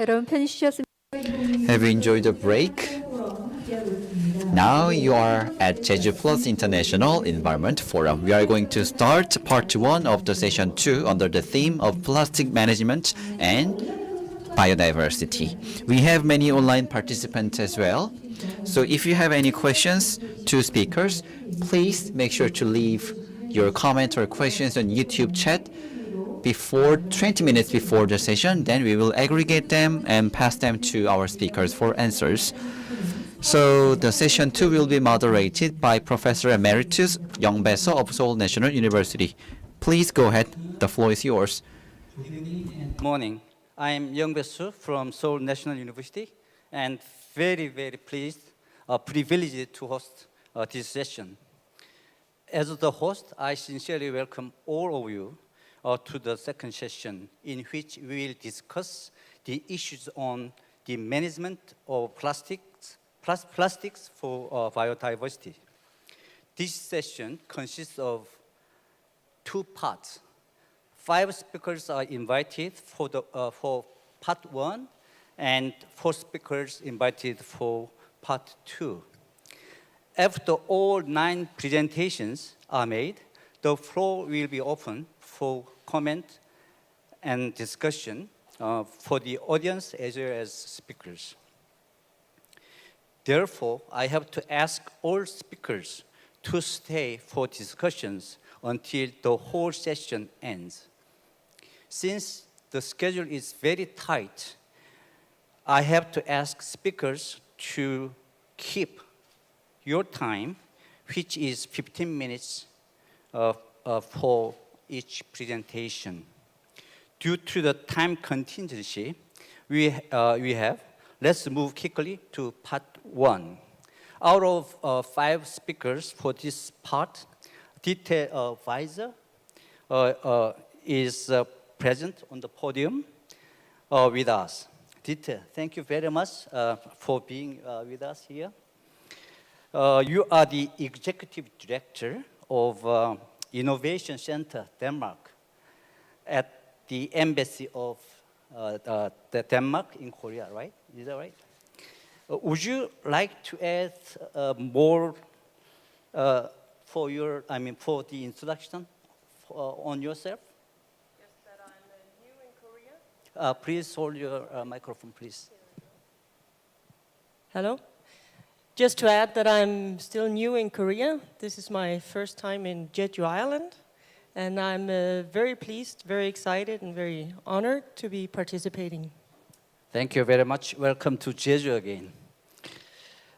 여러분 편히 쉬셨습니까? Have you enjoyed the break? Now you are at Jeju Plus International Environment Forum. We are going to start part 1 of the session 2 under the theme of plastic management and biodiversity. We have many online participants as well. So if you have any questions to speakers, please make sure to leave your comment or questions on YouTube chat before 20 minutes before the session. Then we will aggregate them and pass them to our speakers for answers. So the session 2 will be moderated by Professor Emeritus Young Bae-seo of Seoul National University. Please go ahead. The floor is yours. Good morning. I'm Young Bae-seo from Seoul National University and very pleased, privileged to host this session. As the host, I sincerely welcome all of you to the second session in which we will discuss the issues on the management of plastics for biodiversity. This session consists of 2 parts. 5 speakers are invited for part 1 and 4 speakers invited for part 2. After all 9 presentations are made, the floor will be open for comment and discussion for the audience as well as speakers. Therefore, I have to ask all speakers to stay for discussions until the whole session ends. Since the schedule is very tight, I have to ask speakers to keep your time, which is 15 minutes for each presentation. Due to the time contingency we have, let's move quickly to part 1. Out of 5 speakers for this part, Dite Weiser is present on the podium with us. Dite, thank you very much for being with us here. You are the Executive Director of Innovation Center, Denmark, at the Embassy of the Denmark in Korea, right? Is that right? Would you like to add more for the introduction on yourself? Yes, that I'm new in Korea. Please hold your microphone, please. Hello. Just to add that I'm still new in Korea. This is my first time in Jeju Island. And I'm very pleased, very excited, and very honored to be participating. Thank you very much. Welcome to Jeju again.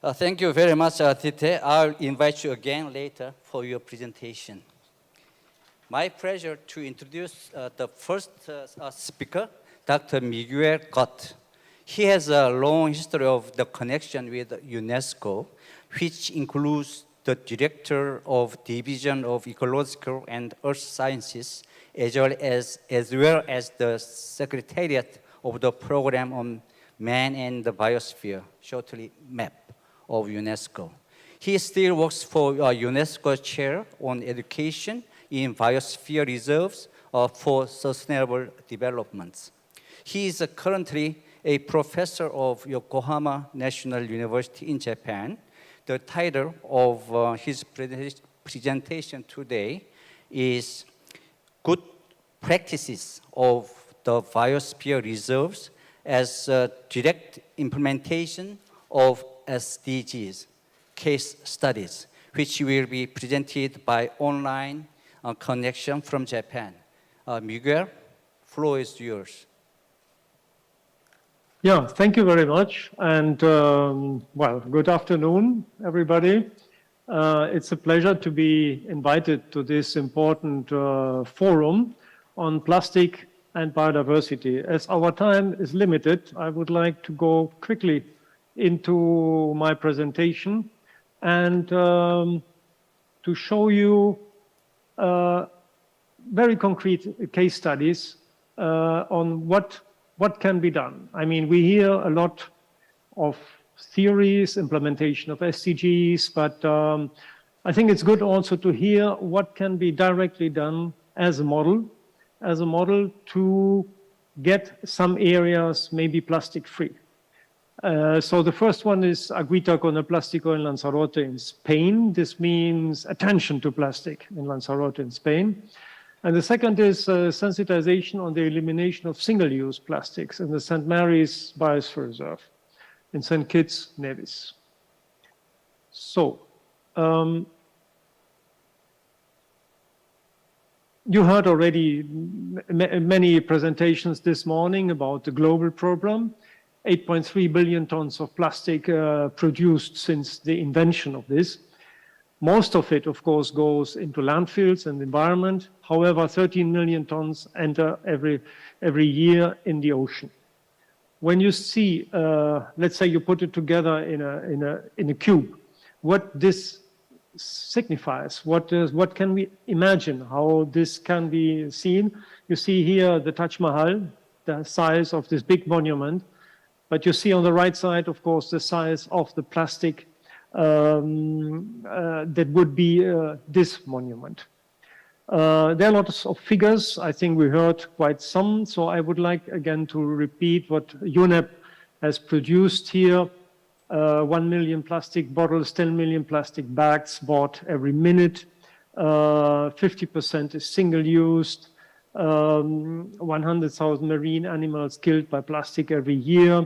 Thank you very much, Dite. I'll invite you again later for your presentation. My pleasure to introduce the first speaker, Dr. Miguel Gott. He has a long history of the connection with UNESCO, which includes the Director of Division of Ecological and Earth Sciences, as well as the Secretariat of the Program on Man and the Biosphere, shortly MAP, of UNESCO. He still works for UNESCO Chair on Education in Biosphere Reserves for Sustainable Development. He is currently a professor of Yokohama National University in Japan. The title of his presentation today is Good Practices of the Biosphere Reserves as a Direct Implementation of SDGs, Case Studies, which will be presented by online connection from Japan. Miguel, floor is yours. Yeah, thank you very much. And well, good afternoon, everybody. It's a pleasure to be invited to this important forum on plastic and biodiversity. As our time is limited, I would like to go quickly into my presentation and to show you very concrete case studies on what can be done. I mean, we hear a lot of theories, implementation of SDGs, but I think it's good also to hear what can be directly done as a model to get some areas maybe plastic-free. So the first one is Agüita con el Plástico en Lanzarote in Spain. This means attention to plastic in Lanzarote in Spain. And the second is sensitization on the elimination of single-use plastics in the St. Mary's Biosphere Reserve in St. Kitts, Nevis. So, you heard already many presentations this morning about the global problem. 8.3 billion tons of plastic produced since the invention of this. Most of it, of course, goes into landfills and the environment. However, 13 million tons enter every year in the ocean. When you see, let's say you put it together in a cube, what this signifies, what can we imagine how this can be seen? You see here the Taj Mahal, the size of this big monument, but you see on the right side, of course, the size of the plastic that would be this monument. There are lots of figures. I think we heard quite some. So I would like again to repeat what UNEP has produced here. 1 million plastic bottles, 10 million plastic bags bought every minute. 50% is single-used. 100,000 marine animals killed by plastic every year.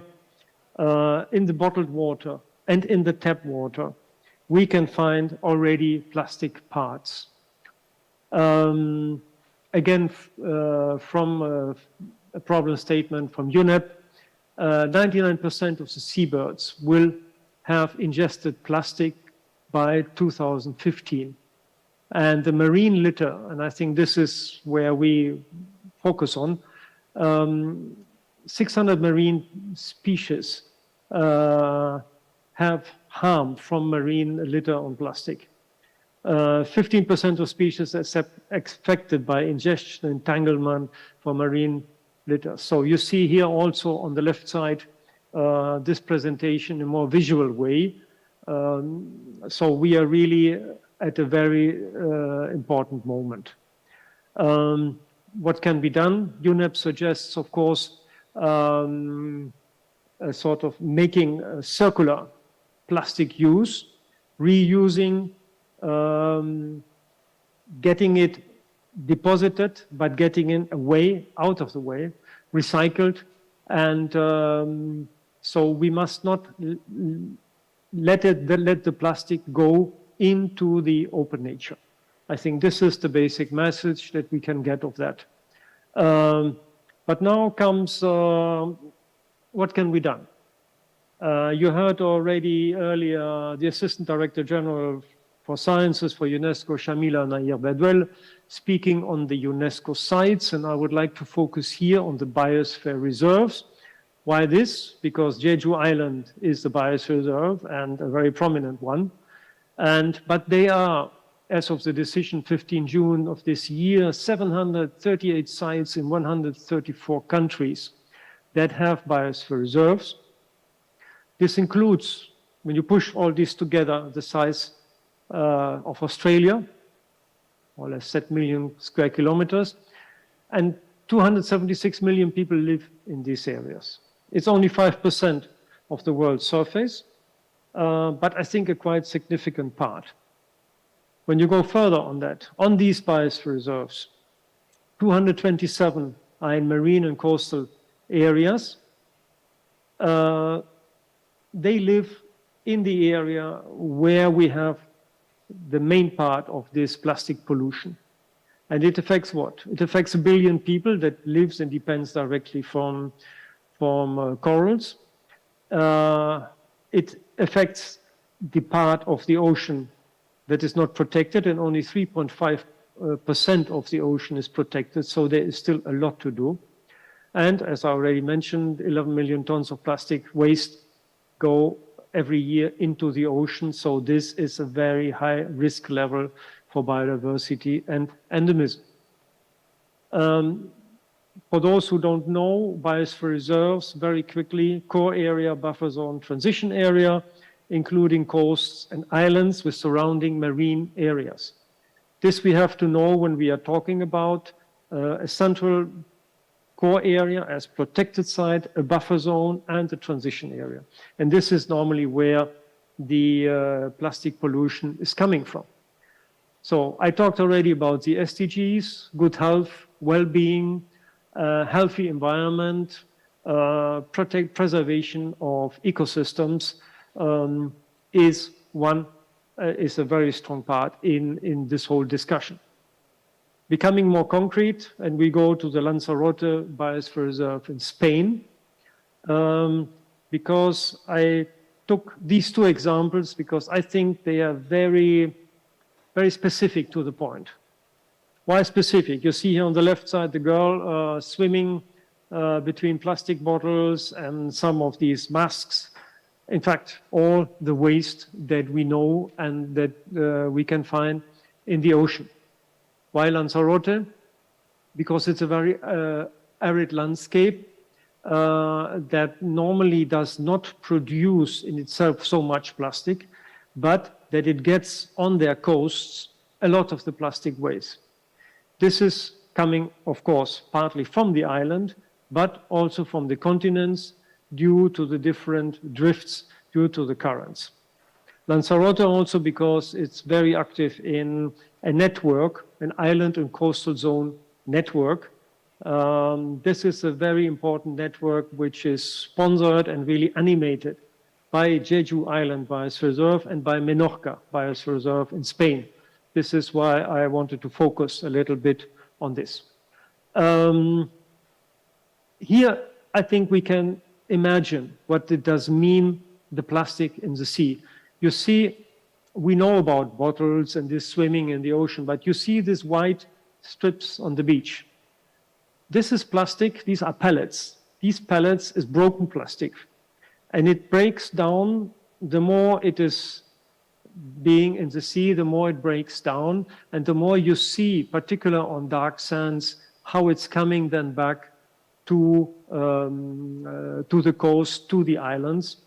In the bottled water and in the tap water, we can find already plastic parts. Again, from a problem statement from UNEP, 99% of the seabirds will have ingested plastic by 2015. And the marine litter, and I think this is where we focus on, 600 marine species have harm from marine litter on plastic. 15% of species are affected by ingestion entanglement from marine litter. So you see here also on the left side this presentation in a more visual way. So we are really at a very important moment. What can be done? UNEP suggests, of course, a sort of making a circular plastic use, reusing, getting it deposited, but getting it away, out of the way, recycled. And so we must not let the plastic go into the open nature. I think this is the basic message that we can get of that. But now comes what can be done? You heard already earlier the Assistant Director General for Sciences for UNESCO, Shamila Nair-Bedwell, speaking on the UNESCO sites, and I would like to focus here on the biosphere reserves. Why this? Because Jeju Island is the biosphere reserve and a very prominent one. But they are, as of the decision 15 June of this year, 738 sites in 134 countries that have biosphere reserves. This includes, when you push all this together, the size of Australia, more or less 7 million square kilometers, and 276 million people live in these areas. It's only 5% of the world's surface, but I think a quite significant part. When you go further on that, on these biosphere reserves, 227 are in marine and coastal areas. They live in the area where we have the main part of this plastic pollution. And it affects what? It affects 1 billion people that lives and depends directly from corals. It affects the part of the ocean that is not protected, and only 3.5% of the ocean is protected, so there is still a lot to do. And as I already mentioned, 11 million tons of plastic waste go every year into the ocean, so this is a very high risk level for biodiversity and endemism. For those who don't know, biosphere reserves, very quickly, core area, buffer zone, transition area, including coasts and islands with surrounding marine areas. This we have to know when we are talking about a central core area, as protected site, a buffer zone, and a transition area. And this is normally where the plastic pollution is coming from. So I talked already about the SDGs, good health, well-being, healthy environment, preservation of ecosystems is a very strong part in this whole discussion. Becoming more concrete, and we go to the Lanzarote Biosphere Reserve in Spain, because I took these two examples because I think they are very, very specific to the point. Why specific? You see here on the left side the girl swimming between plastic bottles and some of these masks. In fact, all the waste that we know and that we can find in the ocean. Why Lanzarote? Because it's a very arid landscape that normally does not produce in itself so much plastic, but that it gets on their coasts a lot of the plastic waste. This is coming, of course, partly from the island, but also from the continents due to the different drifts, due to the currents. Lanzarote also because it's very active in a network, an island and coastal zone network. This is a very important network which is sponsored and really animated by Jeju Island Biosphere Reserve and by Menorca Biosphere Reserve in Spain. This is why I wanted to focus a little bit on this. Here, I think we can imagine what it does mean, the plastic in the sea. You see, we know about bottles and this swimming in the ocean, but you see these white strips on the beach. This is plastic, these are pellets. These pellets is broken plastic. And it breaks down, the more it is being in the sea, the more it breaks down, and the more you see, particularly on dark sands, how it's coming then back to the coast, to the islands,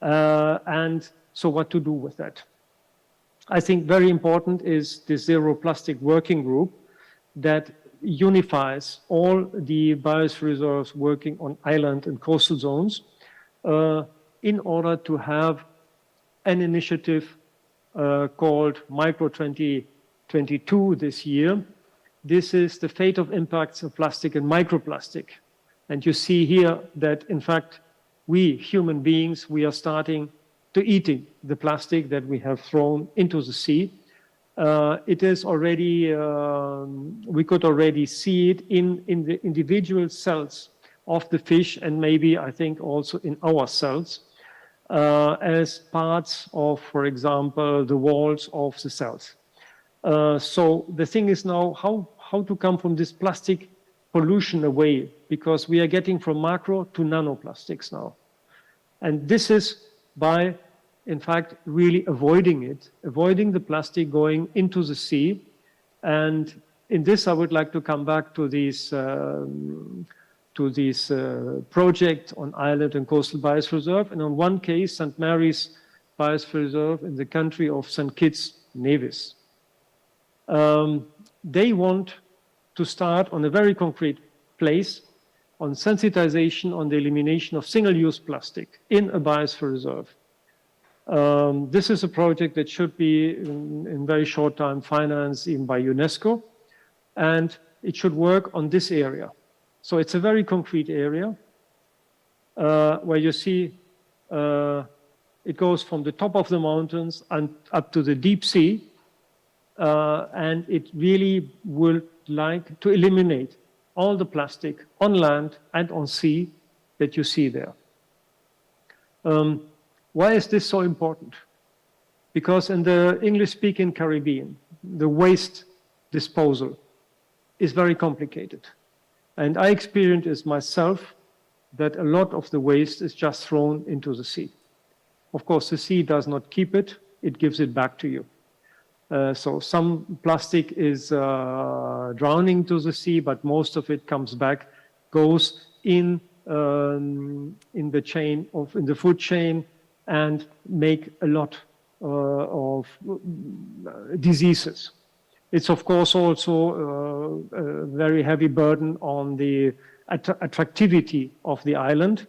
and so what to do with that. I think very important is the Zero Plastic Working Group that unifies all the biosphere reserves working on island and coastal zones in order to have an initiative called Micro 2022 this year. This is the fate of impacts of plastic and microplastic. And you see here that, in fact, we human beings, we are starting to eating the plastic that we have thrown into the sea. It is already, we could already see it in the individual cells of the fish and maybe, I think, also in our cells as parts of, for example, the walls of the cells. So the thing is now how to come from this plastic pollution away, because we are getting from macro to nanoplastics now. And this is by, in fact, really avoiding it, avoiding the plastic going into the sea. And in this, I would like to come back to this project on island and coastal biosphere reserve. And on one case, St. Mary's Biosphere Reserve in the country of St. Kitts Nevis. They want to start on a very concrete place on sensitization on the elimination of single-use plastic in a biosphere reserve. This is a project that should be in very short time financed even by UNESCO, and it should work on this area. So it's a very concrete area where you see it goes from the top of the mountains and up to the deep sea, and it really would like to eliminate all the plastic on land and on sea that you see there. Why is this so important? Because in the English-speaking Caribbean, the waste disposal is very complicated. And I experienced it myself that a lot of the waste is just thrown into the sea. Of course, the sea does not keep it, it gives it back to you. So some plastic is drowning to the sea, but most of it comes back, goes in the chain in the food chain, and make a lot of diseases. It's of course also a very heavy burden on the attractivity of the island.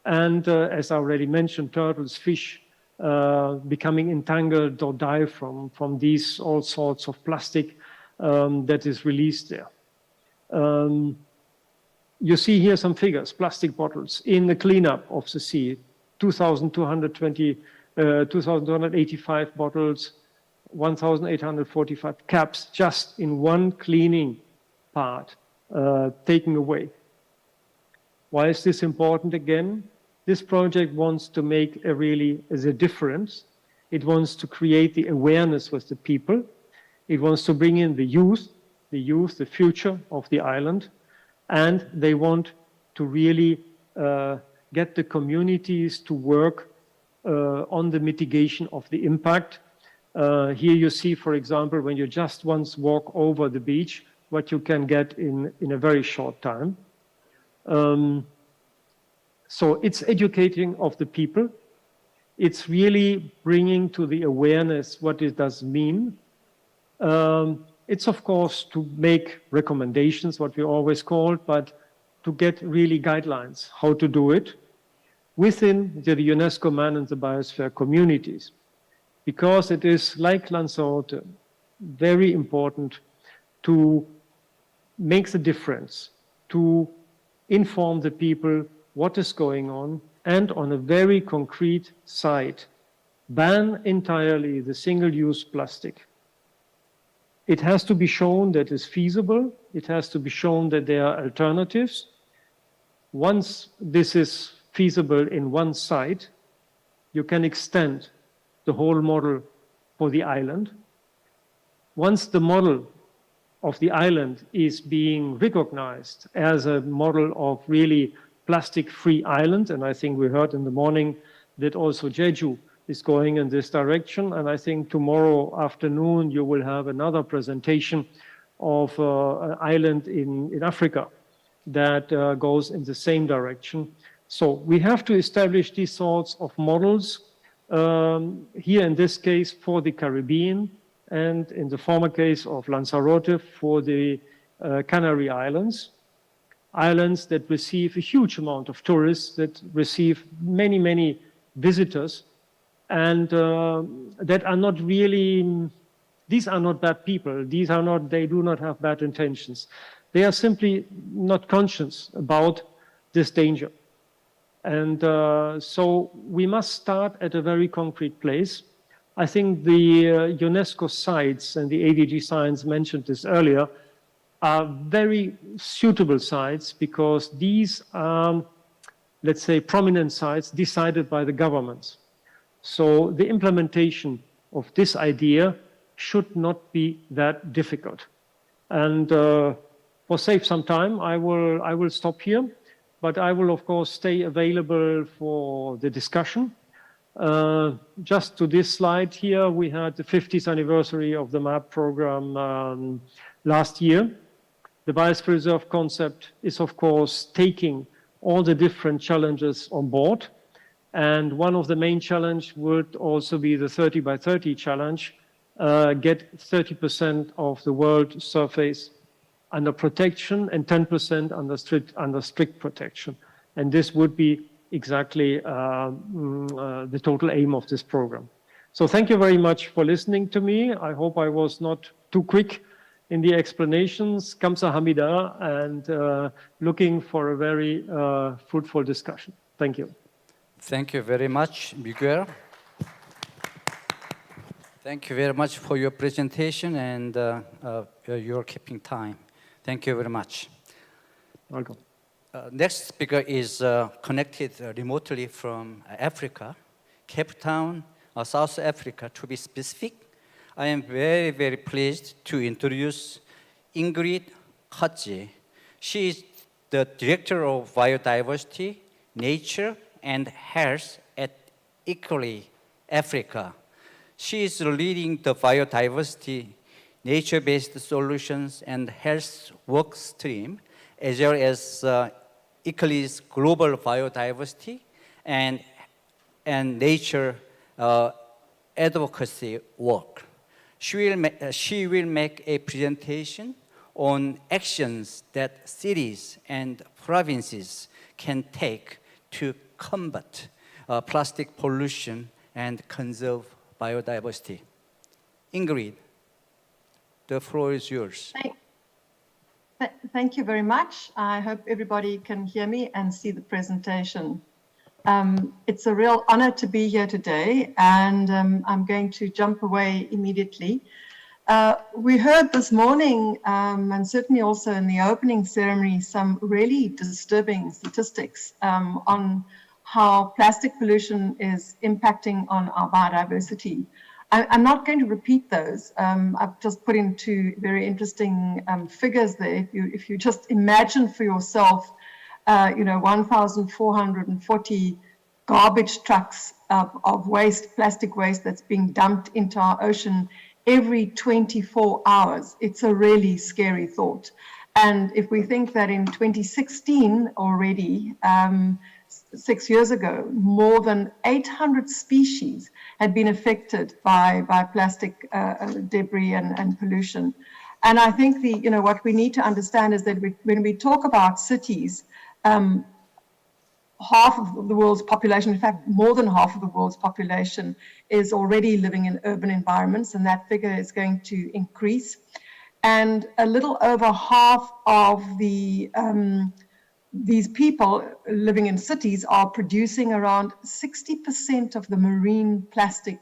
And as I already mentioned, turtles, fish, becoming entangled or die from these all sorts of plastic that is released there. You see here some figures, plastic bottles in the cleanup of the sea, 2,285 bottles, 1,845 caps just in one cleaning part taken away. Why is this important again? This project wants to make a difference. It wants to create the awareness with the people. It wants to bring in the youth, the future of the island. And they want to really get the communities to work on the mitigation of the impact. Here you see, for example, when you just once walk over the beach, what you can get in a very short time. So it's educating of the people. It's really bringing to the awareness what it does mean. It's, of course, to make recommendations, what we always call, but to get really guidelines how to do it within the UNESCO Man and the Biosphere communities. Because it is, like Lanzarote, very important to make the difference, to inform the people what is going on, and on a very concrete side, ban entirely the single-use plastic. It has to be shown that it's feasible. It has to be shown that there are alternatives. Once this is feasible in one site, you can extend the whole model for the island. Once the model of the island is being recognized as a model of really plastic-free island, and I think we heard in the morning that also Jeju is going in this direction, and I think tomorrow afternoon you will have another presentation of an island in Africa that goes in the same direction. So we have to establish these sorts of models, here in this case for the Caribbean, and in the former case of Lanzarote for the Canary Islands. Islands that receive a huge amount of tourists, that receive many, many visitors, and that are not really, these are not bad people. These are not, they do not have bad intentions. They are simply not conscious about this danger. And so we must start at a very concrete place. I think the UNESCO sites, and the ADG science mentioned this earlier, are very suitable sites because these are, let's say, prominent sites decided by the governments. So the implementation of this idea should not be that difficult. And for save some time, I will stop here, but I will, of course, stay available for the discussion. Just to this slide here, we had the 50th anniversary of the MAP program last year. The Biosphere Reserve concept is, of course, taking all the different challenges on board. And one of the main challenges would also be the 30 by 30 challenge, get 30% of the world surface under protection and 10% under strict protection. And this would be exactly the total aim of this program. So thank you very much for listening to me. I hope I was not too quick in the explanations. Kamsahamnida, and looking for a very fruitful discussion. Thank you. Thank you very much, Miguel. Thank you very much for your presentation, and you're keeping time. Thank you very much. Welcome. Next speaker is connected remotely from Africa, Cape Town, South Africa, to be specific. I am very, very pleased to introduce Ingrid Katje. She is the Director of Biodiversity, Nature, and Health at Equally Africa. She is leading the biodiversity, nature-based solutions, and health work stream, as well as Equally's global biodiversity and nature advocacy work. She will make a presentation on actions that cities and provinces can take to combat plastic pollution and conserve biodiversity. Ingrid, the floor is yours. Thank you very much. I hope everybody can hear me and see the presentation. It's a real honor to be here today, and I'm going to jump away immediately. We heard this morning, and certainly also in the opening ceremony, some really disturbing statistics on how plastic pollution is impacting on our biodiversity. I'm not going to repeat those. I've just put in two very interesting figures there. If you just imagine for yourself, 1,440 garbage trucks of waste, plastic waste that's being dumped into our ocean every 24 hours. It's a really scary thought. And if we think that in 2016 already, 6 years ago, more than 800 species had been affected by plastic debris and pollution. And I think what we need to understand is that when we talk about cities, half of the world's population, in fact, more than half of the world's population is already living in urban environments, and that figure is going to increase. And a little over half of these people living in cities are producing around 60% of the marine plastic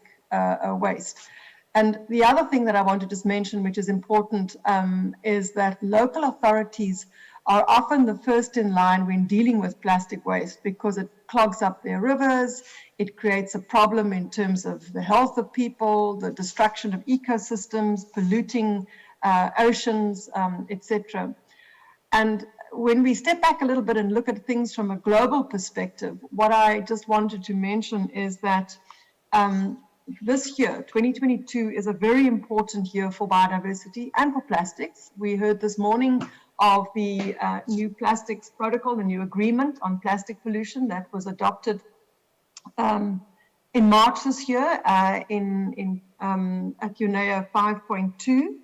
waste. And the other thing that I want to just mention, which is important, is that local authorities are often the first in line when dealing with plastic waste because it clogs up their rivers, it creates a problem in terms of the health of people, the destruction of ecosystems, polluting oceans, etc. And when we step back a little bit and look at things from a global perspective, what I just wanted to mention is that this year, 2022, is a very important year for biodiversity and for plastics. We heard this morning of the new plastics protocol, the new agreement on plastic pollution that was adopted in March this year at UNEA 5.2.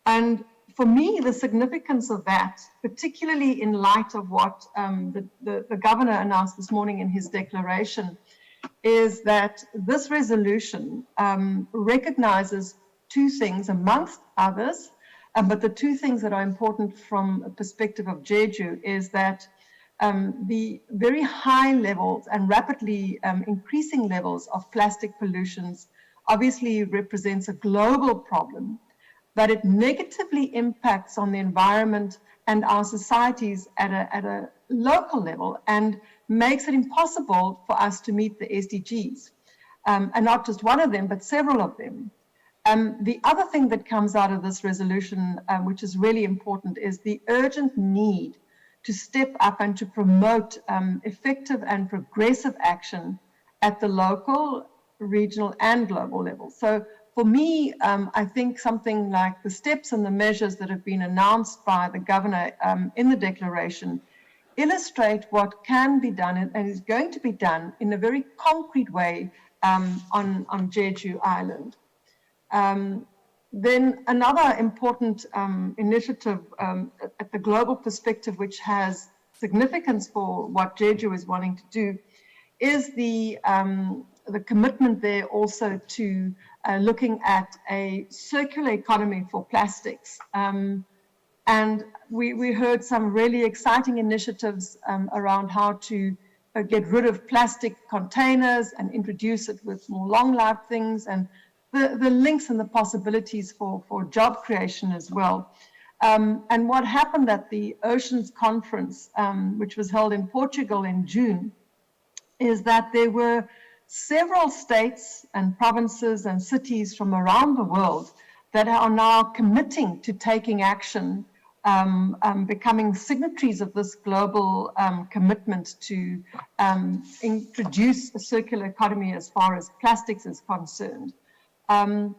And for me, the significance of that, particularly in light of what the governor announced this morning in his declaration, is that this resolution recognizes two things, amongst others, but the two things that are important from a perspective of Jeju is that the very high levels and rapidly increasing levels of plastic pollutions obviously represents a global problem, but it negatively impacts on the environment and our societies at a local level and makes it impossible for us to meet the SDGs. And not just one of them, but several of them. The other thing that comes out of this resolution, which is really important, is the urgent need to step up and to promote effective and progressive action at the local, regional, and global level. So for me, I think something like the steps and the measures that have been announced by the governor in the declaration illustrate what can be done and is going to be done in a very concrete way on Jeju Island. Then another important initiative at the global perspective, which has significance for what Jeju is wanting to do, is the commitment there also to looking at a circular economy for plastics. And we heard some really exciting initiatives around how to get rid of plastic containers and introduce it with more long-life things, and the links and the possibilities for job creation as well. And what happened at the Oceans Conference, which was held in Portugal in June, is that there were several states and provinces and cities from around the world that are now committing to taking action, becoming signatories of this global commitment to introduce a circular economy as far as plastics is concerned. And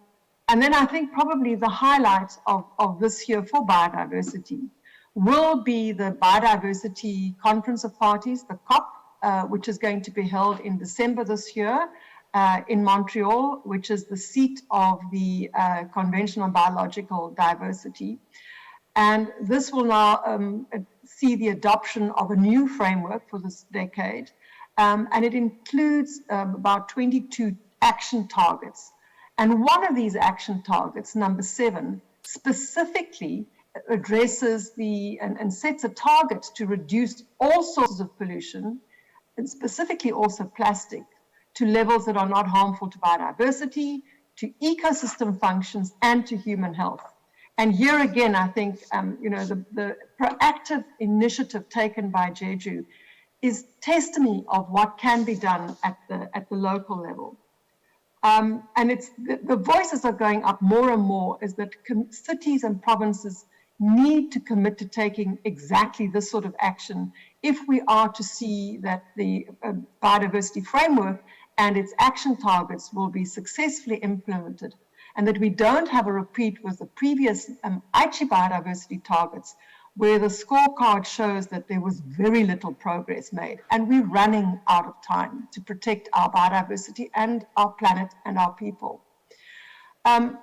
then I think probably the highlight of this year for biodiversity will be the Biodiversity Conference of Parties, the COP, which is going to be held in December this year in Montreal, which is the seat of the Convention on Biological Diversity. And this will now see the adoption of a new framework for this decade. And it includes about 22 action targets. And one of these action targets, number 7, specifically addresses and sets a target to reduce all sources of pollution, and specifically also plastic, to levels that are not harmful to biodiversity, to ecosystem functions, and to human health. And here again, I think the proactive initiative taken by Jeju is testimony of what can be done at the local level. And it's the voices are going up more and more, is that cities and provinces need to commit to taking exactly this sort of action if we are to see that the biodiversity framework and its action targets will be successfully implemented, and that we don't have a repeat with the previous Aichi biodiversity targets, where the scorecard shows that there was very little progress made, and we're running out of time to protect our biodiversity and our planet and our people.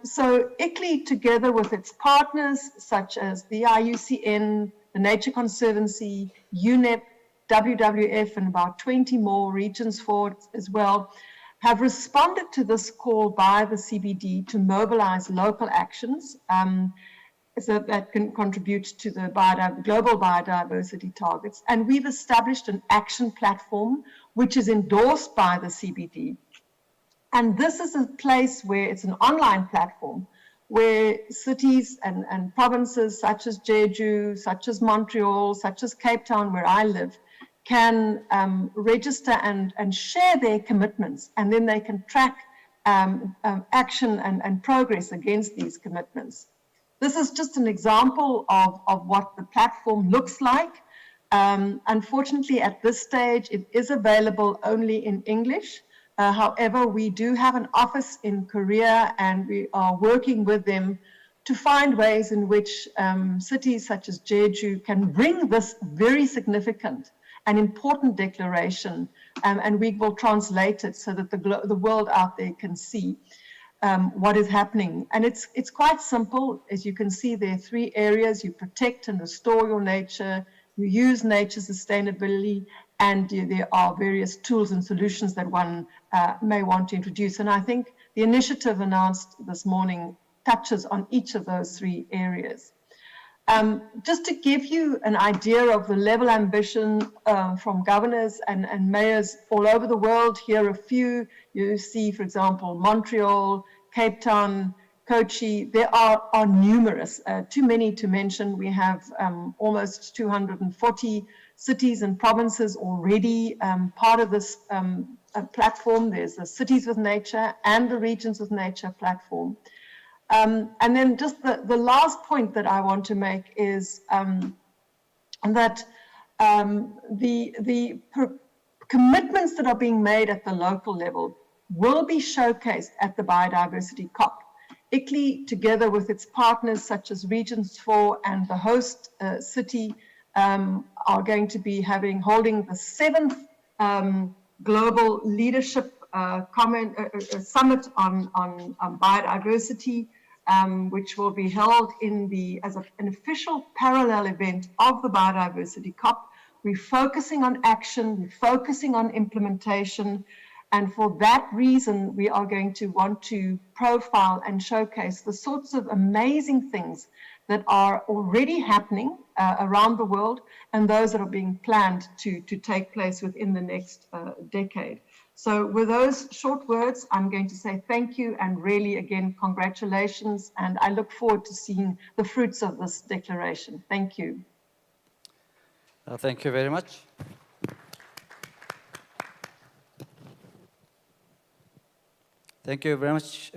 So ICLEI, together with its partners, such as the IUCN, the Nature Conservancy, UNEP, WWF, and about 20 more regions for it as well, have responded to this call by the CBD to mobilize local actions so that can contribute to the global biodiversity targets. And we've established an action platform which is endorsed by the CBD. And this is a place where it's an online platform where cities and provinces such as Jeju, such as Montreal, such as Cape Town, where I live, can register and share their commitments, and then they can track action and progress against these commitments. This is just an example of what the platform looks like. Unfortunately, at this stage, it is available only in English. However, we do have an office in Korea, and we are working with them to find ways in which cities such as Jeju can bring this very significant and important declaration, and we will translate it so that the world out there can see what is happening. And it's quite simple. As you can see, there are 3 areas: you protect and restore your nature, you use nature sustainably, and there are various tools and solutions that one may want to introduce. And I think the initiative announced this morning touches on each of those 3 areas. Just to give you an idea of the level of ambition from governors and mayors all over the world, here are a few. You see, for example, Montreal, Cape Town, Kochi. There are numerous, too many to mention. We have almost 240 cities and provinces already part of this platform. There's the Cities with Nature and the Regions with Nature platform. And then just the last point that I want to make is that the commitments that are being made at the local level will be showcased at the Biodiversity COP. ICLEI, together with its partners such as Regions 4 and the host city, are going to be holding the 7th Global Leadership Summit on biodiversity, which will be held as an official parallel event of the Biodiversity COP. We're focusing on action, we're focusing on implementation, and for that reason, we are going to want to profile and showcase the sorts of amazing things that are already happening around the world, and those that are being planned to take place within the next decade. So with those short words, I'm going to say thank you, and really, again, congratulations, and I look forward to seeing the fruits of this declaration. Thank you. Thank you very much. Thank you very much,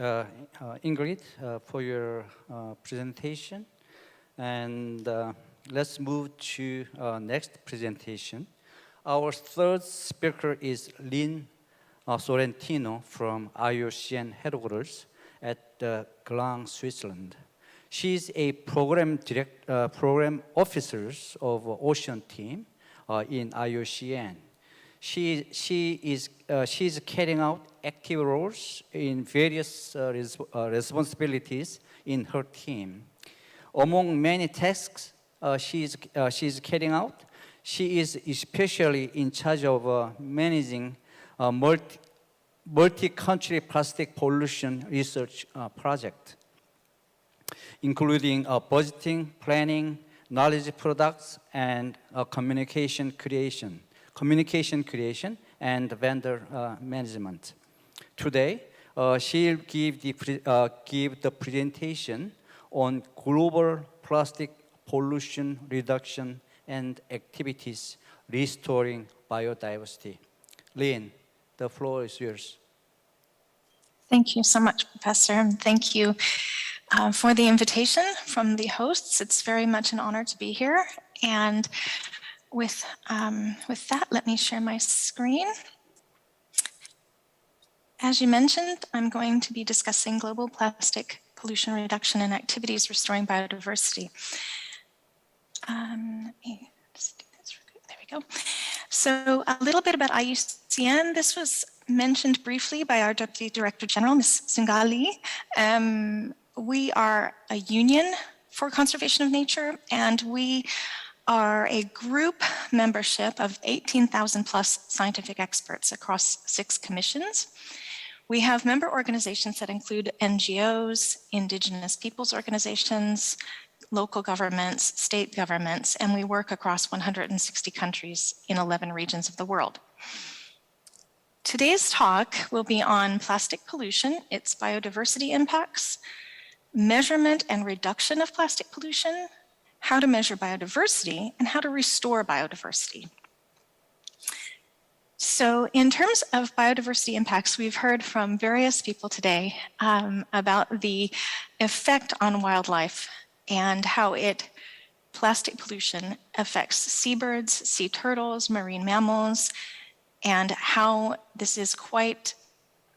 Ingrid, for your presentation. And let's move to next presentation. Our third speaker is Lynn Sorrentino from IUCN headquarters at Gland, Switzerland. She's a program officer of ocean team in IUCN. She's carrying out active roles in various responsibilities in her team. Among many tasks she is carrying out, she is especially in charge of managing multi-country plastic pollution research project, including budgeting, planning, knowledge products, and communication creation, and vendor management. Today, she'll give the presentation on global plastic pollution reduction and activities restoring biodiversity. Lynn, the floor is yours. Thank you so much, Professor, and thank you for the invitation from the hosts. It's very much an honor to be here. And with that, let me share my screen. As you mentioned, I'm going to be discussing global plastic pollution reduction and activities restoring biodiversity. Let me just do this real quick. There we go. So a little bit about IUCN. This was mentioned briefly by our Deputy Director General, Ms. Sungali. We are a union for conservation of nature, and we are a group membership of 18,000 plus scientific experts across 6 commissions. We have member organizations that include NGOs, indigenous peoples organizations, local governments, state governments, and we work across 160 countries in 11 regions of the world. Today's talk will be on plastic pollution, its biodiversity impacts, measurement and reduction of plastic pollution, how to measure biodiversity, and how to restore biodiversity. So in terms of biodiversity impacts, we've heard from various people today about the effect on wildlife and how plastic pollution affects seabirds, sea turtles, marine mammals, and how this is quite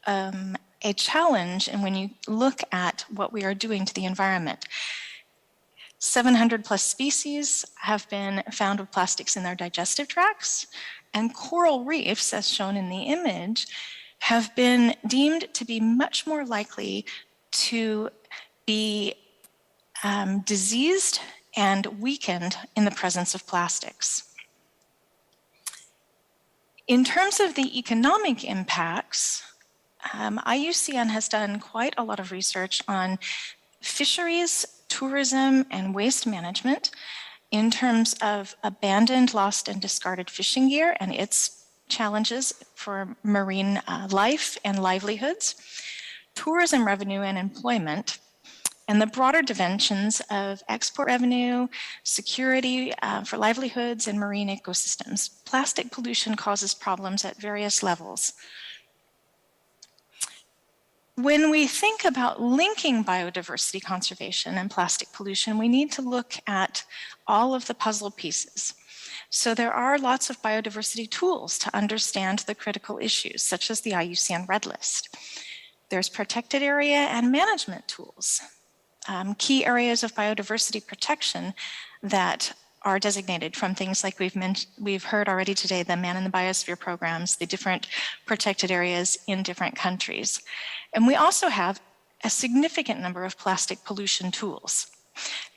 a challenge. And when you look at what we are doing to the environment, 700 plus species have been found with plastics in their digestive tracts, and coral reefs, as shown in the image, have been deemed to be much more likely to be diseased and weakened in the presence of plastics. In terms of the economic impacts, IUCN has done quite a lot of research on fisheries, tourism, and waste management in terms of abandoned, lost, and discarded fishing gear and its challenges for marine life and livelihoods, tourism revenue and employment, and the broader dimensions of export revenue, security for livelihoods, and marine ecosystems. Plastic pollution causes problems at various levels. When we think about linking biodiversity conservation and plastic pollution, we need to look at all of the puzzle pieces. So there are lots of biodiversity tools to understand the critical issues, such as the IUCN Red List. There's protected area and management tools. Key areas of biodiversity protection that are designated from things like we've heard already today, the Man in the Biosphere programs, the different protected areas in different countries. And we also have a significant number of plastic pollution tools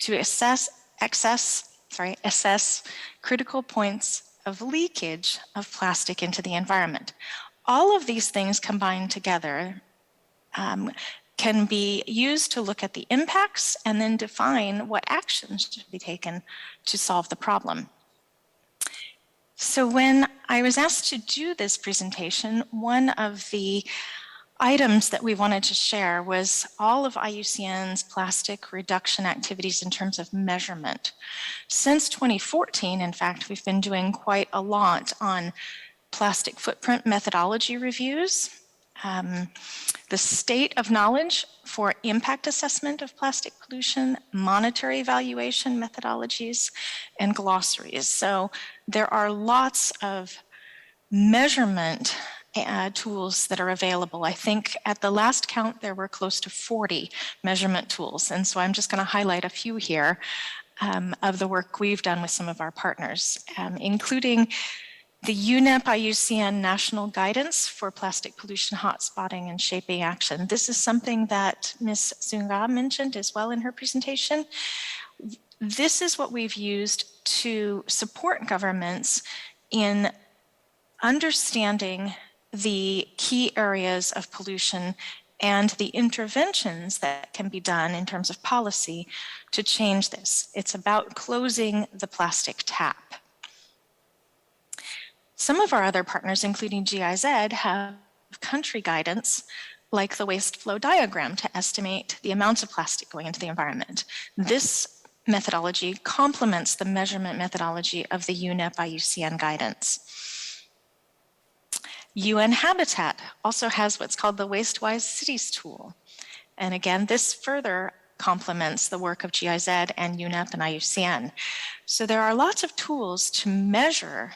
to assess critical points of leakage of plastic into the environment. All of these things combined together can be used to look at the impacts and then define what actions should be taken to solve the problem. So when I was asked to do this presentation, one of the items that we wanted to share was all of IUCN's plastic reduction activities in terms of measurement. Since 2014, in fact, we've been doing quite a lot on plastic footprint methodology reviews, the state of knowledge for impact assessment of plastic pollution, monetary evaluation methodologies, and glossaries. So there are lots of measurement tools that are available. I think at the last count, there were close to 40 measurement tools. And so I'm just going to highlight a few here of the work we've done with some of our partners, including the UNEP IUCN National Guidance for Plastic Pollution Hotspotting and Shaping Action. This is something that Ms. Sunga mentioned as well in her presentation. This is what we've used to support governments in understanding the key areas of pollution and the interventions that can be done in terms of policy to change this. It's about closing the plastic tap. Some of our other partners, including GIZ, have country guidance like the waste flow diagram to estimate the amounts of plastic going into the environment. This methodology complements the measurement methodology of the UNEP IUCN guidance. UN Habitat also has what's called the Waste-Wise Cities tool. And again, this further complements the work of GIZ and UNEP and IUCN. So there are lots of tools to measure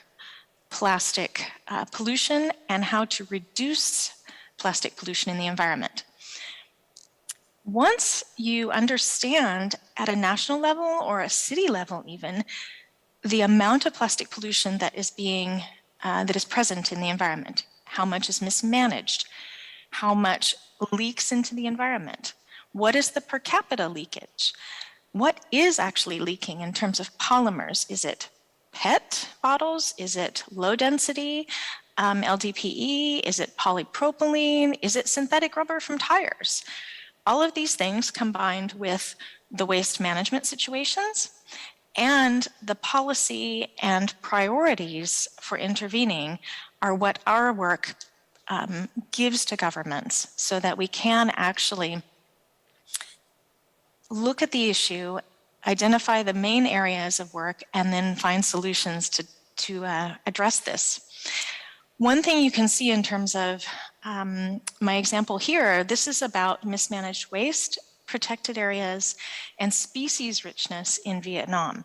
plastic pollution and how to reduce plastic pollution in the environment. Once you understand at a national level or a city level even, the amount of plastic pollution that is present in the environment, how much is mismanaged, how much leaks into the environment, what is the per capita leakage, what is actually leaking in terms of polymers? Is it PET bottles? Is it low density LDPE? Is it polypropylene? Is it synthetic rubber from tires? All of these things combined with the waste management situations and the policy and priorities for intervening are what our work gives to governments so that we can actually look at the issue, identify the main areas of work, and then find solutions to address this. One thing you can see in terms of my example here, this is about mismanaged waste, protected areas, and species richness in Vietnam.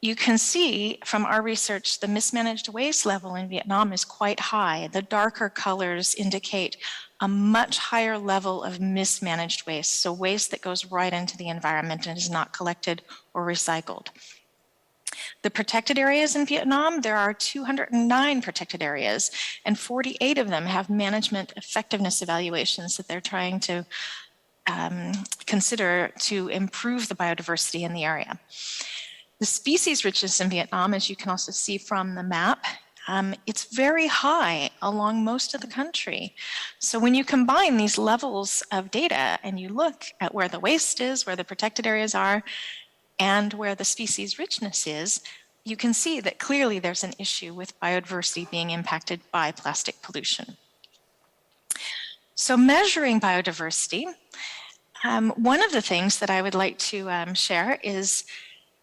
You can see from our research, the mismanaged waste level in Vietnam is quite high. The darker colors indicate a much higher level of mismanaged waste, so waste that goes right into the environment and is not collected or recycled. The protected areas in Vietnam, there are 209 protected areas, and 48 of them have management effectiveness evaluations that they're trying to consider to improve the biodiversity in the area. The species richness in Vietnam, as you can also see from the map, it's very high along most of the country. So when you combine these levels of data and you look at where the waste is, where the protected areas are, and where the species richness is, you can see that clearly there's an issue with biodiversity being impacted by plastic pollution. So measuring biodiversity, one of the things that I would like to share is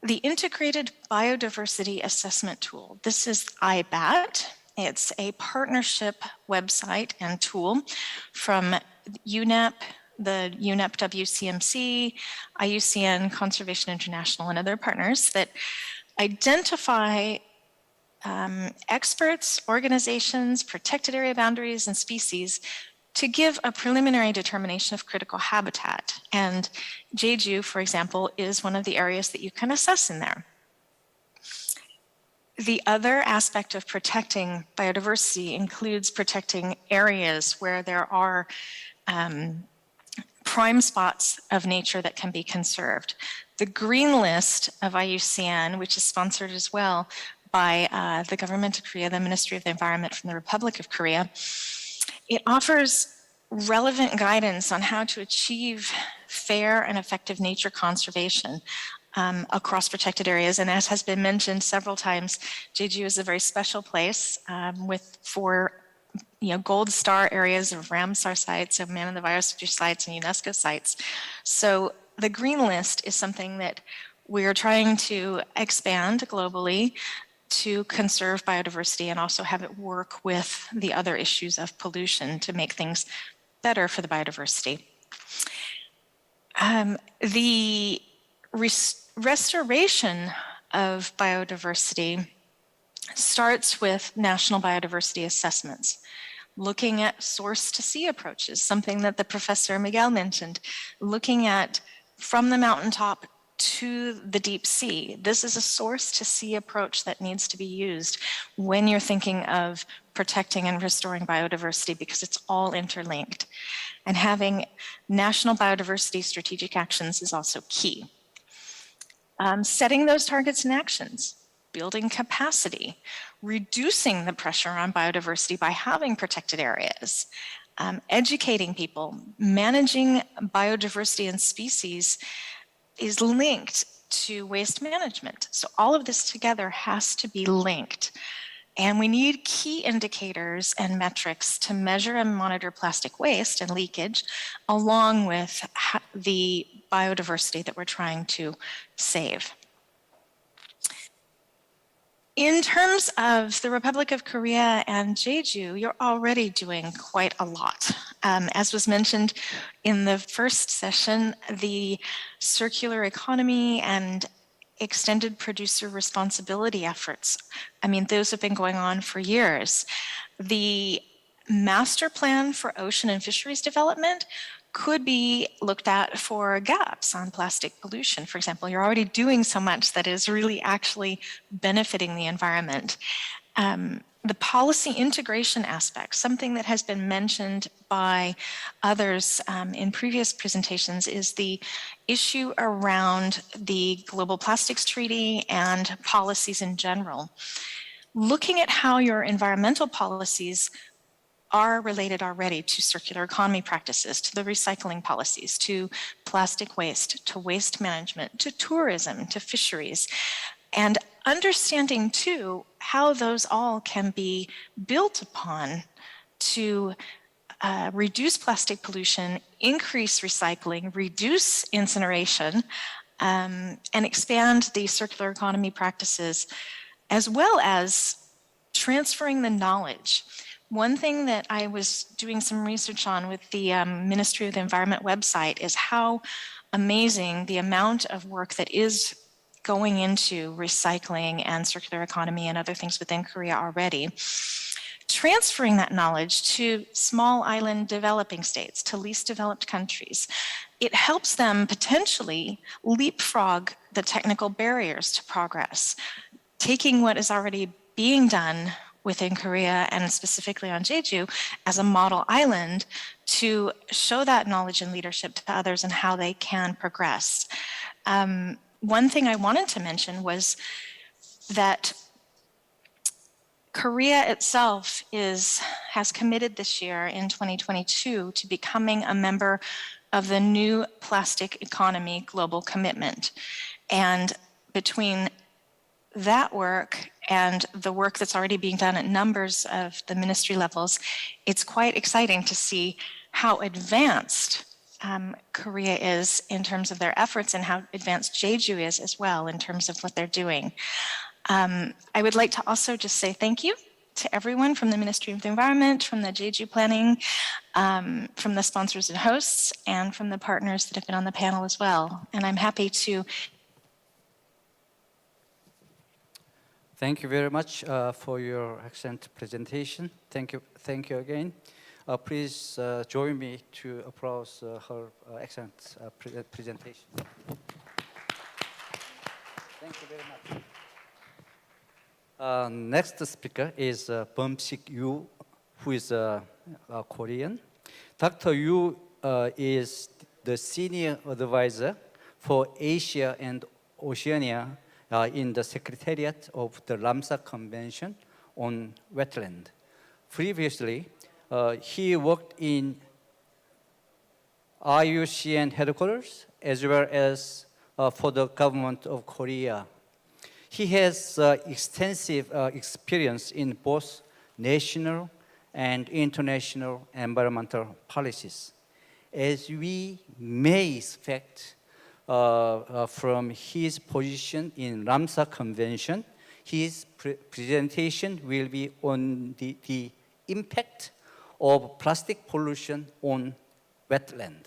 the Integrated Biodiversity Assessment Tool. This is IBAT. It's a partnership website and tool from UNEP, the UNEP WCMC, IUCN, Conservation International, and other partners that identify experts, organizations, protected area boundaries, and species to give a preliminary determination of critical habitat. And Jeju, for example, is one of the areas that you can assess in there. The other aspect of protecting biodiversity includes protecting areas where there are prime spots of nature that can be conserved. The green list of IUCN, which is sponsored as well by the government of Korea, the Ministry of the Environment from the Republic of Korea, it offers relevant guidance on how to achieve fair and effective nature conservation across protected areas. And as has been mentioned several times, Jeju is a very special place with 4 gold star areas of Ramsar sites, of Man in the Biosphere sites, and UNESCO sites. So the green list is something that we are trying to expand globally to conserve biodiversity and also have it work with the other issues of pollution to make things better for the biodiversity. The restoration of biodiversity starts with national biodiversity assessments, looking at source to sea approaches, something that the Professor Miguel mentioned, looking at from the mountaintop to the deep sea. This is a source to sea approach that needs to be used when you're thinking of protecting and restoring biodiversity because it's all interlinked. And having national biodiversity strategic actions is also key. setting those targets and actions, building capacity, reducing the pressure on biodiversity by having protected areas, educating people, managing biodiversity and species is linked to waste management. So all of this together has to be linked. And we need key indicators and metrics to measure and monitor plastic waste and leakage, along with the biodiversity that we're trying to save. In terms of the Republic of Korea and Jeju, you're already doing quite a lot. As was mentioned in the first session, the circular economy and extended producer responsibility efforts, I mean, those have been going on for years. The master plan for ocean and fisheries development could be looked at for gaps on plastic pollution. For example, you're already doing so much that is really actually benefiting the environment. The policy integration aspect, something that has been mentioned by others in previous presentations, is the issue around the Global Plastics Treaty and policies in general. Looking at how your environmental policies are related already to circular economy practices, to the recycling policies, to plastic waste, to waste management, to tourism, to fisheries, and understanding too how those all can be built upon to reduce plastic pollution, increase recycling, reduce incineration, and expand the circular economy practices, as well as transferring the knowledge. One thing that I was doing some research on with the Ministry of the Environment website is how amazing the amount of work that is going into recycling and circular economy and other things within Korea already. Transferring that knowledge to small island developing states, to least developed countries, it helps them potentially leapfrog the technical barriers to progress. Taking what is already being done within Korea and specifically on Jeju as a model island to show that knowledge and leadership to others and how they can progress. One thing I wanted to mention was that Korea itself has committed this year in 2022 to becoming a member of the new plastic economy global commitment. And between that work and the work that's already being done at numbers of the ministry levels, it's quite exciting to see how advanced Korea is in terms of their efforts and how advanced Jeju is as well in terms of what they're doing. I would like to also just say thank you to everyone from the Ministry of the Environment, from the Jeju Planning, from the sponsors and hosts, and from the partners that have been on the panel as well. And I'm happy to. Thank you very much for your excellent presentation. Thank you again. Please join me to applause her excellent presentation. Thank you very much. Next speaker is Bum-sik Yu, who is Korean. Dr. Yu is the senior advisor for Asia and Oceania in the Secretariat of the Ramsar Convention on Wetland. Previously, he worked in IUCN headquarters as well as for the government of Korea. He has extensive experience in both national and international environmental policies. As we may expect from his position in Ramsar Convention, his presentation will be on the impact of plastic pollution on wetland.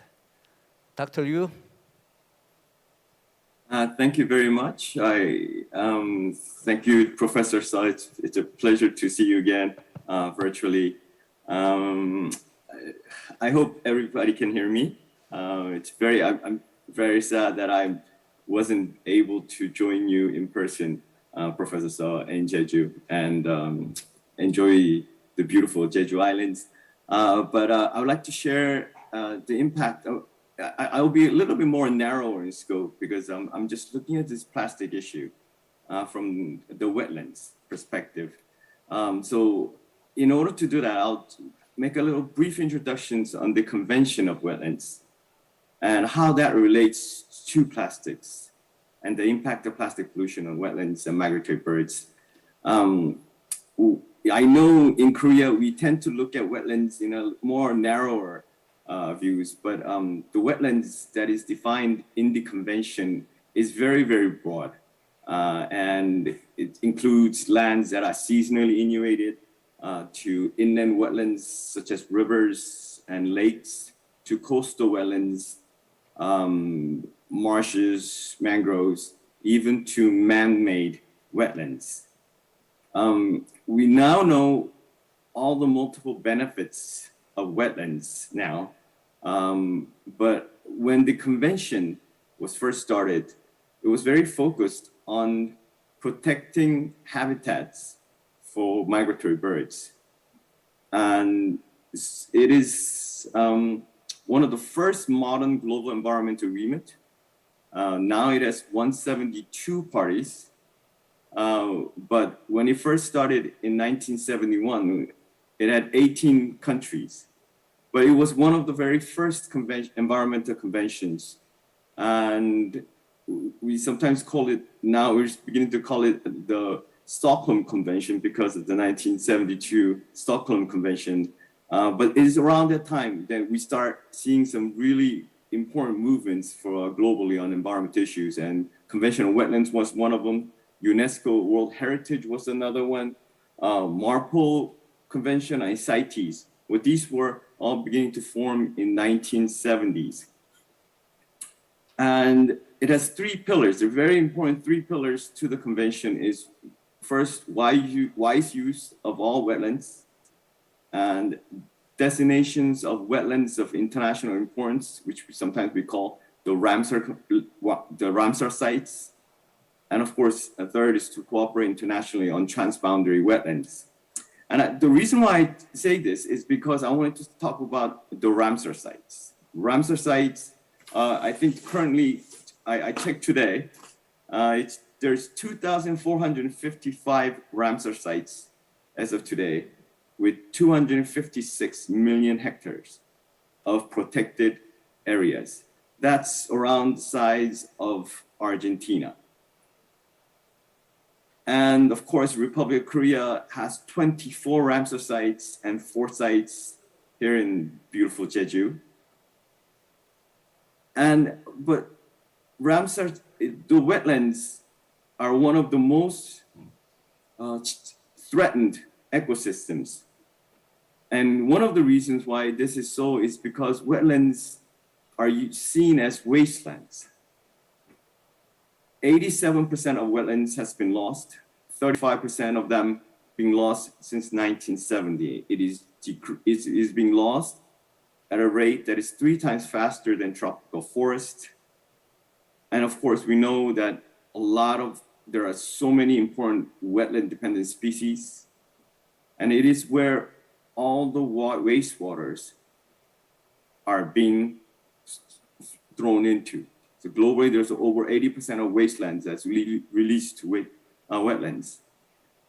Dr. Yu. Thank you very much. Thank you, Professor Sa. It's a pleasure to see you again virtually. I hope everybody can hear me. I'm very sad that I wasn't able to join you in person, Professor Sa, in Jeju, and enjoy the beautiful Jeju Islands. But I would like to share the impact I'll be a little bit more narrow in scope because I'm just looking at this plastic issue from the wetlands perspective. So in order to do that, I'll make a little brief introductions on the convention of wetlands and how that relates to plastics and the impact of plastic pollution on wetlands and migratory birds. I know in Korea, we tend to look at wetlands in a more narrower views, but the wetlands that is defined in the convention is very, very broad. And it includes lands that are seasonally inundated, to inland wetlands such as rivers and lakes, to coastal wetlands, marshes, mangroves, even to man-made wetlands. We now know all the multiple benefits of wetlands now, but when the convention was first started, it was very focused on protecting habitats for migratory birds. And it is one of the first modern global environmental agreement. Now it has 172 parties. But when it first started in 1971, it had 18 countries. But it was one of the very first environmental conventions. And we sometimes call it, now we're beginning to call it the Stockholm Convention because of the 1972 Stockholm Convention. But it is around that time that we start seeing some really important movements for globally on environmental issues. And Convention on Wetlands was one of them. UNESCO World Heritage was another one. MARPOL Convention and CITES. Well, these were all beginning to form in 1970s. And it has three pillars. The very important three pillars to the convention is first, wise use of all wetlands and designations of wetlands of international importance, which sometimes we call the Ramsar sites. And of course, a third is to cooperate internationally on transboundary wetlands. And the reason why I say this is because I wanted to talk about the Ramsar sites. Ramsar sites, I think currently, I checked today, there's 2,455 Ramsar sites as of today, with 256 million hectares of protected areas. That's around the size of Argentina. And of course, Republic of Korea has 24 Ramsar sites and 4 sites here in beautiful Jeju. But Ramsar, the wetlands are one of the most threatened ecosystems. And one of the reasons why this is so is because wetlands are seen as wastelands. 87% of wetlands has been lost, 35% of them being lost since 1970. It is being lost at a rate that is 3 times faster than tropical forest. And of course, we know that there are so many important wetland dependent species, and it is where all the wastewaters are being thrown into. So globally, there's over 80% of wastelands that's released to wetlands.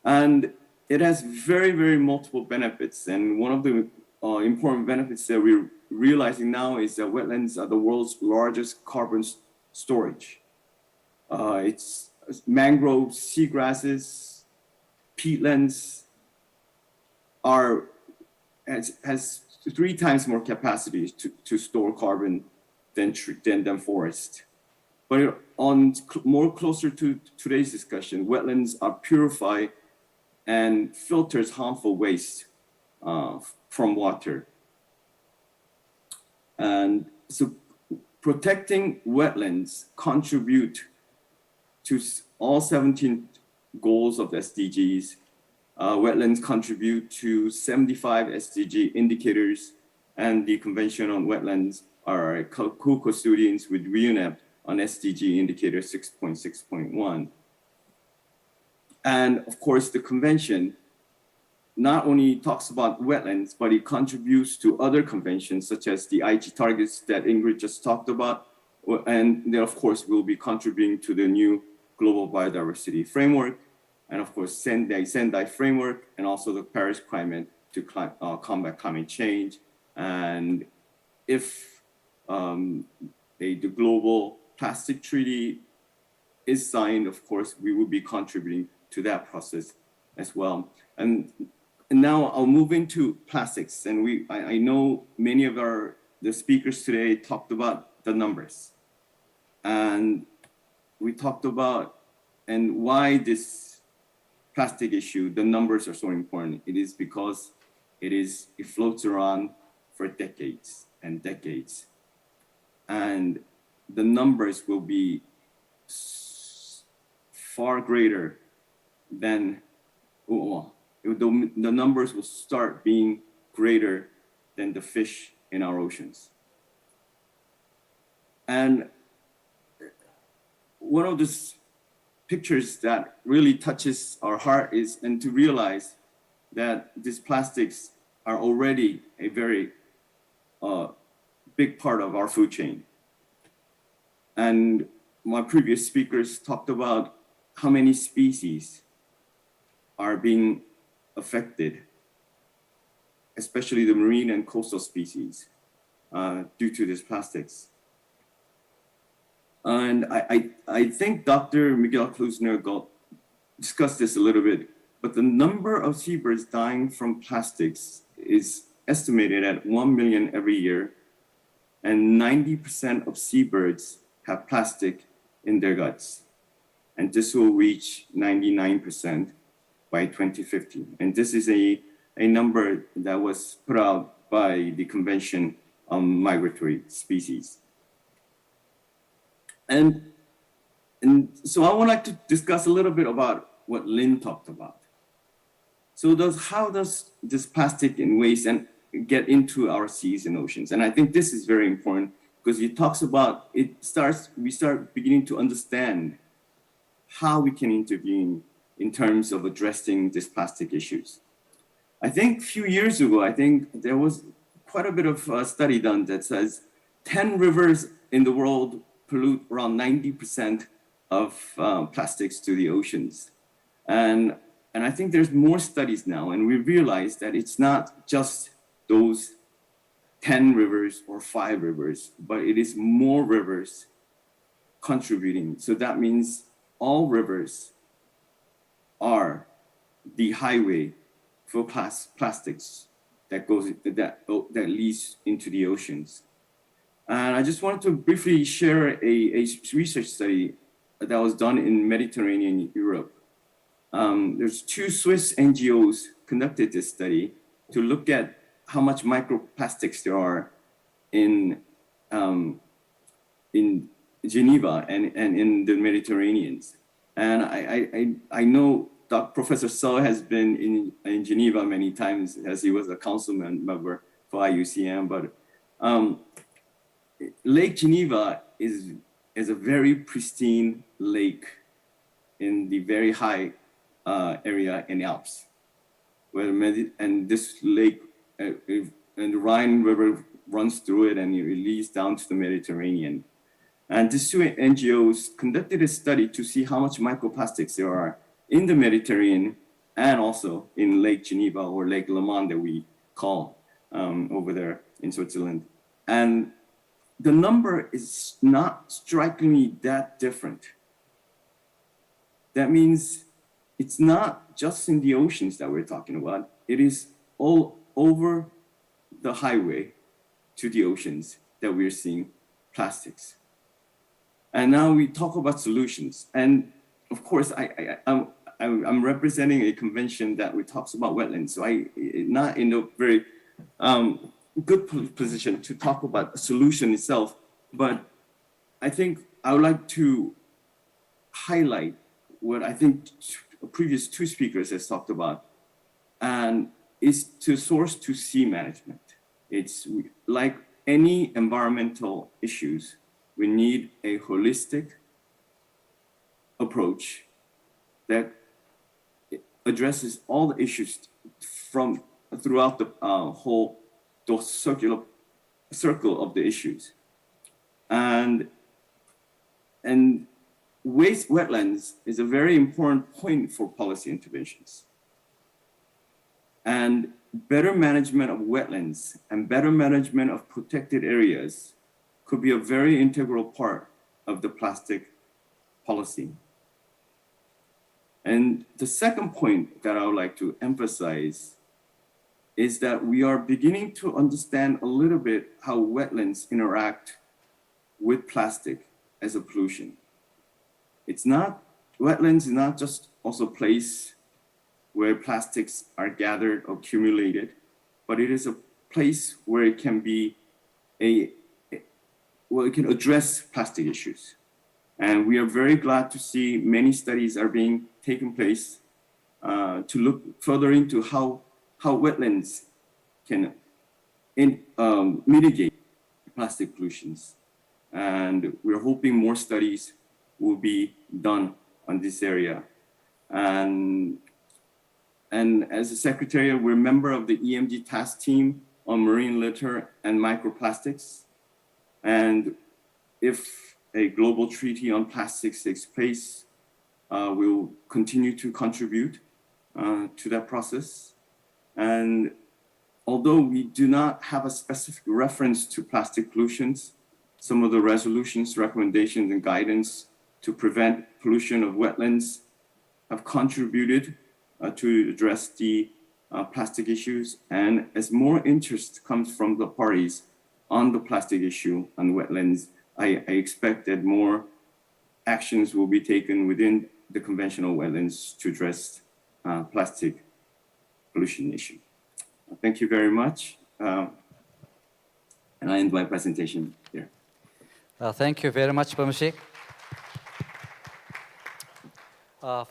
And it has very, very multiple benefits. And one of the important benefits that we're realizing now is that wetlands are the world's largest carbon storage. It's mangroves, seagrasses, peatlands has 3 times more capacity to store carbon than forest. But more closer to today's discussion, wetlands are purify and filters harmful waste from water. And so protecting wetlands contribute to all 17 goals of SDGs. Wetlands contribute to 75 SDG indicators, and the Convention on Wetlands are co-custodians with UNEP on SDG indicator 6.6.1. And of course, the convention not only talks about wetlands, but it contributes to other conventions such as the IG targets that Ingrid just talked about. And then, of course, we'll be contributing to the new global biodiversity framework, and of course, Sendai framework, and also the Paris climate to combat climate change. And if the global plastic treaty is signed, of course, we will be contributing to that process as well. And now I'll move into plastics. And I know many of the speakers today talked about the numbers. And we talked about and why this plastic issue, the numbers are so important. It is because it floats around for decades and decades. And the numbers will be far greater than, the numbers will start being greater than the fish in our oceans. And one of the pictures that really touches our heart is, and to realize that these plastics are already a very big part of our food chain. And my previous speakers talked about how many species are being affected, especially the marine and coastal species, due to these plastics. And I think Dr. Miguel Klusner discussed this a little bit, but the number of seabirds dying from plastics is estimated at 1 million every year, and 90% of seabirds have plastic in their guts. And this will reach 99% by 2050. And this is a number that was put out by the Convention on Migratory Species. And so I would like to discuss a little bit about what Lynn talked about. So how does this plastic and waste get into our seas and oceans? And I think this is very important because it talks about, we start beginning to understand how we can intervene in terms of addressing these plastic issues. I think a few years ago, I think there was quite a bit of a study done that says 10 rivers in the world pollute around 90% of plastics to the oceans. And I think there's more studies now, and we realize that it's not just those 10 rivers or 5 rivers, but it is more rivers contributing. So that means all rivers are the highway for plastics that leads into the oceans. And I just wanted to briefly share a research study that was done in Mediterranean Europe. There's 2 Swiss NGOs conducted this study to look at how much microplastics there are in Geneva and in the Mediterranean. And I know Professor So has been in Geneva many times as he was a council member for IUCN, but Lake Geneva is a very pristine lake in the very high area in Alps, and this lake and the Rhine River runs through it and it leads down to the Mediterranean. And these 2 NGOs conducted a study to see how much microplastics there are in the Mediterranean and also in Lake Geneva or Lake Le Mans that we call over there in Switzerland. And the number is not strikingly that different. That means it's not just in the oceans that we're talking about. It is all over the highway to the oceans that we're seeing plastics. And now we talk about solutions. And of course, I'm representing a convention that talks about wetlands. So I'm not in a very good position to talk about the solution itself. But I think I would like to highlight what I think previous 2 speakers has talked about, and is to source to sea management. It's like any environmental issues, we need a holistic approach that addresses all the issues from throughout the whole circle of the issues. And waste wetlands is a very important point for policy interventions. And better management of wetlands and better management of protected areas could be a very integral part of the plastic policy. And the second point that I would like to emphasize is that we are beginning to understand a little bit how wetlands interact with plastic as a pollution. Wetlands is not just also a place where plastics are gathered or accumulated, but it is a place where it can be it can address plastic issues. And we are very glad to see many studies are being taken place to look further into how wetlands can mitigate plastic pollutions. And we're hoping more studies will be done on this area. And as a secretary, we're a member of the EMG task team on marine litter and microplastics. And if a global treaty on plastics takes place, we'll continue to contribute to that process. And although we do not have a specific reference to plastic pollutions, some of the resolutions, recommendations, and guidance to prevent pollution of wetlands have contributed to address the plastic issues. And as more interest comes from the parties on the plastic issue on wetlands, I expect that more actions will be taken within the conventional wetlands to address plastic pollution issue. Thank you very much. And I end my presentation here. Thank you very much, Bumshik.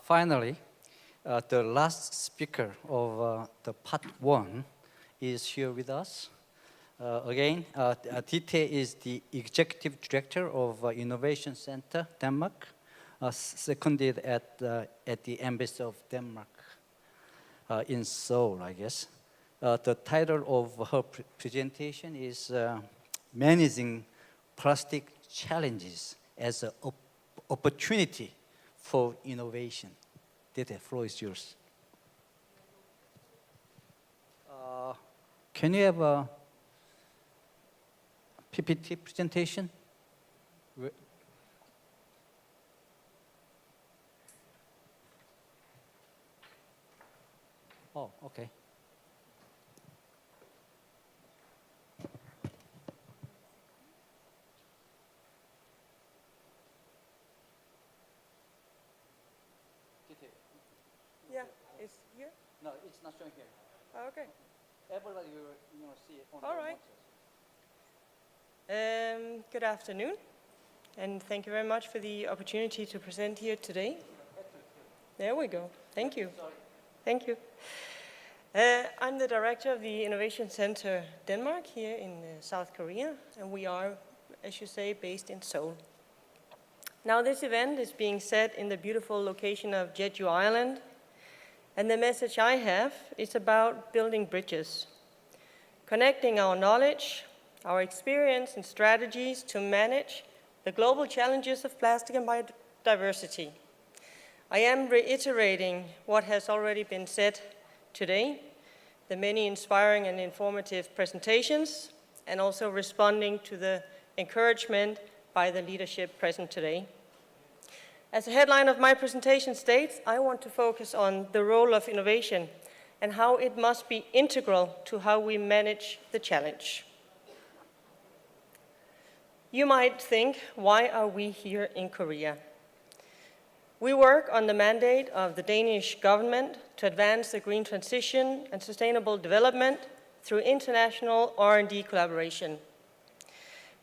Finally, the last speaker of the part 1 is here with us. Again, Dite is the Executive Director of Innovation Center, Denmark, seconded at the Embassy of Denmark in Seoul, I guess. The title of her presentation is Managing Plastic Challenges as an Opportunity for Innovation. Dite, floor is yours. Can you have a PPT presentation? Oh, okay. Yeah, it's here. No, it's not showing here. Oh, okay. Everybody will see it on All the right. monitors. Good afternoon, and thank you very much for the opportunity to present here today. There we go. Thank you. Thank you. I'm the director of the Innovation Center Denmark here in South Korea, and we are, as you say, based in Seoul. Now, this event is being set in the beautiful location of Jeju Island, and the message I have is about building bridges, connecting our knowledge, our experience and strategies to manage the global challenges of plastic and biodiversity. I am reiterating what has already been said today, the many inspiring and informative presentations, and also responding to the encouragement by the leadership present today. As the headline of my presentation states, I want to focus on the role of innovation and how it must be integral to how we manage the challenge. You might think, why are we here in Korea? We work on the mandate of the Danish government to advance the green transition and sustainable development through international R&D collaboration.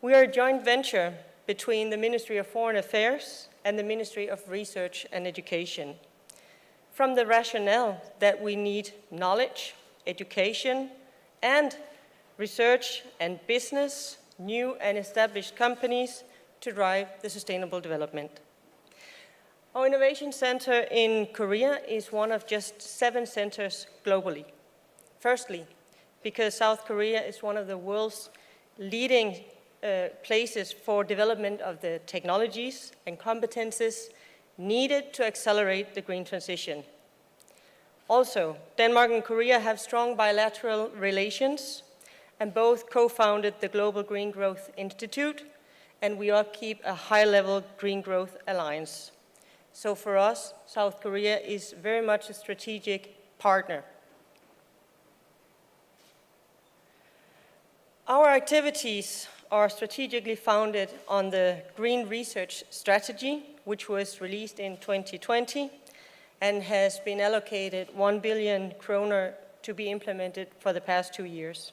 We are a joint venture between the Ministry of Foreign Affairs and the Ministry of Research and Education. From the rationale that we need knowledge, education, and research and business, new and established companies to drive the sustainable development. Our Innovation Center in Korea is one of just 7 centers globally. Firstly, because South Korea is one of the world's leading places for development of the technologies and competences needed to accelerate the green transition. Also, Denmark and Korea have strong bilateral relations, and both co-founded the Global Green Growth Institute, and we upkeep a high-level green growth alliance. So for us, South Korea is very much a strategic partner. Our activities are strategically founded on the Green Research Strategy, which was released in 2020 and has been allocated 1 billion kroner to be implemented for the past 2 years.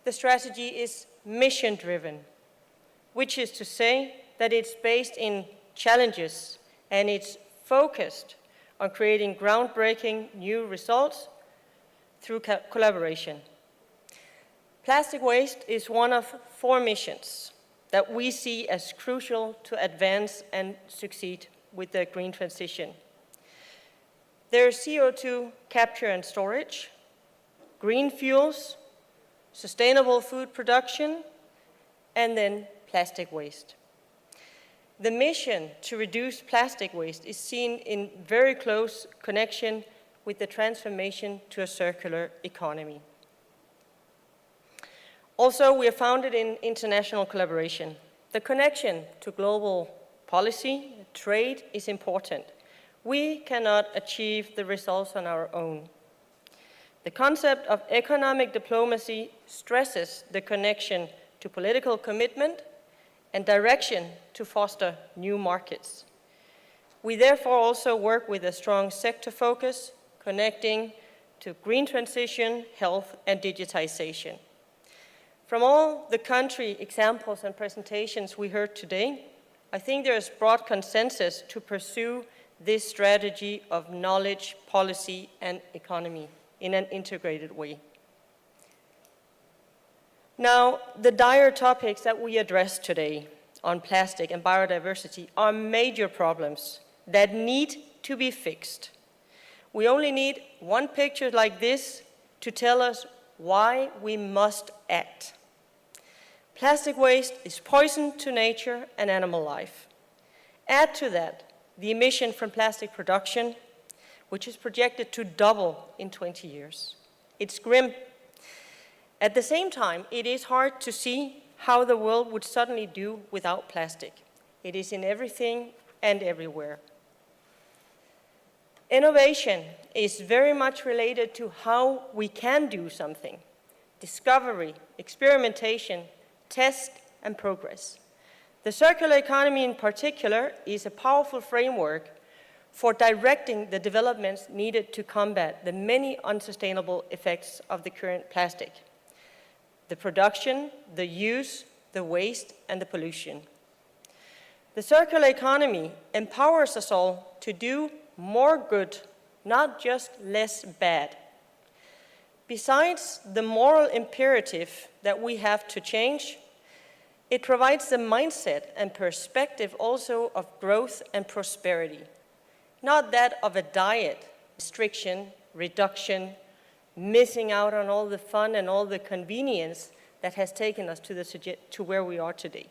The strategy is mission-driven, which is to say that it's based in challenges and it's focused on creating groundbreaking new results through collaboration. Plastic waste is one of 4 missions that we see as crucial to advance and succeed with the green transition. There's CO2 capture and storage, green fuels, sustainable food production, and then plastic waste. The mission to reduce plastic waste is seen in very close connection with the transformation to a circular economy. Also, we are founded in international collaboration. The connection to global policy, trade is important. We cannot achieve the results on our own. The concept of economic diplomacy stresses the connection to political commitment and direction to foster new markets. We therefore also work with a strong sector focus, connecting to green transition, health, and digitization. From all the country examples and presentations we heard today, I think there is broad consensus to pursue this strategy of knowledge, policy, and economy in an integrated way. Now, the dire topics that we addressed today on plastic and biodiversity are major problems that need to be fixed. We only need one picture like this to tell us why we must act. Plastic waste is poison to nature and animal life. Add to that the emission from plastic production, which is projected to double in 20 years. It's grim. At the same time, it is hard to see how the world would suddenly do without plastic. It is in everything and everywhere. Innovation is very much related to how we can do something. Discovery, experimentation, test, and progress. The circular economy in particular is a powerful framework for directing the developments needed to combat the many unsustainable effects of the current plastic: the production, the use, the waste, and the pollution. The circular economy empowers us all to do more good, not just less bad. Besides the moral imperative that we have to change, it provides the mindset and perspective also of growth and prosperity, not that of a diet, restriction, reduction, missing out on all the fun and all the convenience that has taken us to where we are today.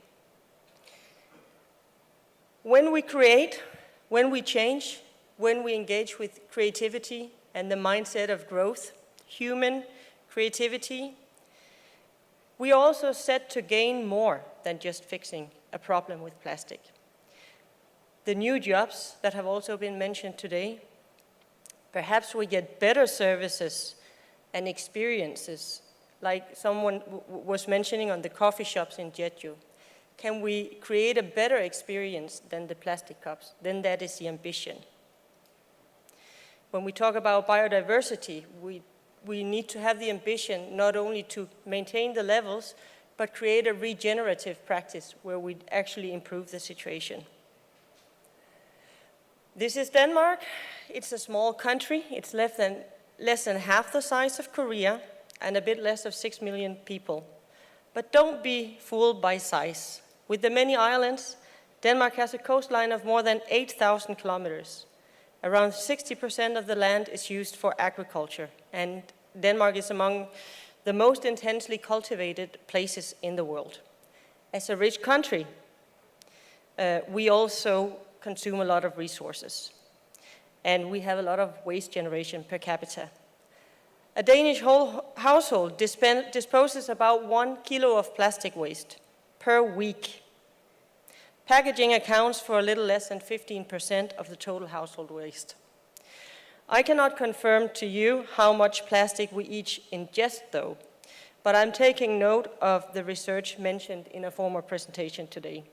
When we create, when we change, when we engage with creativity and the mindset of growth, human creativity, we are also set to gain more than just fixing a problem with plastic. The new jobs that have also been mentioned today, perhaps we get better services and experiences, like someone was mentioning on the coffee shops in Jeju. Can we create a better experience than the plastic cups? Then that is the ambition. When we talk about biodiversity, we need to have the ambition not only to maintain the levels, but create a regenerative practice where we actually improve the situation. This is Denmark. It's a small country. It's less than half the size of Korea and a bit less of 6 million people. But don't be fooled by size. With the many islands, Denmark has a coastline of more than 8,000 kilometers. Around 60% of the land is used for agriculture, and Denmark is among the most intensely cultivated places in the world. As a rich country, we also consume a lot of resources, and we have a lot of waste generation per capita. A Danish household disposes about 1 kilo of plastic waste per week. Packaging accounts for a little less than 15% of the total household waste. I cannot confirm to you how much plastic we each ingest, though, but I'm taking note of the research mentioned in a former presentation today.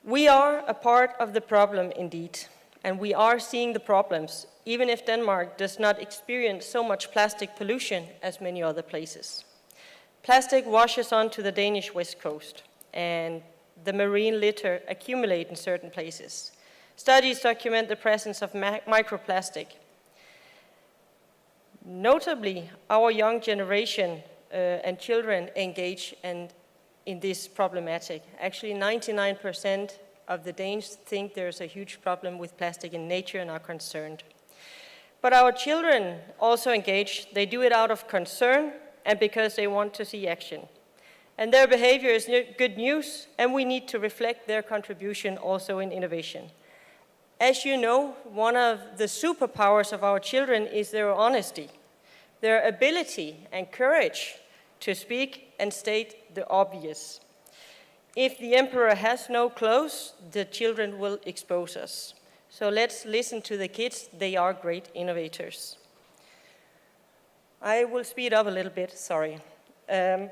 We are a part of the problem indeed, and we are seeing the problems, even if Denmark does not experience so much plastic pollution as many other places. Plastic washes onto the Danish west coast, and the marine litter accumulate in certain places. Studies document the presence of microplastic. Notably, our young generation and children engage in this problematic. Actually, 99% of the Danes think there's a huge problem with plastic in nature and are concerned. But our children also engage. They do it out of concern and because they want to see action. And their behavior is good news, and we need to reflect their contribution also in innovation. As you know, one of the superpowers of our children is their honesty, their ability and courage to speak and state the obvious. If the emperor has no clothes, the children will expose us. So let's listen to the kids. They are great innovators. I will speed up a little bit, sorry. The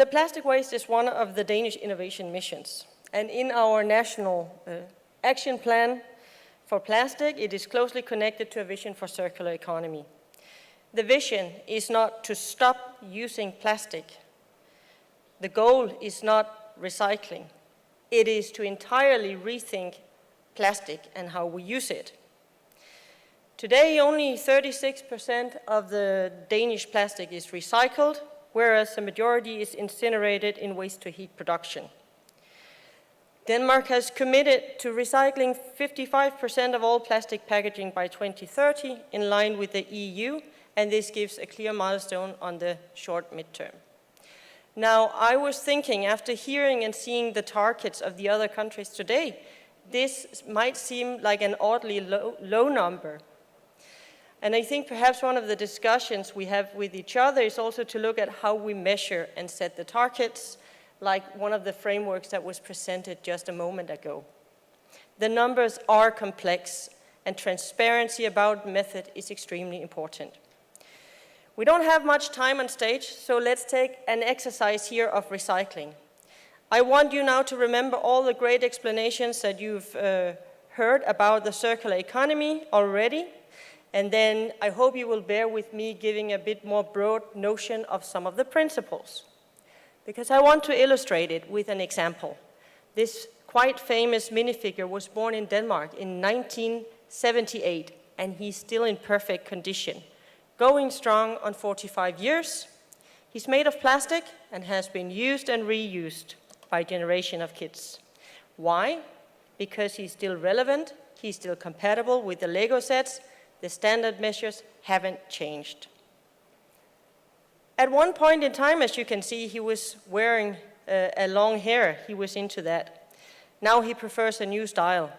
plastic waste is one of the Danish innovation missions. And in our national action plan for plastic, it is closely connected to a vision for circular economy. The vision is not to stop using plastic. The goal is not recycling. It is to entirely rethink plastic and how we use it. Today, only 36% of the Danish plastic is recycled, whereas the majority is incinerated in waste-to-heat production. Denmark has committed to recycling 55% of all plastic packaging by 2030, in line with the EU, and this gives a clear milestone on the short midterm. Now, I was thinking, after hearing and seeing the targets of the other countries today, this might seem like an oddly low number. And I think perhaps one of the discussions we have with each other is also to look at how we measure and set the targets, like one of the frameworks that was presented just a moment ago. The numbers are complex, and transparency about method is extremely important. We don't have much time on stage, so let's take an exercise here of recycling. I want you now to remember all the great explanations that you've heard about the circular economy already, and then I hope you will bear with me giving a bit more broad notion of some of the principles, because I want to illustrate it with an example. This quite famous minifigure was born in Denmark in 1978, and he's still in perfect condition, going strong on 45 years. He's made of plastic and has been used and reused by a generation of kids. Why? Because he's still relevant, he's still compatible with the Lego sets, the standard measures haven't changed. At one point in time, as you can see, he was wearing a long hair. He was into that. Now he prefers a new style.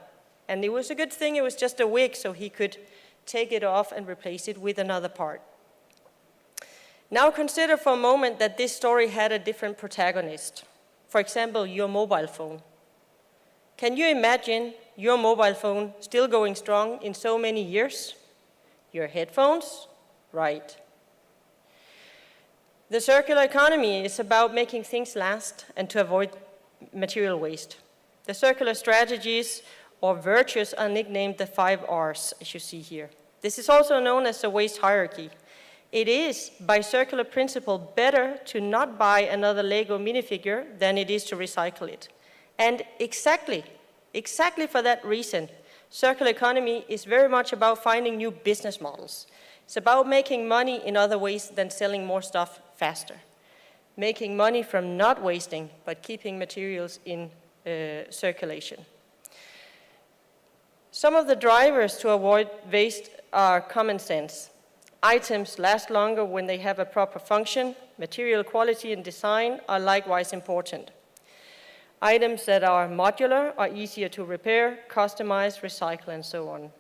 And it was a good thing it was just a wig, so he could take it off and replace it with another part. Now consider for a moment that this story had a different protagonist. For example, your mobile phone. Can you imagine your mobile phone still going strong in so many years? Your headphones? Right. The circular economy is about making things last and to avoid material waste. The circular strategies or virtues are nicknamed the 5 R's, as you see here. This is also known as the waste hierarchy. It is, by circular principle, better to not buy another Lego minifigure than it is to recycle it. And exactly for that reason, circular economy is very much about finding new business models. It's about making money in other ways than selling more stuff faster. Making money from not wasting, but keeping materials in circulation. Some of the drivers to avoid waste are common sense. Items last longer when they have a proper function. Material quality and design are likewise important. Items that are modular are easier to repair, customize, recycle, and so on.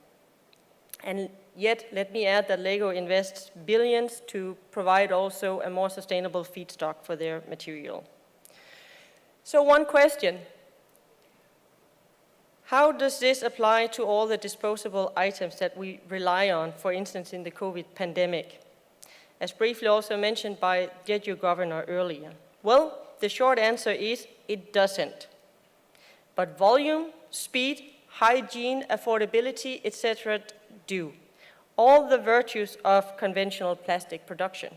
And yet, let me add that LEGO invests billions to provide also a more sustainable feedstock for their material. So one question: how does this apply to all the disposable items that we rely on, for instance, in the COVID pandemic? As briefly also mentioned by Jeju governor earlier. Well, the short answer is it doesn't. But volume, speed, hygiene, affordability, etc. do. All the virtues of conventional plastic production.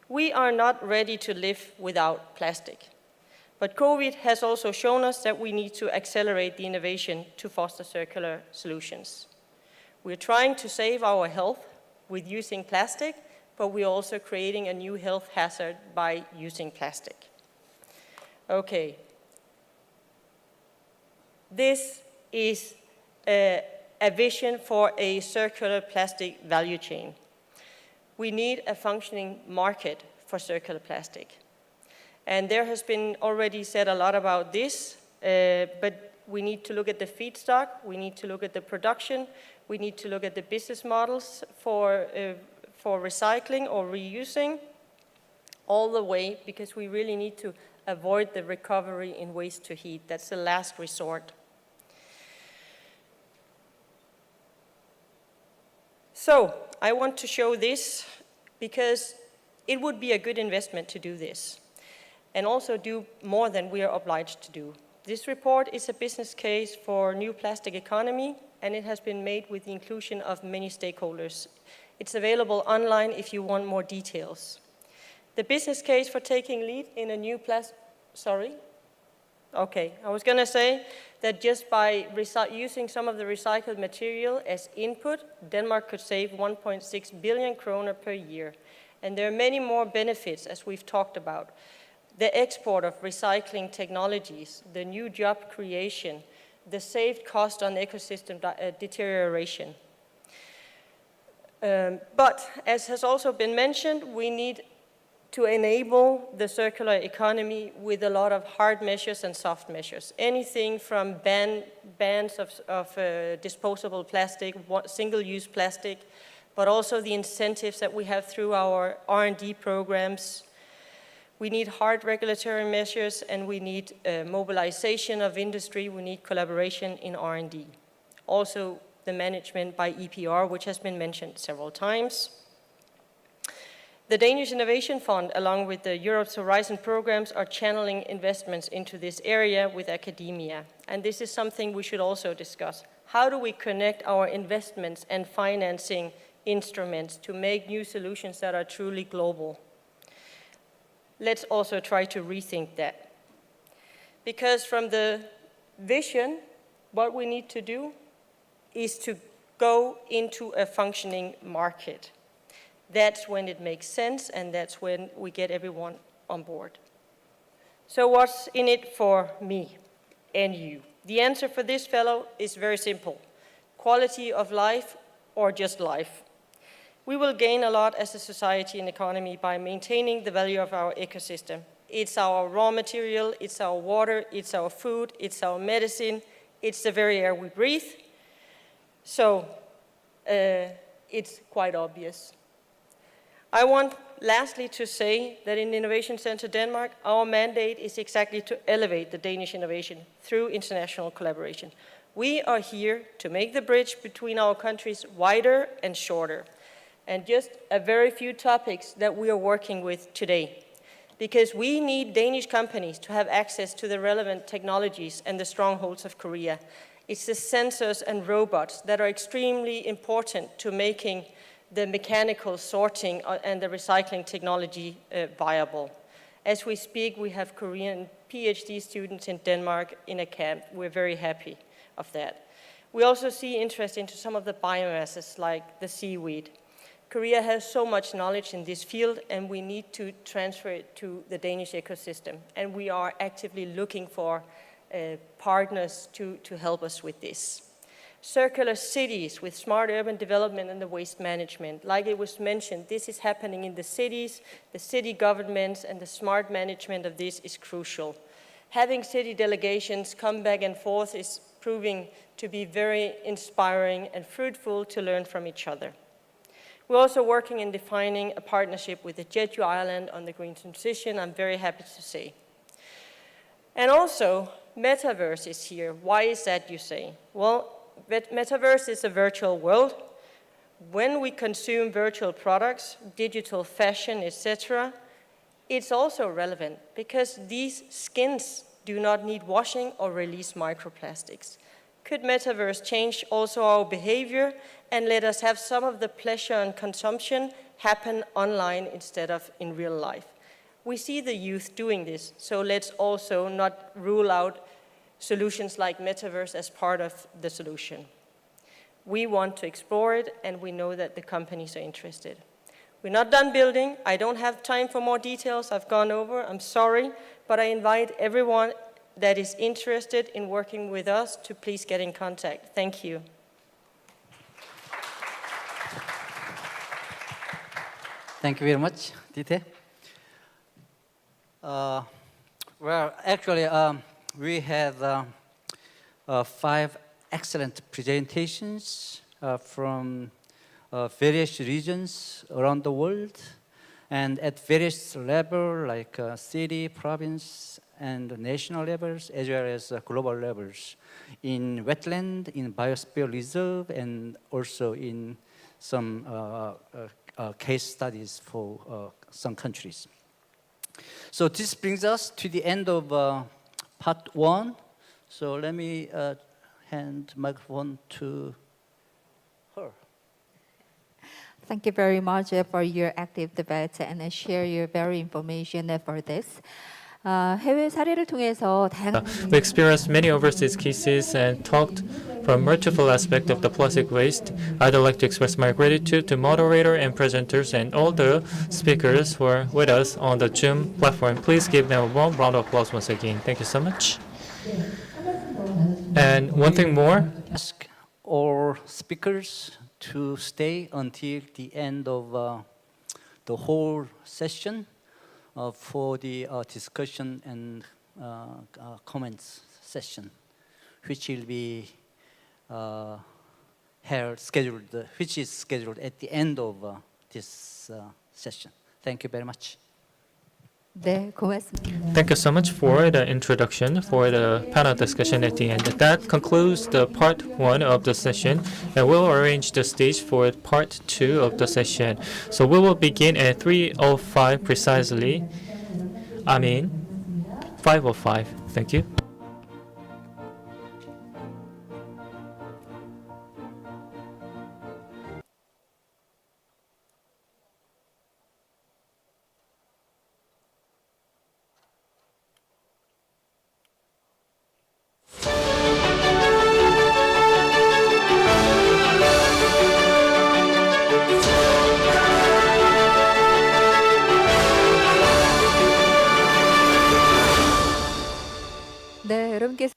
We are not ready to live without plastic. But COVID has also shown us that we need to accelerate the innovation to foster circular solutions. We're trying to save our health with using plastic, but we're also creating a new health hazard by using plastic. Okay. This is a vision for a circular plastic value chain. We need a functioning market for circular plastic. And there has been already said a lot about this, but we need to look at the feedstock, we need to look at the production, we need to look at the business models for recycling or reusing, all the way, because we really need to avoid the recovery in waste to heat. That's the last resort. So I want to show this because it would be a good investment to do this and also do more than we are obliged to do. This report is a business case for new plastic economy, and it has been made with the inclusion of many stakeholders. It's available online if you want more details. The business case for taking lead in a new I was going to say that just by using some of the recycled material as input, Denmark could save 1.6 billion kroner per year. And there are many more benefits, as we've talked about. The export of recycling technologies, the new job creation, the saved cost on ecosystem deterioration. But as has also been mentioned, we need to enable the circular economy with a lot of hard measures and soft measures. Anything from bans of disposable plastic, single-use plastic, but also the incentives that we have through our R&D programs. We need hard regulatory measures, and we need mobilization of industry. We need collaboration in R&D. Also, the management by EPR, which has been mentioned several times. The Danish Innovation Fund, along with the Europe's Horizon programs, are channeling investments into this area with academia. And this is something we should also discuss. How do we connect our investments and financing instruments to make new solutions that are truly global? Let's also try to rethink that. Because from the vision, what we need to do is to go into a functioning market. That's when it makes sense, and that's when we get everyone on board. So what's in it for me and you? The answer for this fellow is very simple. Quality of life or just life. We will gain a lot as a society and economy by maintaining the value of our ecosystem. It's our raw material, it's our water, it's our food, it's our medicine, it's the very air we breathe. So it's quite obvious. I want lastly to say that in Innovation Center Denmark, our mandate is exactly to elevate the Danish innovation through international collaboration. We are here to make the bridge between our countries wider and shorter. And just a very few topics that we are working with today. Because we need Danish companies to have access to the relevant technologies and the strongholds of Korea. It's the sensors and robots that are extremely important to making the mechanical sorting and the recycling technology viable. As we speak, we have Korean PhD students in Denmark in a camp. We're very happy of that. We also see interest into some of the biomasses like the seaweed. Korea has so much knowledge in this field, and we need to transfer it to the Danish ecosystem. And we are actively looking for partners to help us with this. Circular cities with smart urban development and the waste management. Like it was mentioned, this is happening in the cities, the city governments, and the smart management of this is crucial. Having city delegations come back and forth is proving to be very inspiring and fruitful to learn from each other. We're also working in defining a partnership with the Jeju Island on the green transition, I'm very happy to say. And also, metaverse is here. Why is that, you say? Well, metaverse is a virtual world. When we consume virtual products, digital fashion, etc., it's also relevant because these skins do not need washing or release microplastics. Could metaverse change also our behavior and let us have some of the pleasure and consumption happen online instead of in real life? We see the youth doing this, so let's also not rule out solutions like metaverse as part of the solution. We want to explore it, and we know that the companies are interested. We're not done building. I don't have time for more details. I've gone over. I'm sorry, but I invite everyone that is interested in working with us to please get in contact. Thank you. Thank you very much, Dite. Well, actually, we had 5 excellent presentations from various regions around the world and at various levels like city, province, and national levels as well as global levels in wetland, in biosphere reserve, and also in some case studies for some countries. So this brings us to the end of part 1. So let me hand the microphone to her. Thank you very much for your active debate and share your very information for this. 해외 사례를 통해서 다양한 We experienced many overseas cases and talked from multiple aspects of the plastic waste. I'd like to express my gratitude to moderator and presenters and all the speakers who are with us on the Zoom platform. Please give them a warm round of applause once again. Thank you so much. And one thing more. Ask all speakers to stay until the end of the whole session for the discussion and comments session, which will be which is scheduled at the end of this session. Thank you very much. 네, 고맙습니다. Thank you so much for the introduction, for the panel discussion at the end. That concludes the part 1 of the session, and we'll arrange the stage for part 2 of the session. So we will begin at 3:05 precisely. 5:05. Thank you. 네, 여러분께서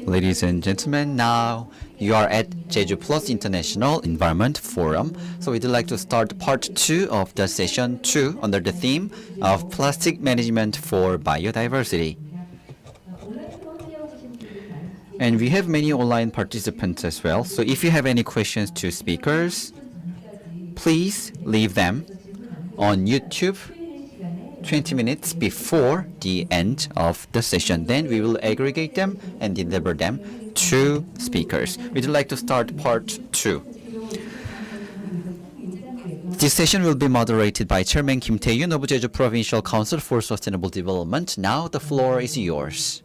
Ladies and gentlemen, now you are at Jeju Plus International Environment Forum. So we'd like to start part 2 of the session 2 under the theme of plastic management for biodiversity. And we have many online participants as well. So if you have any questions to speakers, please leave them on YouTube 20 minutes before the end of the session. Then we will aggregate them and deliver them to speakers. We'd like to start part 2. This session will be moderated by Chairman Kim Tae-yoon of Jeju Provincial Council for Sustainable Development. Now the floor is yours.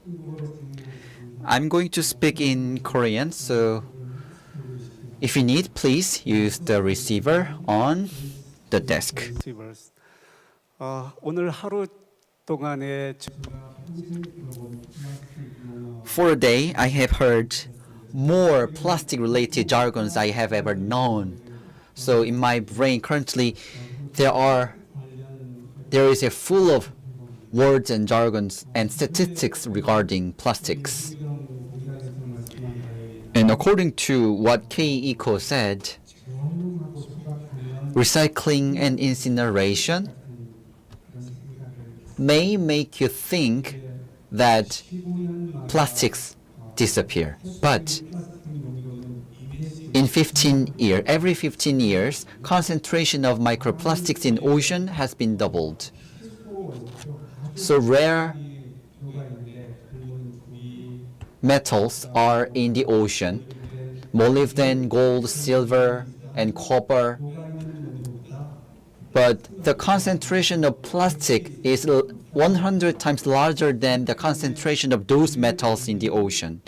I'm going to speak in Korean, so if you need, please use the receiver on the desk. 오늘 하루 동안에 For a day, I have heard more plastic-related jargons I have ever known. So in my brain currently, there is a full of words and jargons and statistics regarding plastics. And according to what K-Eco said, recycling and incineration may make you think that plastics disappear. But in every 15 years, concentration of microplastics in ocean has been doubled. So rare metals are in the ocean, molybdenum, gold, silver, and copper. But the concentration of plastic is 100 times larger than the concentration of those metals in the ocean.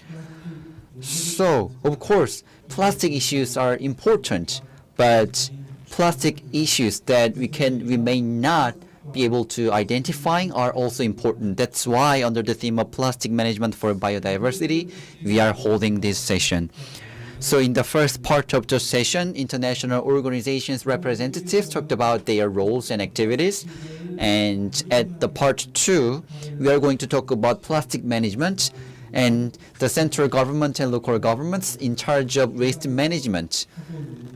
So, of course, plastic issues are important, but plastic issues that we may not be able to identify are also important. That's why under the theme of plastic management for biodiversity, we are holding this session. So in the first part of the session, international organizations representatives talked about their roles and activities. And at the part 2, we are going to talk about plastic management and the central government and local governments in charge of waste management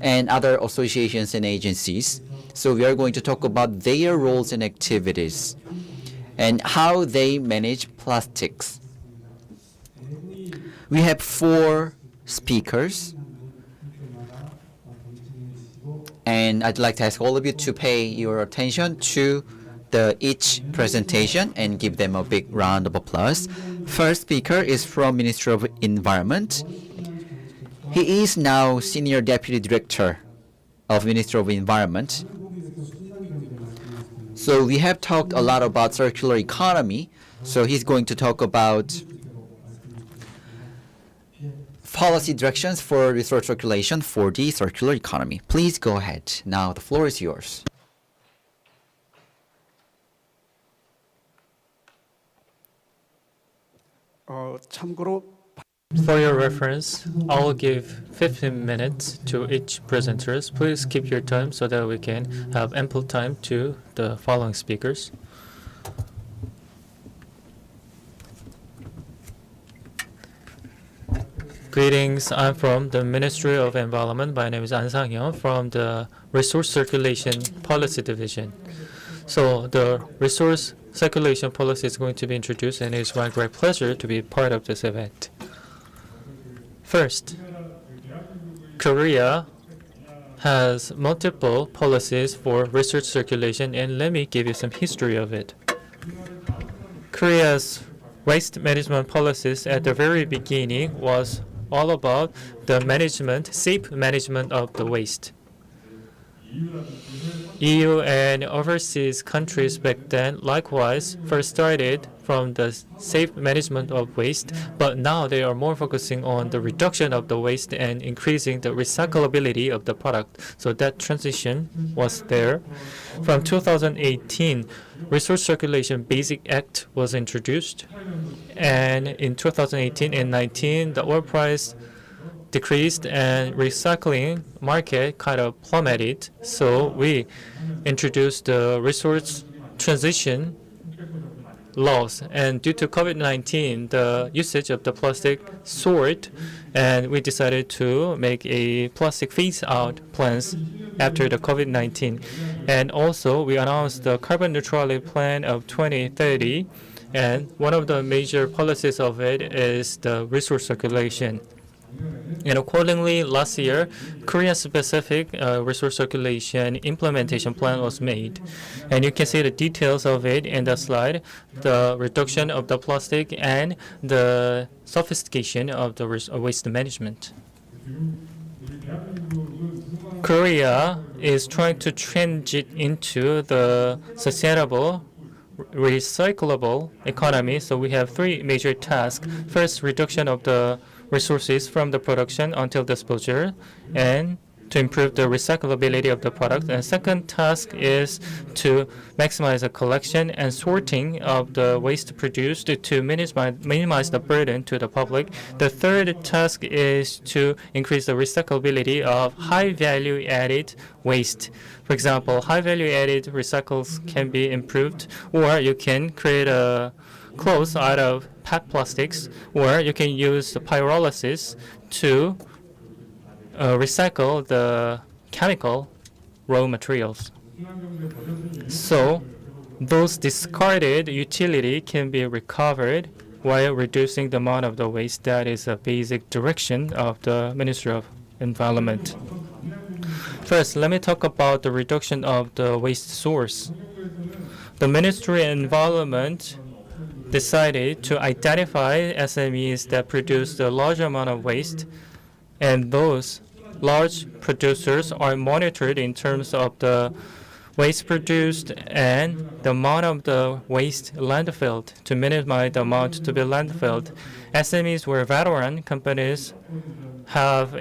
and other associations and agencies. So we are going to talk about their roles and activities and how they manage plastics. We have 4 speakers, and I'd like to ask all of you to pay your attention to each presentation and give them a big round of applause. First speaker is from Ministry of Environment. He is now Senior Deputy Director of Ministry of Environment. So we have talked a lot about circular economy. So he's going to talk about policy directions for resource circulation for the circular economy. Please go ahead. Now the floor is yours. 참고로 For your reference, I'll give 15 minutes to each presenters. Please keep your time so that we can have ample time to the following speakers. Greetings, I'm from the Ministry of Environment. My name is An Sang-hyun from the Resource Circulation Policy Division. So the resource circulation policy is going to be introduced, and it's my great pleasure to be part of this event. First, Korea has multiple policies for resource circulation, and let me give you some history of it. Korea's waste management policies at the very beginning was all about the safe management of the waste. EU and overseas countries back then likewise first started from the safe management of waste, but now they are more focusing on the reduction of the waste and increasing the recyclability of the product. So that transition was there. From 2018, Resource Circulation Basic Act was introduced, and in 2018 and 19, the oil price decreased and recycling market kind of plummeted. So we introduced the resource transition laws, and due to COVID-19, the usage of the plastic soared, and we decided to make a plastic phase-out plans after the COVID-19. And also, we announced the carbon neutrality plan of 2030, and one of the major policies of it is the resource circulation. And accordingly, last year, Korea-specific resource circulation implementation plan was made. And you can see the details of it in the slide, the reduction of the plastic and the sophistication of the waste management. Korea is trying to transit into the sustainable, recyclable economy. So we have 3 major tasks. First, reduction of the resources from the production until disposal, and to improve the recyclability of the product. And second task is to maximize the collection and sorting of the waste produced to minimize the burden to the public. The third task is to increase the recyclability of high value added waste. For example, high value added recycles can be improved, or you can create a clothes out of PET plastics, or you can use the pyrolysis to recycle the chemical raw materials. So those discarded utility can be recovered while reducing the amount of the waste. That is a basic direction of the Ministry of Environment. First, let me talk about the reduction of the waste source. The Ministry of Environment decided to identify SMEs that produce the large amount of waste, and those large producers are monitored in terms of the waste produced and the amount of the waste landfilled to minimize the amount to be landfilled. SMEs where veteran companies have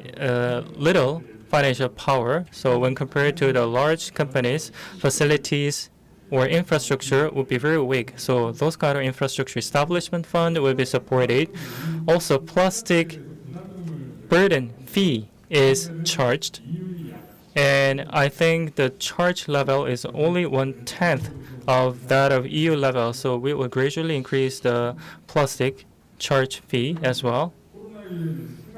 little financial power, so when compared to the large companies, facilities or infrastructure would be very weak. So those kind of infrastructure establishment fund will be supported. Also, plastic burden fee is charged, and I think the charge level is only 1/10 of that of EU level. So we will gradually increase the plastic charge fee as well.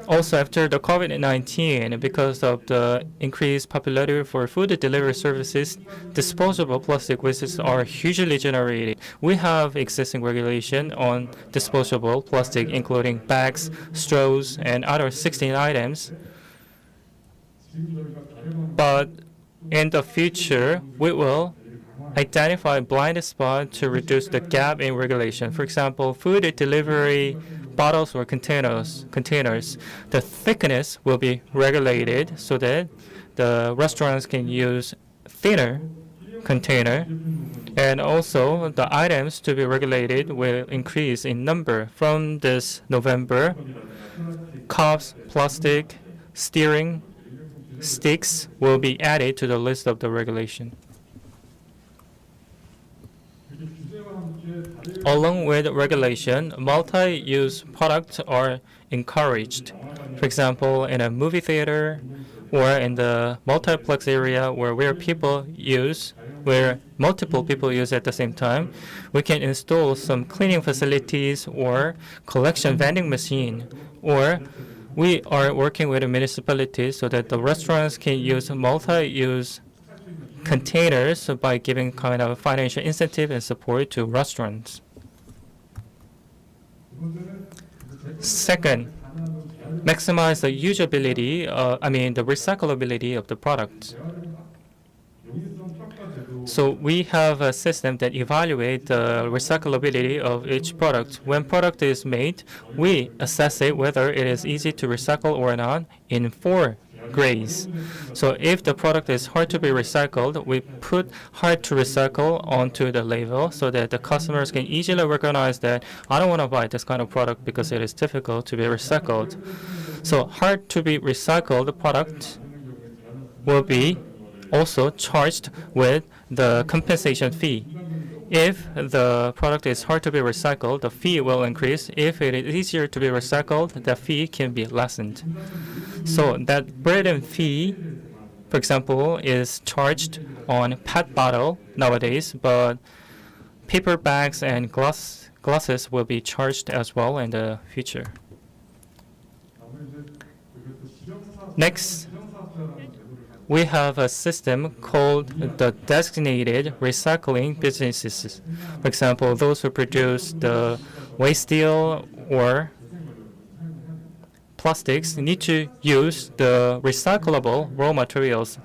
Also, after the COVID-19, because of the increased popularity for food delivery services, disposable plastic wastes are hugely generated. We have existing regulation on disposable plastic, including bags, straws, and other 16 items. But in the future, we will identify blind spots to reduce the gap in regulation. For example, food delivery bottles or containers, the thickness will be regulated so that the restaurants can use thinner container, and also the items to be regulated will increase in number. From this November, cups, plastic, steering sticks will be added to the list of the regulation. Along with regulation, multi-use products are encouraged. For example, in a movie theater or in the multiplex area where multiple people use at the same time, we can install some cleaning facilities or collection vending machine, or we are working with the municipalities so that the restaurants can use multi-use containers by giving kind of financial incentive and support to restaurants. Second, maximize the usability, the recyclability of the product. So we have a system that evaluates the recyclability of each product. When product is made, we assess it whether it is easy to recycle or not in 4 grades. So if the product is hard to be recycled, we put hard to recycle onto the label so that the customers can easily recognize that I don't want to buy this kind of product because it is difficult to be recycled. So hard to be recycled product will be also charged with the compensation fee. If the product is hard to be recycled, the fee will increase. If it is easier to be recycled, the fee can be lessened. So that burden fee, for example, is charged on PET bottle nowadays, but paper bags and glasses will be charged as well in the future. Next, we have a system called the designated recycling businesses. For example, those who produce the waste steel or plastics need to use the recyclable raw materials.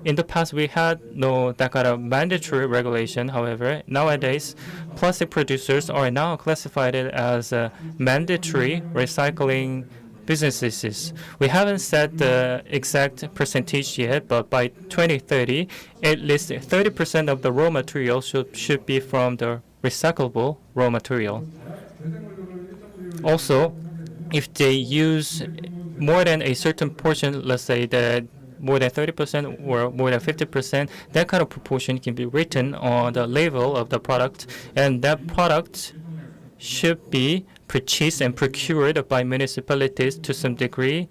In the past, we had no that kind of mandatory regulation. However, nowadays, plastic producers are now classified as mandatory recycling businesses. We haven't set the exact percentage yet, but by 2030, at least 30% of the raw material should be from the recyclable raw material. Also, if they use more than a certain portion, let's say that more than 30% or more than 50%, that kind of proportion can be written on the label of the product, and that product should be purchased and procured by municipalities to some degree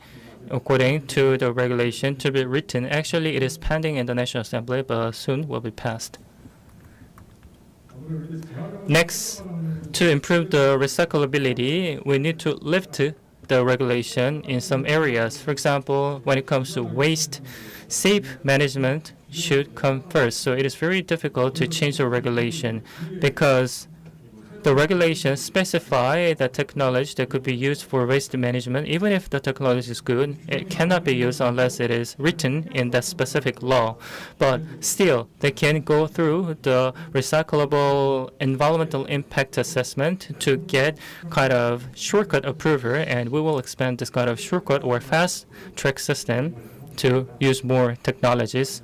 according to the regulation to be written. Actually, it is pending in the National Assembly, but soon will be passed. Next, to improve the recyclability, we need to lift the regulation in some areas. For example, when it comes to waste, safe management should come first. So it is very difficult to change the regulation because the regulations specify the technology that could be used for waste management. Even if the technology is good, it cannot be used unless it is written in that specific law. But still, they can go through the recyclable environmental impact assessment to get kind of shortcut approval, and we will expand this kind of shortcut or fast track system to use more technologies.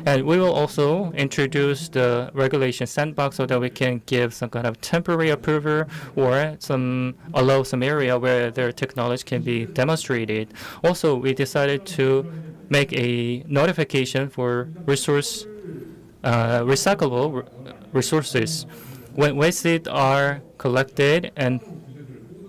And we will also introduce the regulation sandbox so that we can give some kind of temporary approval or allow some area where their technology can be demonstrated. Also, we decided to make a notification for recyclable resources. When wastes are collected and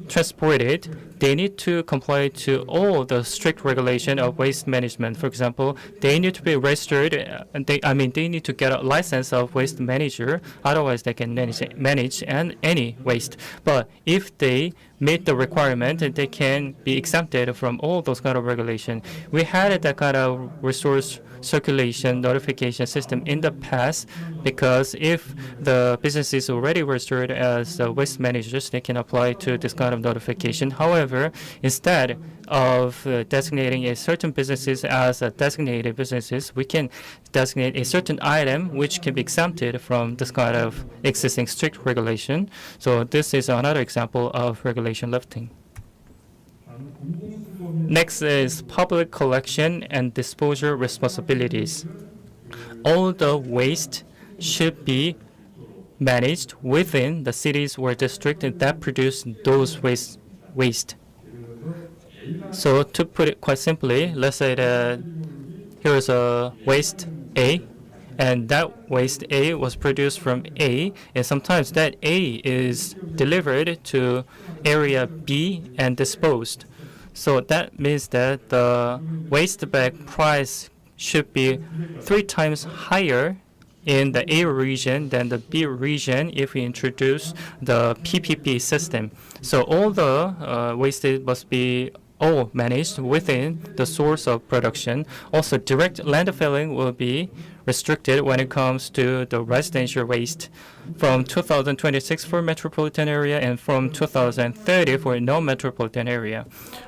transported, they need to comply to all the strict regulation of waste management. For example, they need to be registered, and they need to get a license of waste manager. Otherwise, they can manage any waste. But if they meet the requirement, they can be exempted from all those kind of regulation. We had that kind of resource circulation notification system in the past because if the business is already registered as waste managers, they can apply to this kind of notification. However, instead of designating a certain businesses as designated businesses, we can designate a certain item which can be exempted from this kind of existing strict regulation. So this is another example of regulation lifting. Next is public collection and disposal responsibilities. All the waste should be managed within the cities or districts that produce those waste. So to put it quite simply, let's say that here's a waste A, and that waste A was produced from A, and sometimes that A is delivered to area B and disposed. So that means that the waste bag price should be 3 times higher in the A region than the B region if we introduce the PPP system. So all the waste must be all managed within the source of production. Also, direct landfilling will be restricted when it comes to the residential waste from 2026 for metropolitan area and from 2030 for non-metropolitan area.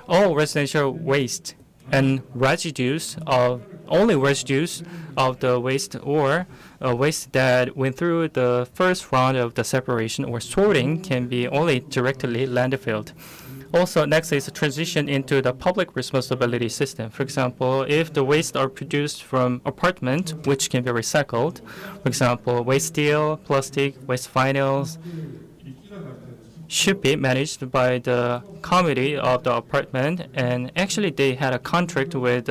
All residential waste and only residues of the waste or waste that went through the first round of the separation or sorting can be only directly landfilled. Also, next is a transition into the public responsibility system. For example, if the waste are produced from apartment, which can be recycled, for example, waste steel, plastic, waste vinyls, should be managed by the committee of the apartment, and actually they had a contract with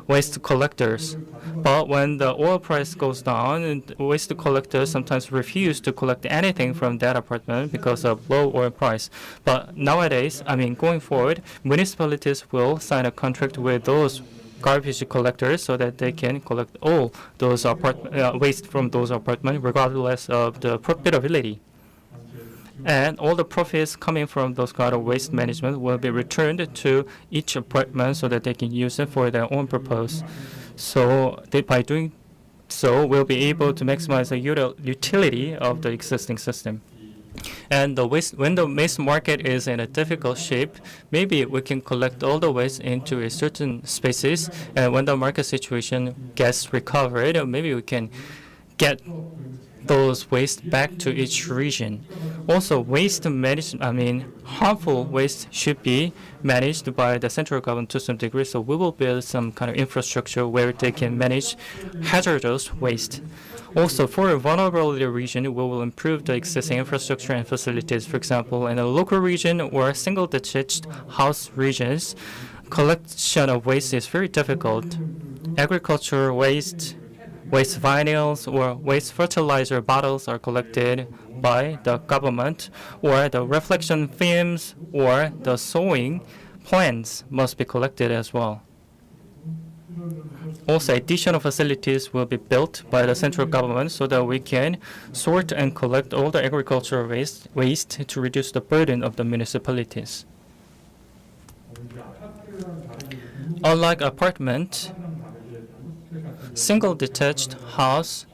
waste collectors. But when the oil price goes down, waste collectors sometimes refuse to collect anything from that apartment because of low oil price. But nowadays, going forward, municipalities will sign a contract with those garbage collectors so that they can collect all those waste from those apartments regardless of the profitability. And all the profits coming from those kind of waste management will be returned to each apartment so that they can use it for their own purpose. So by doing so, we'll be able to maximize the utility of the existing system. And when the waste market is in a difficult shape, maybe we can collect all the waste into a certain spaces, and when the market situation gets recovered, maybe we can get those waste back to each region. Also, harmful waste should be managed by the central government to some degree, so we will build some kind of infrastructure where they can manage hazardous waste. Also, for a vulnerability region, we will improve the existing infrastructure and facilities. For example, in a local region or single detached house regions, collection of waste is very difficult. Agricultural waste, waste vinyls, or waste fertilizer bottles are collected by the government, or the reflection films or the sewing plants must be collected as well. Also, additional facilities will be built by the central government so that we can sort and collect all the agricultural waste to reduce the burden of the municipalities. Unlike apartment, single detached house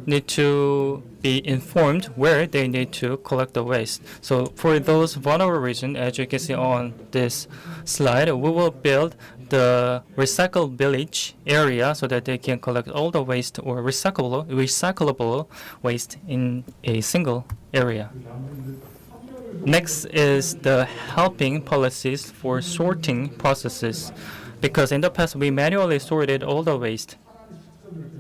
need to be informed where they need to collect the waste. So for those vulnerable regions, as you can see on this slide, we will build the recycle village area so that they can collect all the waste or recyclable waste in a single area. Next is the helping policies for sorting processes, because in the past we manually sorted all the waste,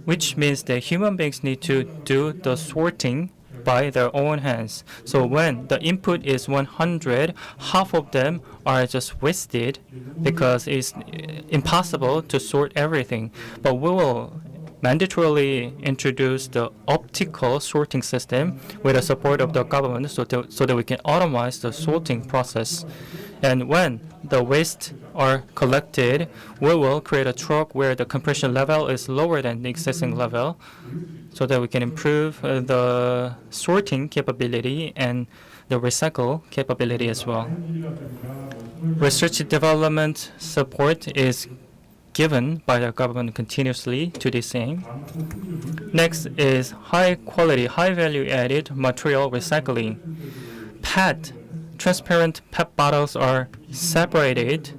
which means that human beings need to do the sorting by their own hands. So when the input is 100, half of them are just wasted because it's impossible to sort everything. But we will mandatorily introduce the optical sorting system with the support of the government so that we can automate the sorting process. And when the waste are collected, we will create a truck where the compression level is lower than the existing level so that we can improve the sorting capability and the recycle capability as well. Research and development support is given by the government continuously to this aim. Next is high quality, high value added material recycling. PET, transparent PET bottles are separated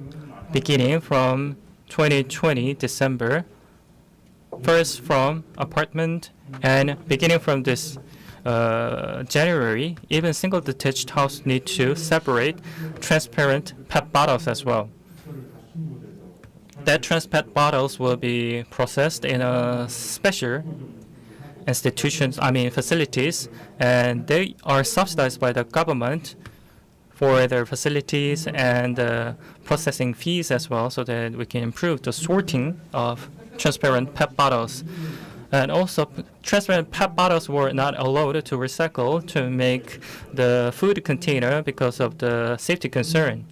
beginning from 2020 December, first from apartment, and beginning from this January, even single detached house need to separate transparent PET bottles as well. That transparent bottles will be processed in a special facilities, and they are subsidized by the government for their facilities and processing fees as well, so that we can improve the sorting of transparent PET bottles. And also, transparent PET bottles were not allowed to recycle to make the food container because of the safety concern.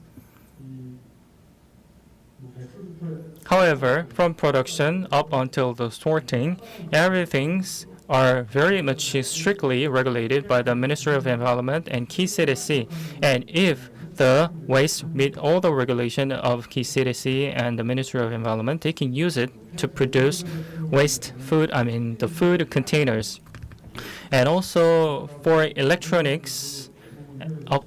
However, from production up until the sorting, everything's are very much strictly regulated by the Ministry of Environment and key CDC. And if the waste meet all the regulation of key CDC and the Ministry of Environment, they can use it to produce the food containers. And also for electronics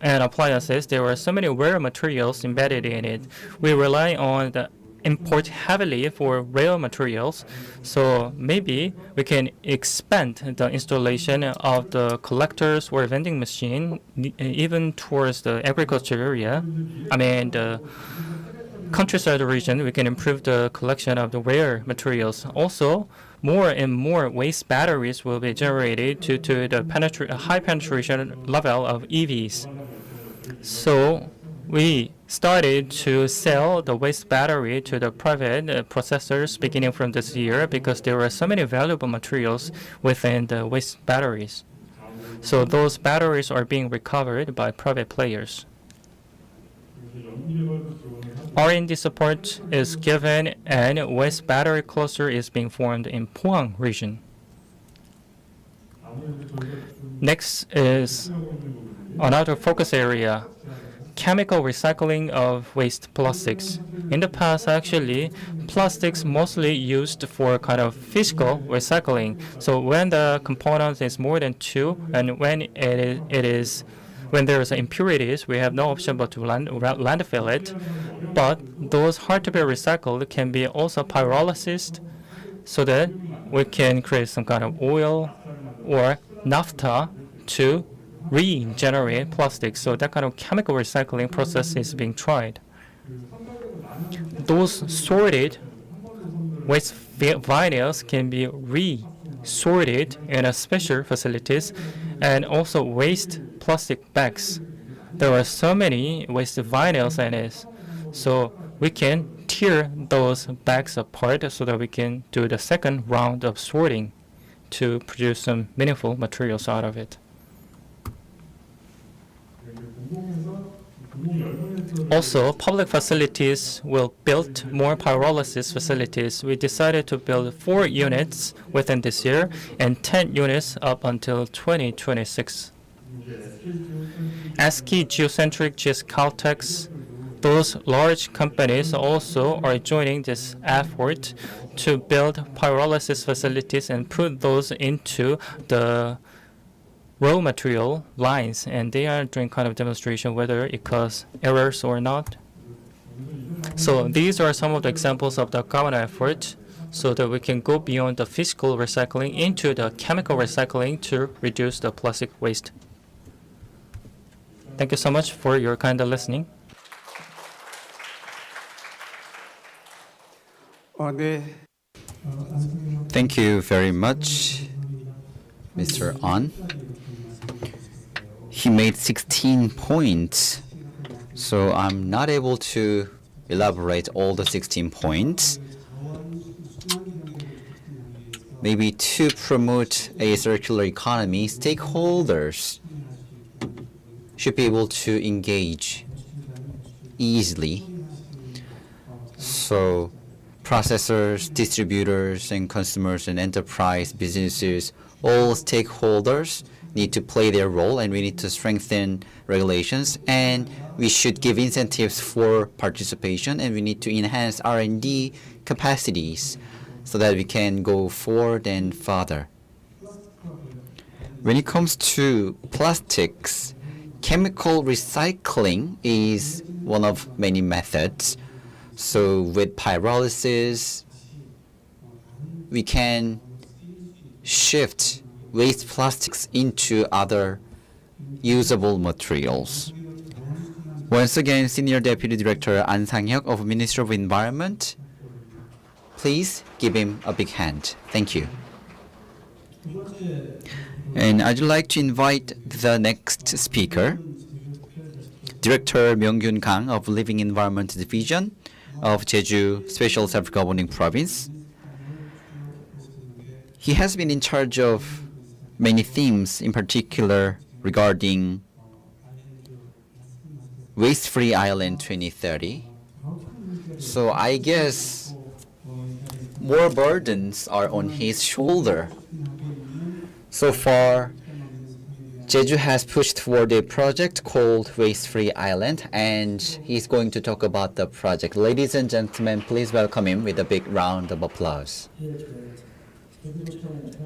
and appliances, there are so many rare materials embedded in it. We rely on the import heavily for raw materials, so maybe we can expand the installation of the collectors or vending machine even towards the agriculture area. The countryside region, we can improve the collection of the rare materials. Also, more and more waste batteries will be generated due to the high penetration level of EVs. So we started to sell the waste battery to the private processors beginning from this year because there are so many valuable materials within the waste batteries. So those batteries are being recovered by private players. R&D support is given and waste battery cluster is being formed in Pohang region. Next is another focus area, chemical recycling of waste plastics. In the past, actually, plastics mostly used for kind of physical recycling. So when the component is more than 2, and when when there is impurities, we have no option but to landfill it. But those hard to be recycled can be also pyrolyzed, so that we can create some kind of oil or naphtha to regenerate plastics. So that kind of chemical recycling process is being tried. Those sorted waste vinyls can be re-sorted in a special facilities, and also waste plastic bags. There are so many waste vinyls in it, so we can tear those bags apart so that we can do the second round of sorting to produce some meaningful materials out of it. Also, public facilities will build more pyrolysis facilities. We decided to build 4 units within this year and 10 units up until 2026. ASCII, Geocentric, GS Caltex, those large companies also are joining this effort to build pyrolysis facilities and put those into the raw material lines, and they are doing kind of demonstration whether it causes errors or not. So these are some of the examples of the common effort so that we can go beyond the physical recycling into the chemical recycling to reduce the plastic waste. Thank you so much for your kind of listening. 네. Thank you very much, Mr. An. He made 16 points, so I'm not able to elaborate all the 16 points. Maybe to promote a circular economy, stakeholders should be able to engage easily. So processors, distributors, and consumers and enterprise businesses, all stakeholders need to play their role, and we need to strengthen regulations, and we should give incentives for participation, and we need to enhance R&D capacities so that we can go forward and further. When it comes to plastics, chemical recycling is one of many methods. So with pyrolysis, we can shift waste plastics into other usable materials. Once again, Senior Deputy Director An Sang-hyuk of Ministry of Environment, please give him a big hand. Thank you. And I'd like to invite the next speaker, Director Myung-gyun Kang of Living Environment Division of Jeju Special Self-Governing Province. He has been in charge of many themes, in particular regarding Waste-Free Island 2030. So I guess more burdens are on his shoulder. So far, Jeju has pushed toward a project called Waste-Free Island, and he's going to talk about the project. Ladies and gentlemen, please welcome him with a big round of applause.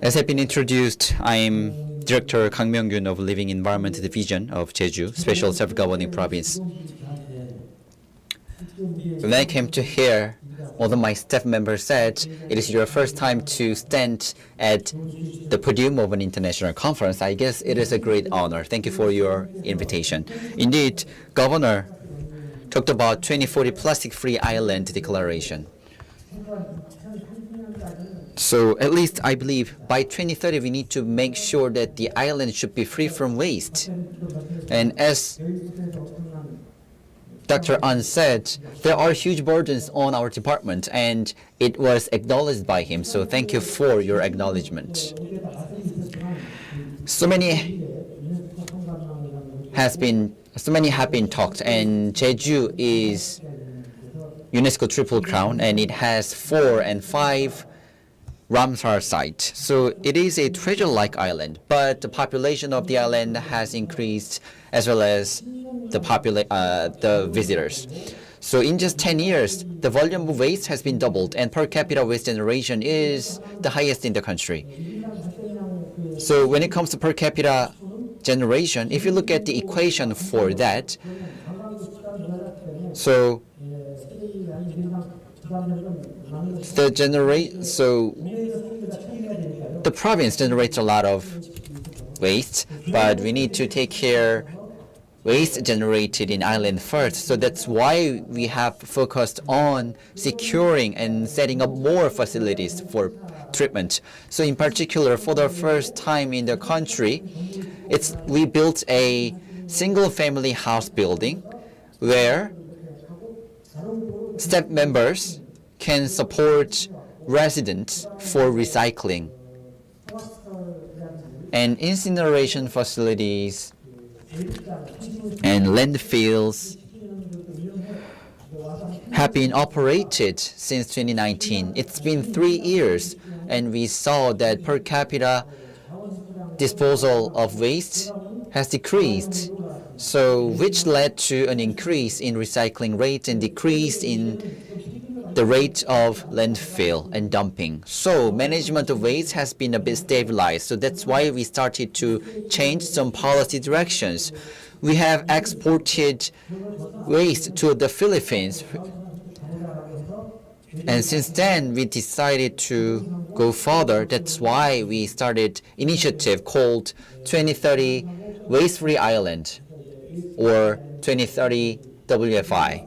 As has been introduced, I'm Director Kang Myung-gyun of Living Environment Division of Jeju, Special Self-Governing Province. When I came to here, one of my staff members said, it is your first time to stand at the podium of an international conference. I guess it is a great honor. Thank you for your invitation. Indeed, Governor talked about 2040 plastic-free island declaration. So at least I believe by 2030 we need to make sure that the island should be free from waste. And as Dr. An said, there are huge burdens on our department, and it was acknowledged by him, so thank you for your acknowledgement. So many have been talked, and Jeju is UNESCO Triple Crown, and it has 4 and 5 Ramsar sites. So it is a treasure-like island, but the population of the island has increased as well as the visitors. So in just 10 years, the volume of waste has been doubled, and per capita waste generation is the highest in the country. So when it comes to per capita generation, if you look at the equation for that, so the province generates a lot of waste, but we need to take care waste generated in island first. So that's why we have focused on securing and setting up more facilities for treatment. So in particular, for the first time in the country, we built a single-family house building where staff members can support residents for recycling, and incineration facilities and landfills have been operated since 2019. It's been 3 years, and we saw that per capita disposal of waste has decreased, so which led to an increase in recycling rate and decrease in the rate of landfill and dumping. So management of waste has been a bit stabilized. So that's why we started to change some policy directions. We have exported waste to the Philippines. And since then, we decided to go further. That's why we started initiative called 2030 Waste-Free Island, or 2030 WFI.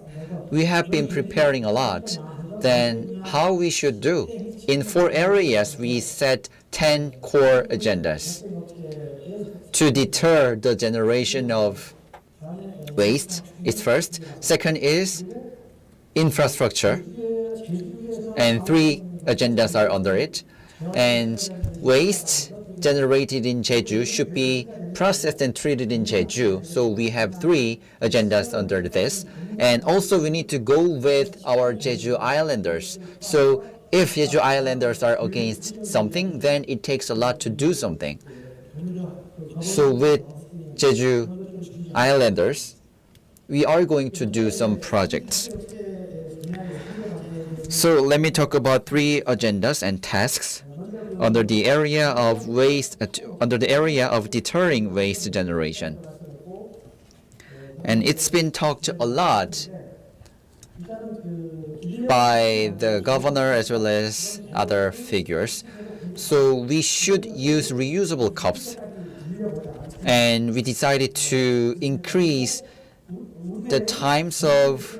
We have been preparing a lot. Then how we should do? In 4 areas, we set 10 core agendas to deter the generation of waste is first. Second is infrastructure, and 3 agendas are under it. And waste generated in Jeju should be processed and treated in Jeju. So we have 3 agendas under this. And also we need to go with our Jeju Islanders. So if Jeju Islanders are against something, then it takes a lot to do something. So with Jeju Islanders, we are going to do some projects. So let me talk about 3 agendas and tasks under the area of waste, under the area of deterring waste generation. And it's been talked a lot by the governor as well as other figures. So we should use reusable cups. And we decided to increase the times of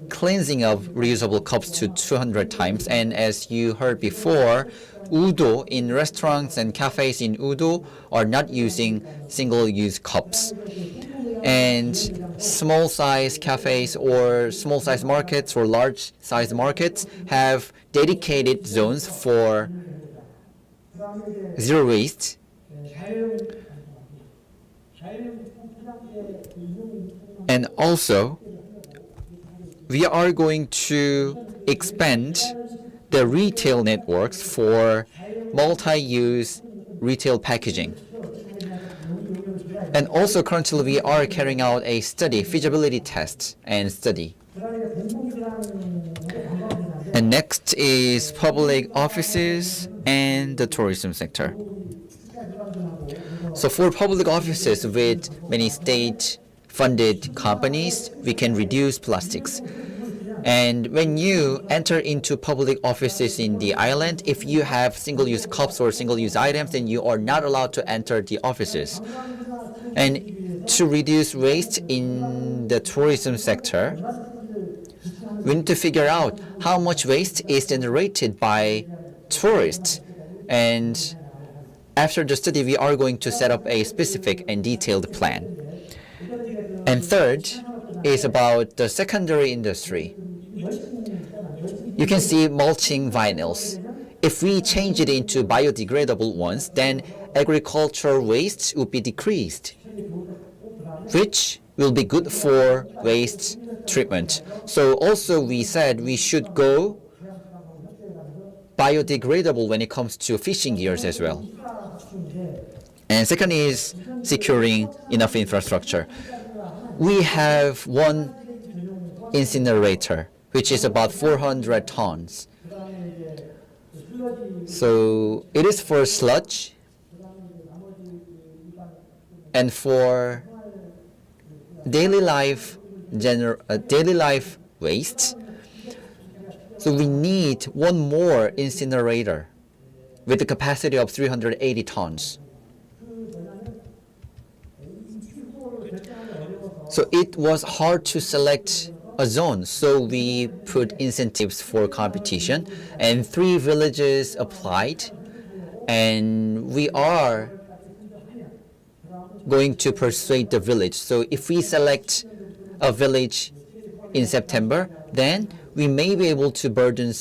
cleansing of reusable cups to 200 times. And as you heard before, Udo in restaurants and cafes in Udo are not using single-use cups. And small-size cafes or small-size markets or large-size markets have dedicated zones for zero waste. And also, we are going to expand the retail networks for multi-use retail packaging. And also currently we are carrying out a study, feasibility test and study. And next is public offices and the tourism sector. So for public offices with many state-funded companies, we can reduce plastics. And when you enter into public offices in the island, if you have single-use cups or single-use items, then you are not allowed to enter the offices. And to reduce waste in the tourism sector, we need to figure out how much waste is generated by tourists. And after the study, we are going to set up a specific and detailed plan. And third is about the secondary industry. You can see mulching vinyls. If we change it into biodegradable ones, then agricultural waste will be decreased, which will be good for waste treatment. So also we said we should go biodegradable when it comes to fishing gears as well. And second is securing enough infrastructure. We have one incinerator, which is about 400 tons. So it is for sludge and for daily life waste. So we need one more incinerator with a capacity of 380 tons. So it was hard to select a zone, so we put incentives for competition, and 3 villages applied, and we are going to persuade the village. So if we select a village in September, then we may be able to burden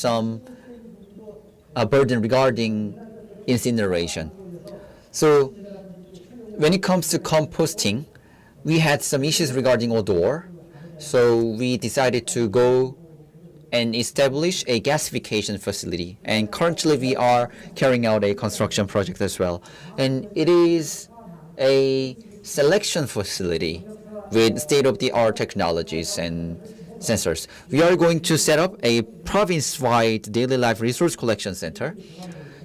regarding incineration. So when it comes to composting, we had some issues regarding odor. So we decided to go and establish a gasification facility. And currently we are carrying out a construction project as well. And it is a selection facility with state-of-the-art technologies and sensors. We are going to set up a province-wide daily life resource collection center.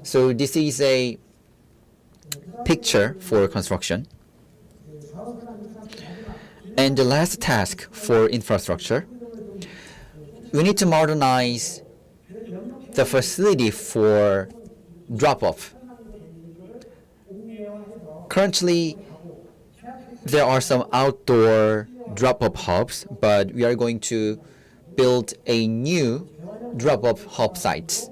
So this is a picture for construction. And the last task for infrastructure, we need to modernize the facility for drop-off. Currently, there are some outdoor drop-off hubs, but we are going to build a new drop-off hub site.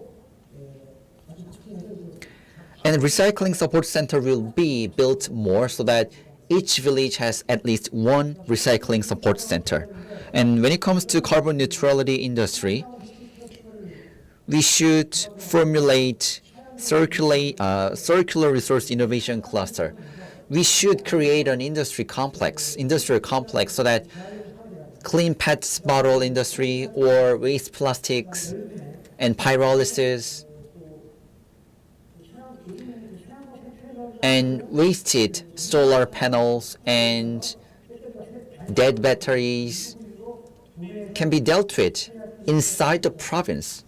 And recycling support center will be built more so that each village has at least one recycling support center. And when it comes to carbon neutrality industry, we should formulate circular resource innovation cluster. We should create an industrial complex so that clean PET bottle industry or waste plastics and pyrolysis and wasted solar panels and dead batteries can be dealt with inside the province.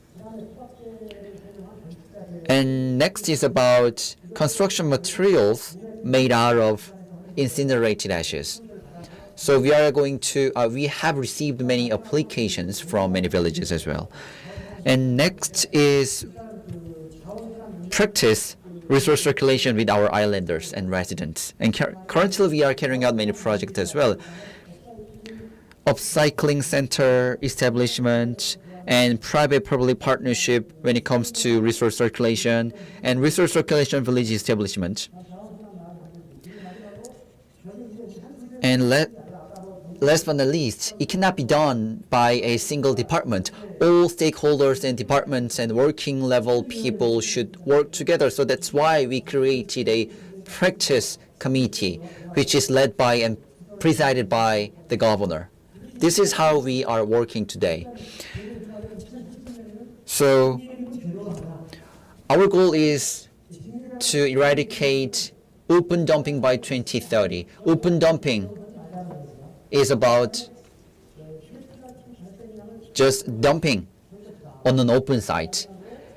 And next is about construction materials made out of incinerated ashes. So we are going to, we have received many applications from many villages as well. And next is practice resource circulation with our islanders and residents. And currently we are carrying out many projects as well. Upcycling center establishment and private-public partnership when it comes to resource circulation and resource circulation village establishment. And last but not least, it cannot be done by a single department. All stakeholders and departments and working level people should work together. So that's why we created a practice committee, which is led by and presided by the governor. This is how we are working today. So our goal is to eradicate open dumping by 2030. Open dumping is about just dumping on an open site.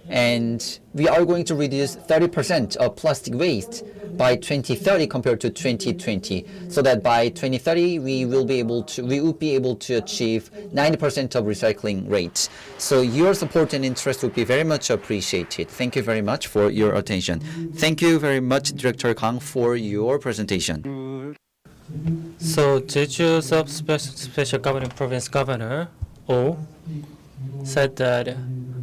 And we are going to reduce 30% of plastic waste by 2030 compared to 2020, so that by 2030 we will be able to achieve 90% of recycling rates. So your support and interest would be very much appreciated. Thank you very much for your attention. Thank you very much, Director Kang, for your presentation. So Jeju Special Governing Province Governor Oh said that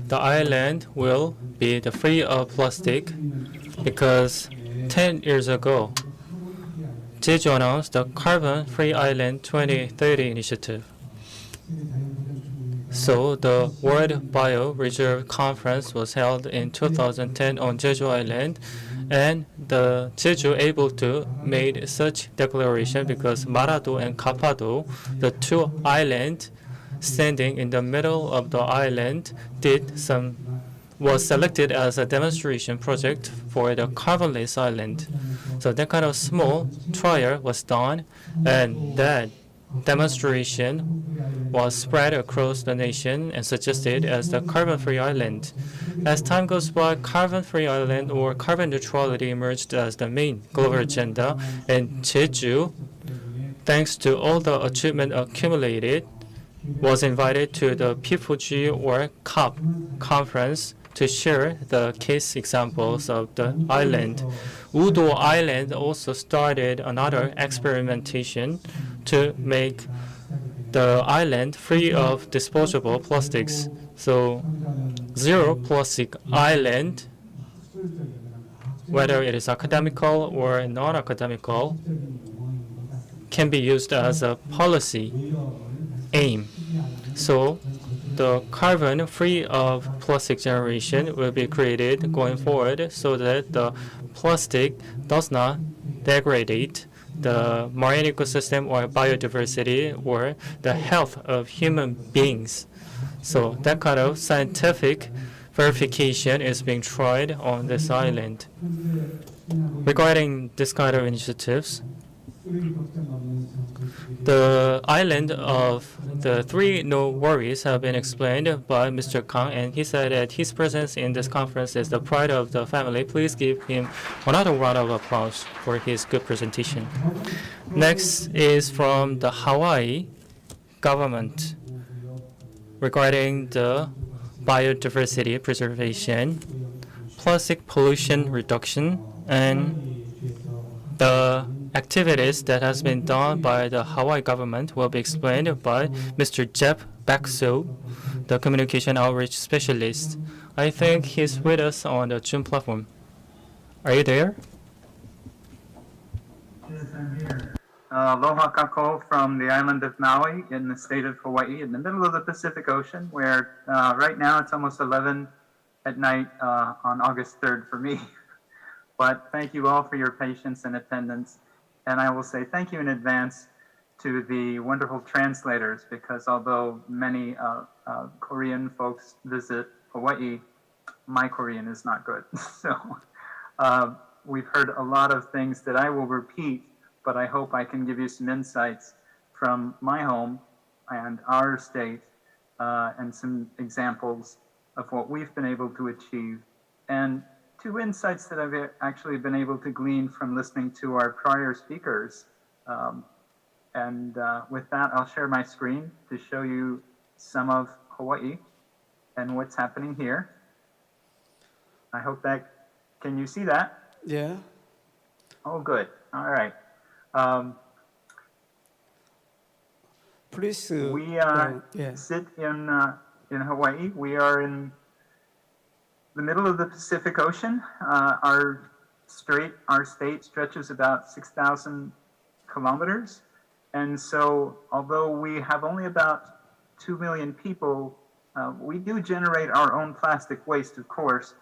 the island will be free of plastic because 10 years ago, Jeju announced the Carbon-Free Island 2030 initiative. So the World Bioreserve Conference was held in 2010 on Jeju Island, and the Jeju able to made such declaration because Marado and Kapado, the two islands standing in the middle of the island, was selected as a demonstration project for the carbonless island. So that kind of small trial was done, and that demonstration was spread across the nation and suggested as the carbon-free island. As time goes by, carbon-free island or carbon neutrality emerged as the main global agenda, and Jeju, thanks to all the achievement accumulated, was invited to the P4G or COP conference to share the case examples of the island. Udo Island also started another experimentation to make the island free of disposable plastics. So zero plastic island, whether it is academical or non-academical, can be used as a policy aim. So the carbon free of plastic generation will be created going forward so that the plastic does not degrade the marine ecosystem or biodiversity or the health of human beings. So that kind of scientific verification is being tried on this island. Regarding this kind of initiatives, the island of the three no worries have been explained by Mr. Kang, and he said that his presence in this conference is the pride of the family. Please give him another round of applause for his good presentation. Next is from the Hawaii government regarding the biodiversity preservation, plastic pollution reduction, and the activities that has been done by the Hawaii government will be explained by Mr. Jeb Baxo, the communication outreach specialist. I think he's with us on the Zoom platform. Are you there? Yes, I'm here. Aloha kako from the island of Maui in the state of Hawaii in the middle of the Pacific Ocean, where right now it's almost 11 at night on August 3rd for me. But thank you all for your patience and attendance. And I will say thank you in advance to the wonderful translators, because although many Korean folks visit Hawaii, my Korean is not good. So we've heard a lot of things that I will repeat, but I hope I can give you some insights from my home and our state and some examples of what we've been able to achieve. And two insights that I've actually been able to glean from listening to our prior speakers. With that, I'll share my screen to show you some of Hawaii and what's happening here. I hope that, can you see that? Yeah. Oh, good. All right. Please. We yeah. sit in Hawaii. We are in the middle of the Pacific Ocean. Our state stretches about 6,000 kilometers. And so although we have only about 2 million people, we do generate our own plastic waste, of course.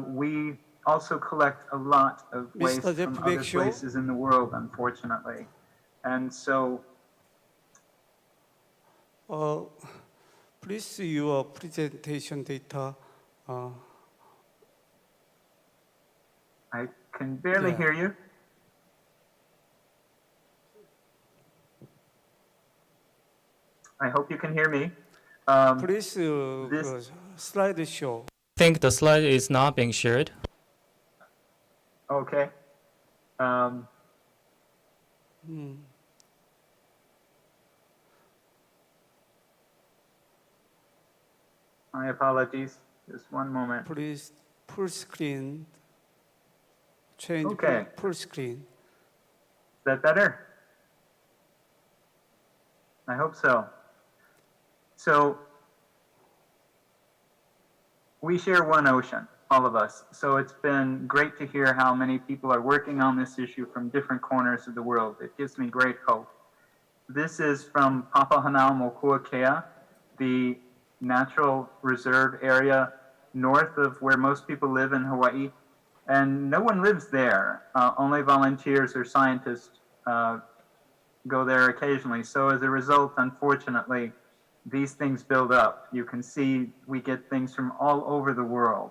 We also collect a lot of waste from other places in the world, unfortunately. And so please your presentation data. I can barely hear you. I hope you can hear me. Please slide show. I think the slide is not being shared. Okay. My apologies. Just one moment. Please full screen. Change full screen. Is that better? I hope so. So we share one ocean, all of us. So it's been great to hear how many people are working on this issue from different corners of the world. It gives me great hope. This is from Papahanaumokuakea, the natural reserve area north of where most people live in Hawaii. And no one lives there. Only volunteers or scientists go there occasionally. So as a result, unfortunately, these things build up. You can see we get things from all over the world.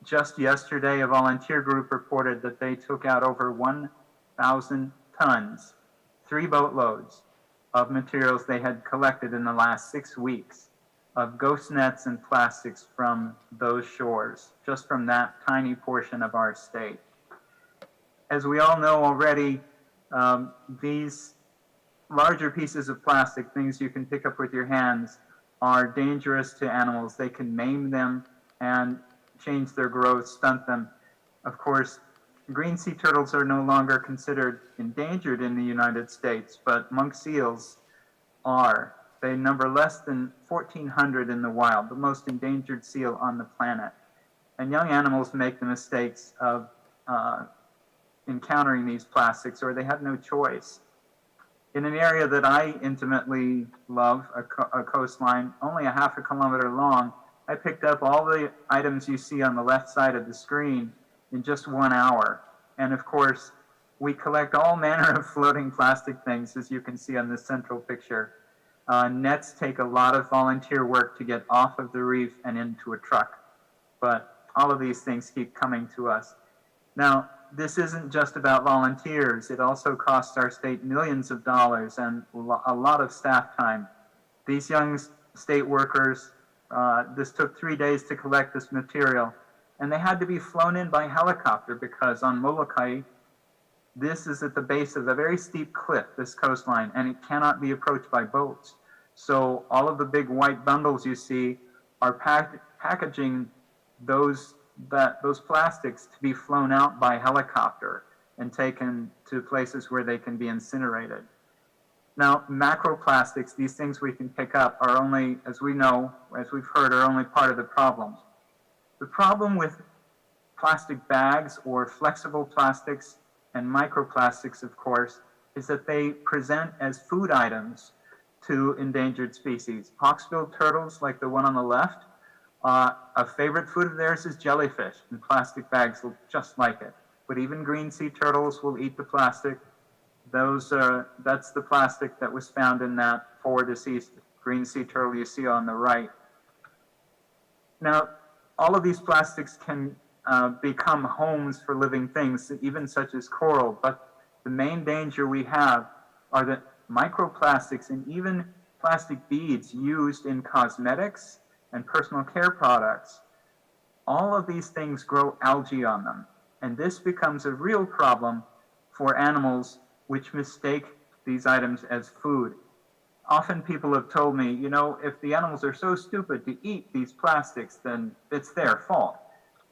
Just yesterday, a volunteer group reported that they took out over 1,000 tons, 3 boatloads of materials they had collected in the last 6 weeks of ghost nets and plastics from those shores, just from that tiny portion of our state. As we all know already, these larger pieces of plastic, things you can pick up with your hands, are dangerous to animals. They can maim them and change their growth, stunt them. Of course, green sea turtles are no longer considered endangered in the United States, but monk seals are. They number less than 1,400 in the wild, the most endangered seal on the planet. And young animals make the mistakes of encountering these plastics, or they have no choice. In an area that I intimately love, a coastline, only a half a kilometer long, I picked up all the items you see on the left side of the screen in just 1 hour. And of course, we collect all manner of floating plastic things, as you can see on this central picture. Nets take a lot of volunteer work to get off of the reef and into a truck, but all of these things keep coming to us. Now, this isn't just about volunteers. It also costs our state millions of dollars and a lot of staff time. These young state workers, this took 3 days to collect this material, and they had to be flown in by helicopter because on Molokai, this is at the base of a very steep cliff, this coastline, and it cannot be approached by boats. So all of the big white bundles you see are packaging those plastics to be flown out by helicopter and taken to places where they can be incinerated. Now, macroplastics, these things we can pick up, are only, as we know, as we've heard, are only part of the problem. The problem with plastic bags or flexible plastics and microplastics, of course, is that they present as food items to endangered species. Hawksbill turtles, like the one on the left, a favorite food of theirs is jellyfish, and plastic bags look just like it. But even green sea turtles will eat the plastic. That's the plastic that was found in that 4 deceased green sea turtle you see on the right. Now, all of these plastics can become homes for living things, even such as coral, but the main danger we have are that microplastics and even plastic beads used in cosmetics and personal care products, all of these things grow algae on them. And this becomes a real problem for animals which mistake these items as food. Often people have told me, you know, if the animals are so stupid to eat these plastics, then it's their fault.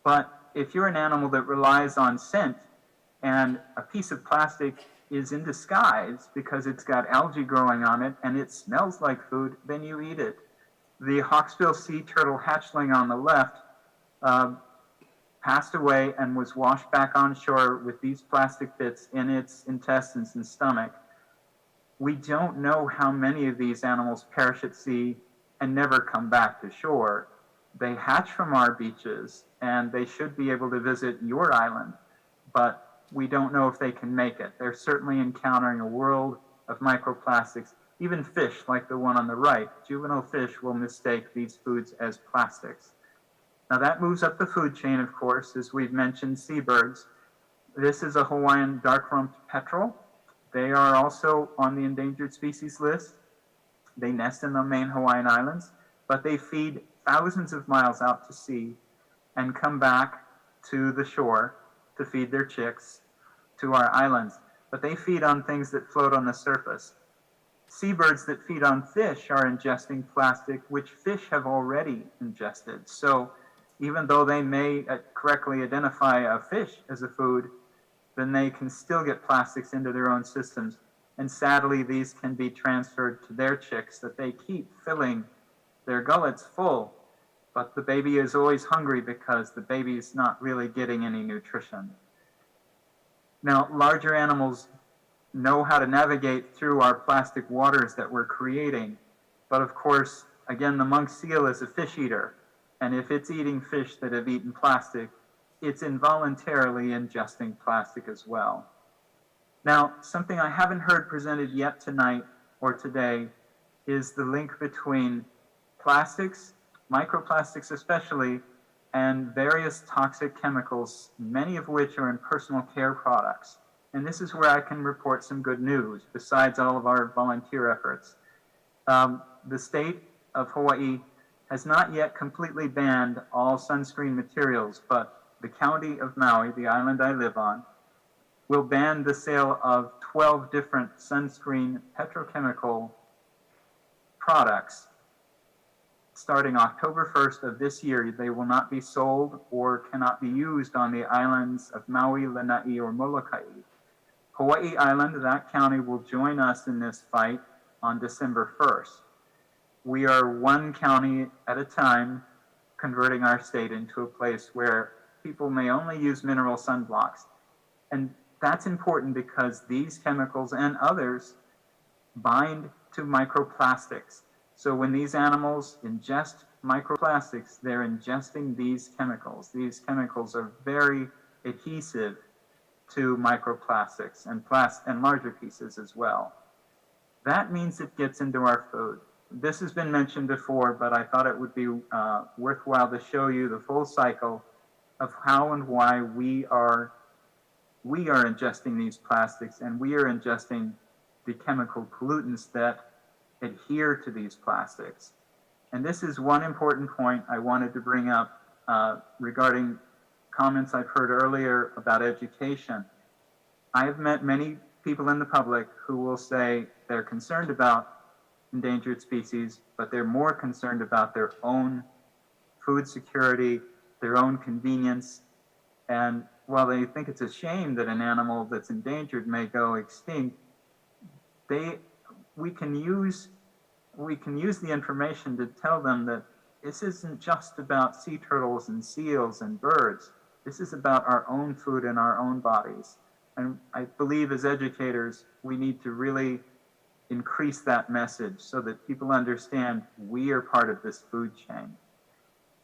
But if you're an animal that relies on scent and a piece of plastic is in disguise because it's got algae growing on it and it smells like food, then you eat it. The hawksbill sea turtle hatchling on the left passed away and was washed back on shore with these plastic bits in its intestines and stomach. We don't know how many of these animals perish at sea and never come back to shore. They hatch from our beaches and they should be able to visit your island, but we don't know if they can make it. They're certainly encountering a world of microplastics. Even fish, like the one on the right, juvenile fish will mistake these foods as plastics. Now that moves up the food chain, of course, as we've mentioned, seabirds. This is a Hawaiian dark-rumped petrel. They are also on the endangered species list. They nest in the main Hawaiian islands, but they feed thousands of miles out to sea and come back to the shore to feed their chicks to our islands. But they feed on things that float on the surface. Seabirds that feed on fish are ingesting plastic, which fish have already ingested. So even though they may correctly identify a fish as a food, then they can still get plastics into their own systems. And sadly, these can be transferred to their chicks that they keep filling their gullets full. But the baby is always hungry because the baby is not really getting any nutrition. Now, larger animals know how to navigate through our plastic waters that we're creating. But of course, again, the monk seal is a fish eater. And if it's eating fish that have eaten plastic, it's involuntarily ingesting plastic as well. Now, something I haven't heard presented yet tonight or today is the link between plastics, microplastics especially, and various toxic chemicals, many of which are in personal care products. And this is where I can report some good news, besides all of our volunteer efforts. The state of Hawaii has not yet completely banned all sunscreen materials, but the county of Maui, the island I live on, will ban the sale of 12 different sunscreen petrochemical products. Starting October 1st of this year, they will not be sold or cannot be used on the islands of Maui, Lanai, or Molokai. Hawaii Island, that county, will join us in this fight on December 1st. We are one county at a time converting our state into a place where people may only use mineral sunblocks. And that's important because these chemicals and others bind to microplastics. So when these animals ingest microplastics, they're ingesting these chemicals. These chemicals are very adhesive to microplastics and larger pieces as well. that means it gets into our food. This has been mentioned before, but I thought it would be worthwhile to show you the full cycle of how and why we are ingesting these plastics, and we are ingesting the chemical pollutants that adhere to these plastics. And this is one important point I wanted to bring up regarding comments I've heard earlier about education. I've met many people in the public who will say they're concerned about endangered species, but they're more concerned about their own food security, their own convenience. And while they think it's a shame that an animal that's endangered may go extinct, we can use the information to tell them that this isn't just about sea turtles and seals and birds. This is about our own food and our own bodies. And I believe as educators, we need to really increase that message so that people understand we are part of this food chain.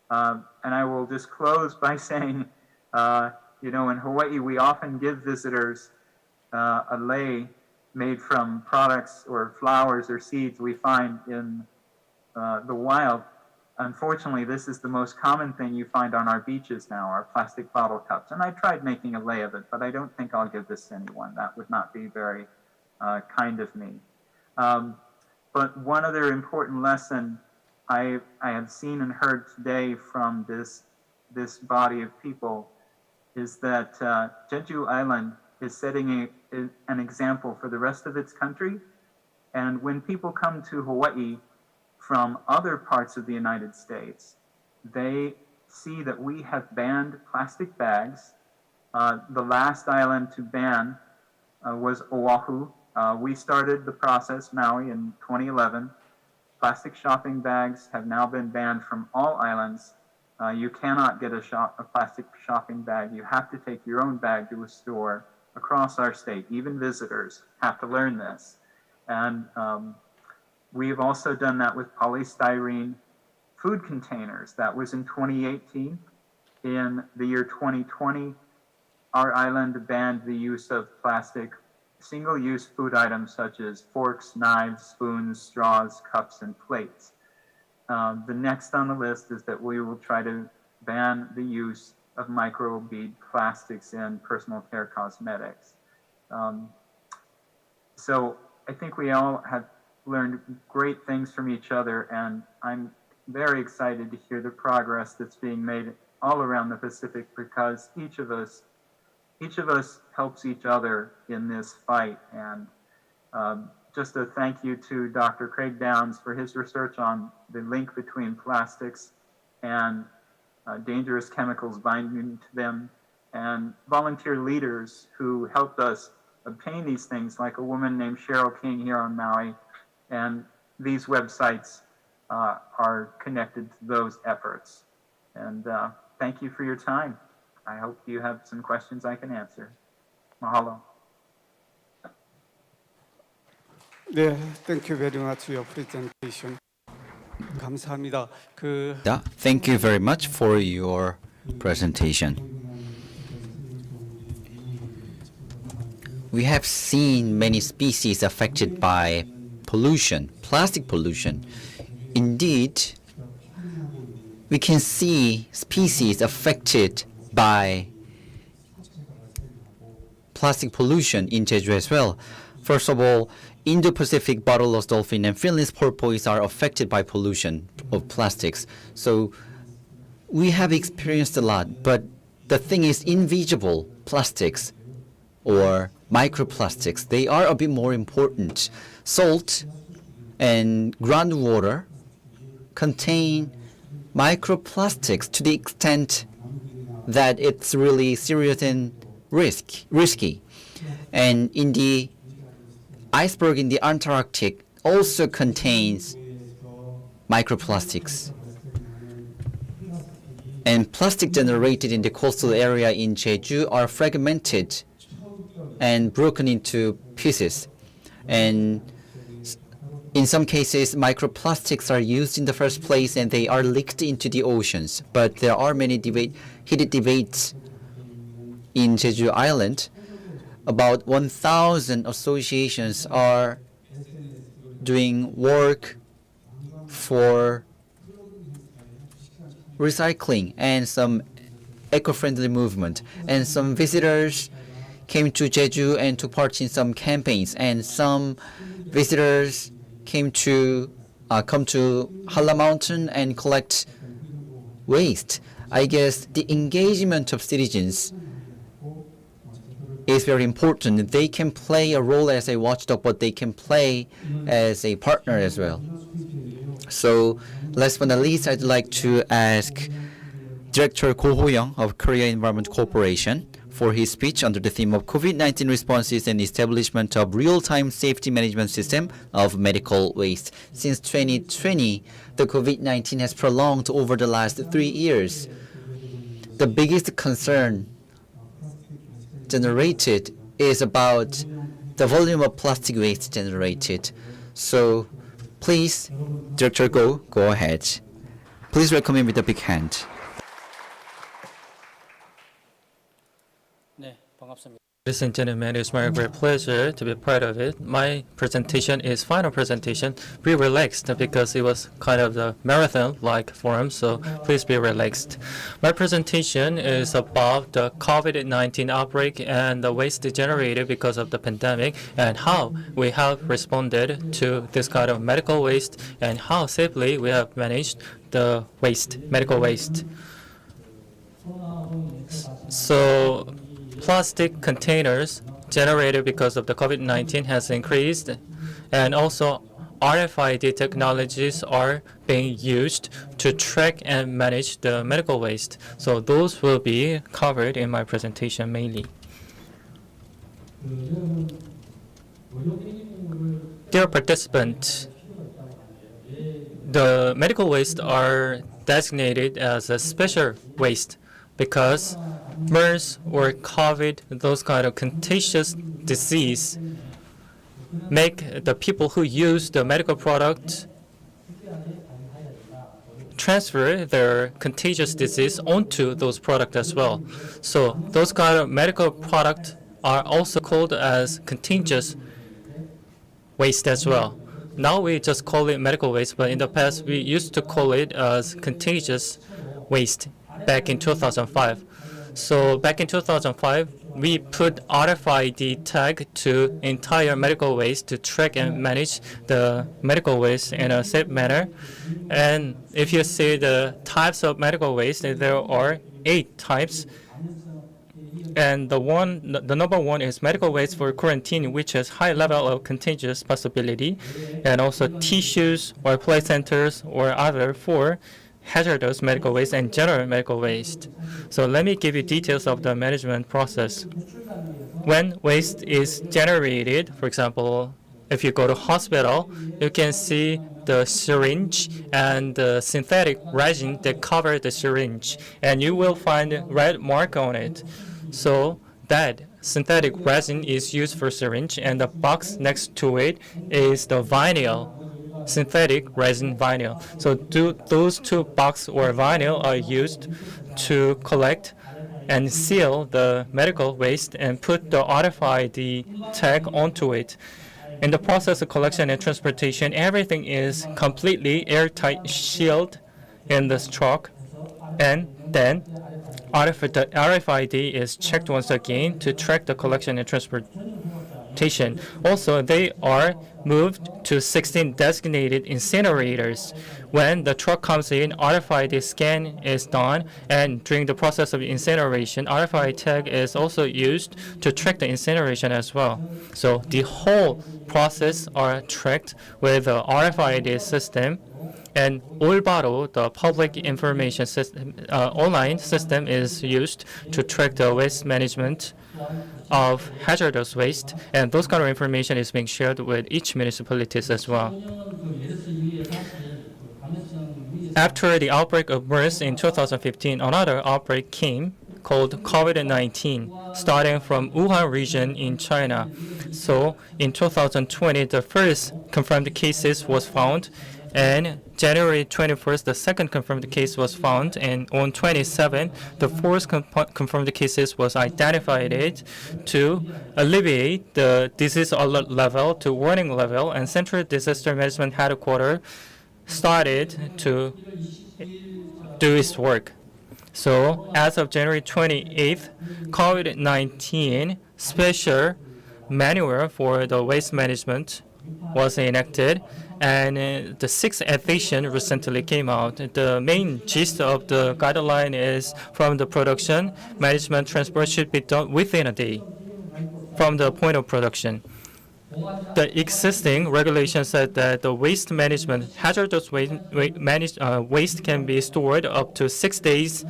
And I will just close by saying, in Hawaii, we often give visitors a lei made from products or flowers or seeds we find in the wild. Unfortunately, this is the most common thing you find on our beaches now, our plastic bottle cups. And I tried making a lei of it, but I don't think I'll give this to anyone. That would not be very kind of me. But one other important lesson I have seen and heard today from this body of people is that Jeju Island is setting an example for the rest of its country. And when people come to Hawaii from other parts of the United States, they see that we have banned plastic bags. The last island to ban was Oahu. We started the process, Maui, in 2011. Plastic shopping bags have now been banned from all islands. You cannot get a plastic shopping bag. You have to take your own bag to a store across our state. Even visitors have to learn this. And we've also done that with polystyrene food containers. That was in 2018. In the year 2020, our island banned the use of plastic single-use food items such as forks, knives, spoons, straws, cups, and plates. The next on the list is that we will try to ban the use of microbead plastics in personal care cosmetics. So I think we all have learned great things from each other, and I'm very excited to hear the progress that's being made all around the Pacific, because each of us helps each other in this fight. And just a thank you to Dr. Craig Downs for his research on the link between plastics and dangerous chemicals binding to them, and volunteer leaders who helped us obtain these things, like a woman named Cheryl King here on Maui. And these websites are connected to those efforts. And thank you for your time. I hope you have some questions I can answer. Mahalo. 네, thank you very much for your presentation. 감사합니다. Yeah, thank you very much for your presentation. We have seen many species affected by pollution, plastic pollution. Indeed, we can see species affected by plastic pollution in Jeju as well. First of all, Indo-Pacific bottlenose dolphin and finless porpoise are affected by pollution of plastics. So we have experienced a lot, but the thing is, invisible plastics or microplastics, they are a bit more important. Salt and groundwater contain microplastics to the extent that it's really serious and risky. And in the iceberg in the Antarctic also contains microplastics. And plastic generated in the coastal area in Jeju are fragmented and broken into pieces. And in some cases, microplastics are used in the first place and they are leaked into the oceans. But there are many heated debates in Jeju Island. About 1,000 associations are doing work for recycling and some eco-friendly movement. And some visitors came to Jeju and took part in some campaigns. And some visitors come to Hala Mountain and collect waste. I guess the engagement of citizens is very important. They can play a role as a watchdog, but they can play as a partner as well. So last but not least, I'd like to ask Director Ko Ho-young of Korea Environment Corporation for his speech under the theme of COVID-19 responses and establishment of real-time safety management system of medical waste. Since 2020, the COVID-19 has prolonged over the last 3 years. The biggest concern generated is about the volume of plastic waste generated. So please, Director Go ahead. Please welcome him with a big hand. 네, 반갑습니다. Ladies and gentlemen, it's my great pleasure to be part of it. My presentation is final presentation. Be relaxed because it was kind of the marathon-like forum, so please be relaxed. My presentation is about the COVID-19 outbreak and the waste generated because of the pandemic and how we have responded to this kind of medical waste and how safely we have managed the waste, medical waste. So plastic containers generated because of the COVID-19 has increased, and also RFID technologies are being used to track and manage the medical waste. So those will be covered in my presentation mainly. Dear participants, the medical waste are designated as a special waste because MERS or COVID, those kind of contagious disease, make the people who use the medical product transfer their contagious disease onto those products as well. So those kind of medical products are also called as contagious waste as well. Now we just call it medical waste, but in the past we used to call it as contagious waste back in 2005. So back in 2005, we put RFID tag to entire medical waste to track and manage the medical waste in a safe manner. And if you see the types of medical waste, there are 8 types. And the number 1 is medical waste for quarantine, which has high level of contagious possibility, and also tissues or placentas or other for hazardous medical waste and general medical waste. So let me give you details of the management process. When waste is generated, for example, if you go to hospital, you can see the syringe and the synthetic resin that cover the syringe, and you will find a red mark on it. So that synthetic resin is used for syringe, and the box next to it is the vinyl, synthetic resin vinyl. So those 2 boxes or vinyl are used to collect and seal the medical waste and put the RFID tag onto it. In the process of collection and transportation, everything is completely airtight sealed in this truck, and then RFID is checked once again to track the collection and transportation. Also, they are moved to 16 designated incinerators. When the truck comes in, RFID scan is done, and during the process of incineration, RFID tag is also used to track the incineration as well. So the whole process are tracked with the RFID system, and Olbaro, the public information system, online system, is used to track the waste management of hazardous waste, and those kind of information is being shared with each municipalities as well. After the outbreak of MERS in 2015, another outbreak came called COVID-19, starting from Wuhan region in China. So in 2020, the first confirmed cases was found, And January 21st, the second confirmed case was found, and on 27th, the fourth confirmed cases was identified to alleviate the disease alert level to warning level, and Central Disaster Management Headquarters started to do its work. So as of January 28th, COVID-19 special manual for the waste management was enacted, and the sixth edition recently came out. The main gist of the guideline is from the production, management, transport should be done within a day from the point of production. The existing regulation said that the waste management, hazardous waste can be stored up to 6 days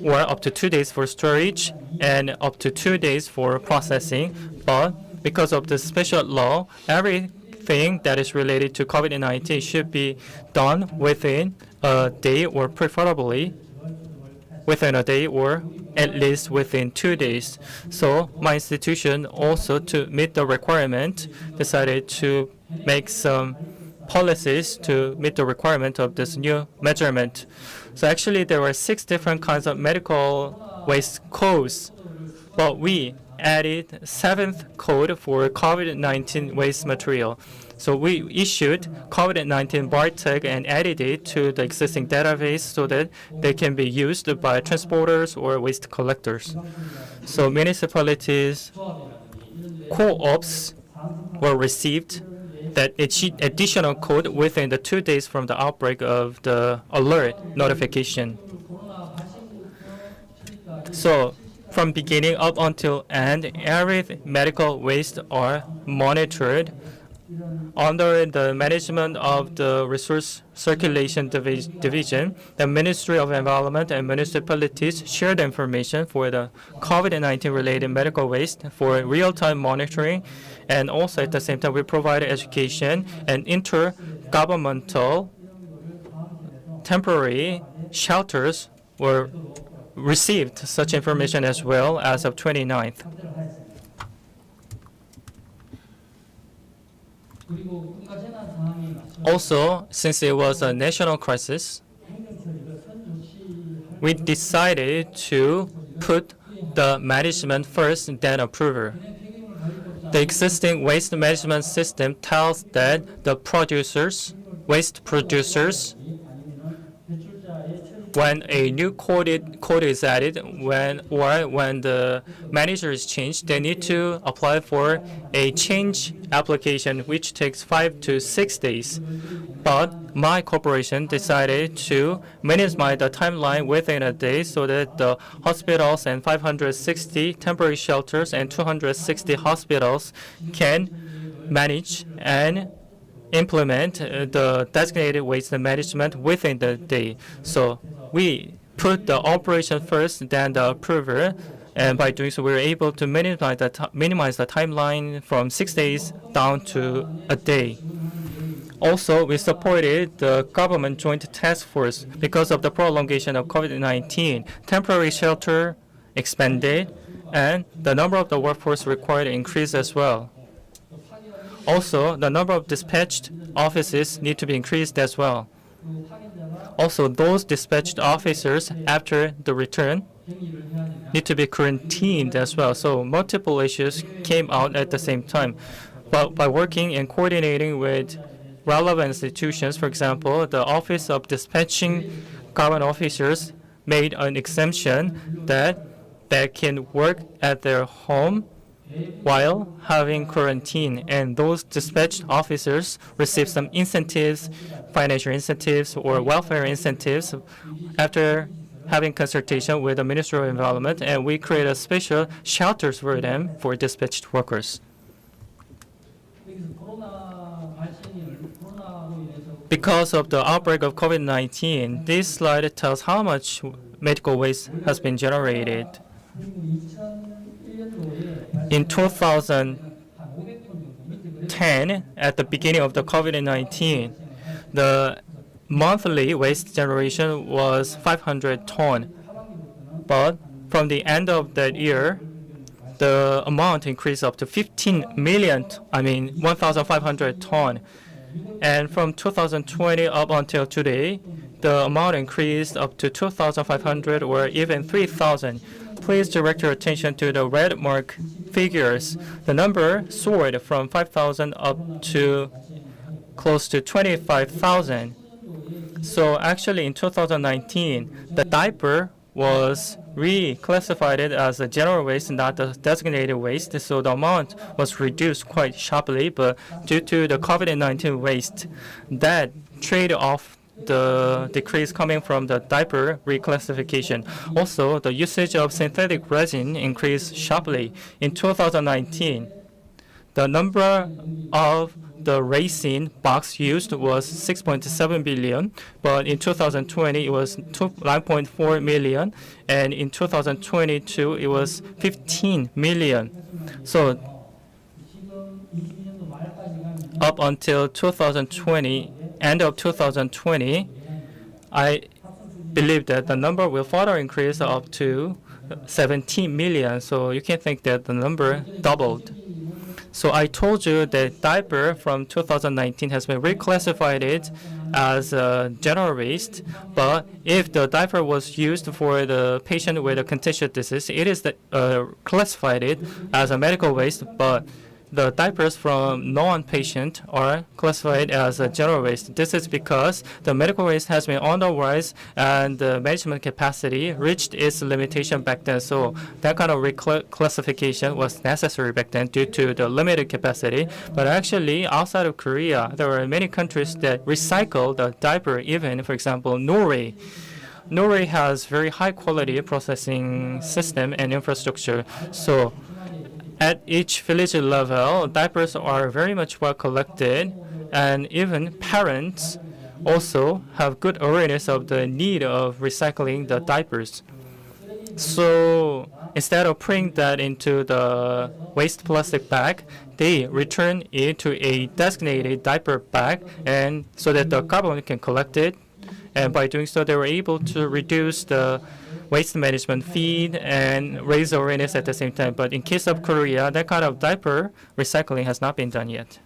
or up to 2 days for storage and up to 2 days for processing. But because of the special law, everything that is related to COVID-19 should be done within a day, or preferably within a day, or at least within 2 days. So my institution also, to meet the requirement, decided to make some policies to meet the requirement of this new measurement. So actually there were 6 different kinds of medical waste codes, but we added 7th code for COVID-19 waste material. So we issued COVID-19 bar tag and added it to the existing database so that they can be used by transporters or waste collectors. So municipalities, co-ops were received that additional code within the 2 days from the outbreak of the alert notification. So from beginning up until end, every medical waste are monitored under the management of the Resource Circulation Division. The Ministry of Environment and municipalities share the information for the COVID-19 related medical waste for real-time monitoring, and also at the same time we provide education, and intergovernmental temporary shelters were received such information as well as of 29th. Also, since it was a national crisis, we decided to put the management first, then approver. The existing waste management system tells that the producers, waste producers, when a new code is added, when the manager is changed, they need to apply for a change application, which takes 5 to 6 days. But my corporation decided to minimize the timeline within a day so that the hospitals and 560 temporary shelters and 260 hospitals can manage and implement the designated waste management within the day. So we put the operation first, then the approver, and by doing so, we were able to minimize the timeline from 6 days down to a day. Also, we supported the government joint task force because of the prolongation of COVID-19. Temporary shelter expanded, and the number of the workforce required increased as well. Also, the number of dispatched offices need to be increased as well. Also, those dispatched officers after the return need to be quarantined as well. So multiple issues came out at the same time. But by working and coordinating with relevant institutions, for example, the Office of Dispatching Government Officers made an exemption that they can work at their home while having quarantine, and those dispatched officers receive some incentives, financial incentives or welfare incentives after having consultation with the Ministry of Environment, and we create a special shelters for them for dispatched workers. Because of the outbreak of COVID-19, this slide tells how much medical waste has been generated. In 2010, at the beginning of the COVID-19, the monthly waste generation was 500 ton. But from the end of that year, the amount increased up to 1,500 ton. And from 2020 up until today, the amount increased up to 2,500 or even 3,000. Please direct your attention to the red mark figures. The number soared from 5,000 up to close to 25,000. So actually in 2019, the diaper was reclassified it as a general waste, not a designated waste. So the amount was reduced quite sharply, but due to the COVID-19 waste, that trade off the decrease coming from the diaper reclassification. Also, the usage of synthetic resin increased sharply. In 2019, the number of the resin box used was 6.7 billion, but in 2020 it was 9.4 million, and in 2022 it was 15 million. So up until 2020, end of 2020, I believe that the number will further increase up to 17 million. So you can think that the number doubled. So I told you that diaper from 2019 has been reclassified it as a general waste, but if the diaper was used for the patient with a contagious disease, it is classified it as a medical waste, but the diapers from non-patient are classified as a general waste. This is because the medical waste has been on the rise and the management capacity reached its limitation back then. So that kind of reclassification was necessary back then due to the limited capacity. But actually, outside of Korea, there are many countries that recycle the diaper, even, for example, Norway. Norway has very high quality processing system and infrastructure. So at each village level, diapers are very much well collected, and even parents also have good awareness of the need of recycling the diapers. So instead of putting that into the waste plastic bag, they return it to a designated diaper bag, and so that the government can collect it. And by doing so, they were able to reduce the waste management fee and raise awareness at the same time. But in case of Korea, that kind of diaper recycling has not been done yet.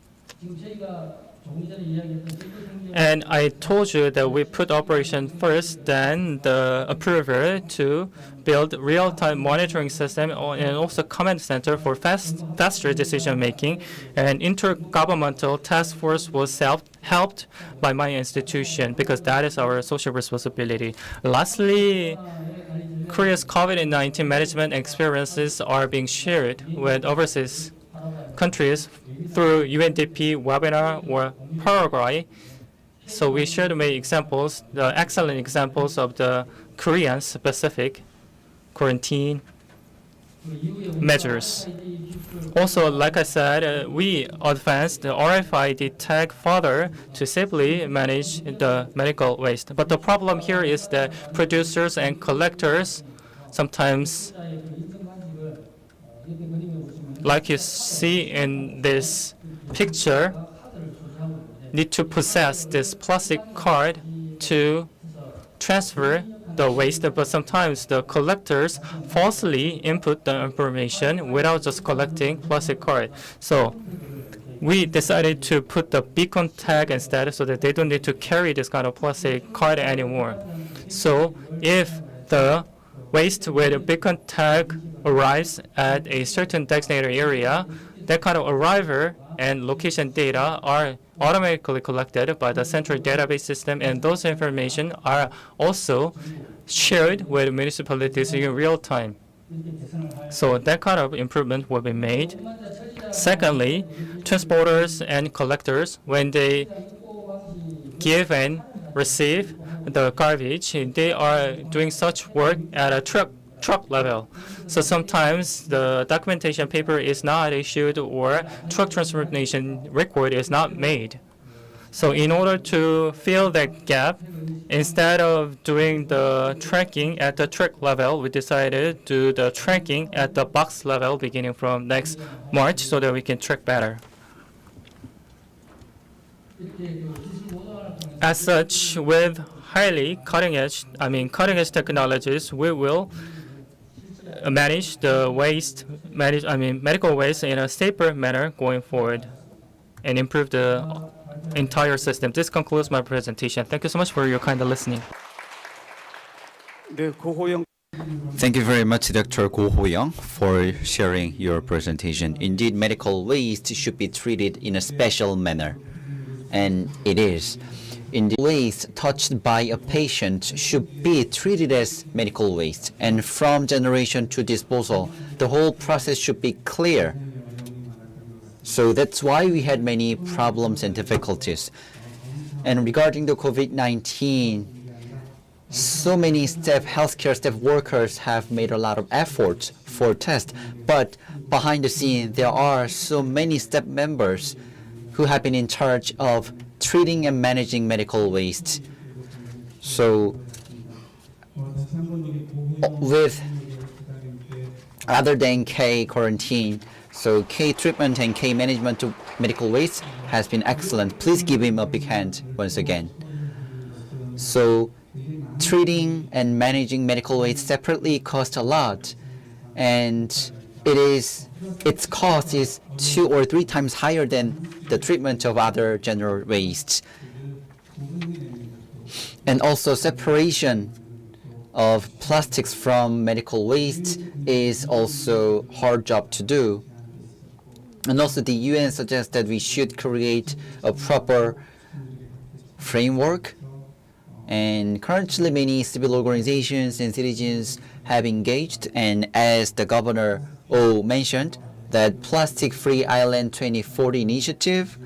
And I told you that we put operation first, then the approval to build real-time monitoring system and also command center for faster decision making. And intergovernmental task force was helped by my institution because that is our social responsibility. Lastly, Korea's COVID-19 management experiences are being shared with overseas countries through UNDP webinar or Paraguay. So we should make examples, the excellent examples of the Korean specific quarantine measures. Also, like I said, we advanced the RFID tag further to safely manage the medical waste. But the problem here is that producers and collectors sometimes, like you see in this picture, need to possess this plastic card to transfer the waste, but sometimes the collectors falsely input the information without just collecting plastic card. So we decided to put the beacon tag instead so that they don't need to carry this kind of plastic card anymore. So if the waste with a beacon tag arrives at a certain designated area, that kind of arrival and location data are automatically collected by the central database system, and those information are also shared with municipalities in real time. So that kind of improvement will be made. Secondly, transporters and collectors, when they give and receive the garbage, they are doing such work at a truck level. So sometimes the documentation paper is not issued or truck transportation record is not made. So in order to fill that gap, instead of doing the tracking at the truck level, we decided to do the tracking at the box level beginning from next March so that we can track better. As such, with highly cutting-edge technologies, we will manage the medical waste in a safer manner going forward and improve the entire system. This concludes my presentation. Thank you so much for your kind listening. 네, 고호영. Thank you very much, Dr. Go Ho-young, for sharing your presentation. Indeed, medical waste should be treated in a special manner, and it is. Indeed, waste touched by a patient should be treated as medical waste, and from generation to disposal, the whole process should be clear. So that's why we had many problems and difficulties. And regarding the COVID-19, so many healthcare staff workers have made a lot of efforts for tests, but behind the scene, there are so many staff members who have been in charge of treating and managing medical waste. So, with other than K quarantine, so K treatment and K management of medical waste has been excellent. Please give him a big hand once again. So, treating and managing medical waste separately costs a lot, and its cost is 2 or 3 times higher than the treatment of other general wastes. And also, separation of plastics from medical waste is also a hard job to do. And also, the UN suggests that we should create a proper framework. And currently, many civil organizations and citizens have engaged. And as the Governor O mentioned, that Plastic-Free Island 2040 initiative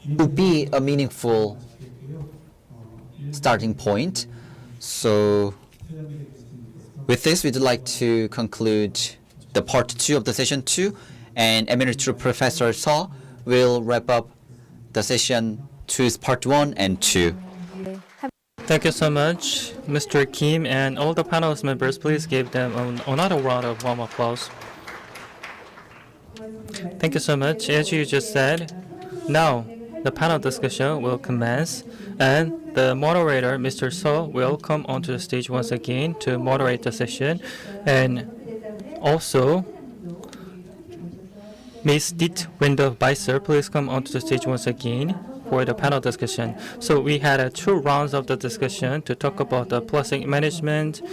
would be a meaningful starting point. So, with this, we'd like to conclude the part 2 of the session 2, and Emeritus Professor Seo will wrap up the session 2's part 1 and 2. Thank you so much, Mr. Kim, and all the panelist members. Please give them another round of warm applause. Thank you so much. As you just said, now the panel discussion will commence, and the moderator, Mr. Seo, will come onto the stage once again to moderate the session, and also Ms. Dit Window-Beiser, please come onto the stage once again for the panel discussion. So we had 2 rounds of the discussion to talk about the plastic management,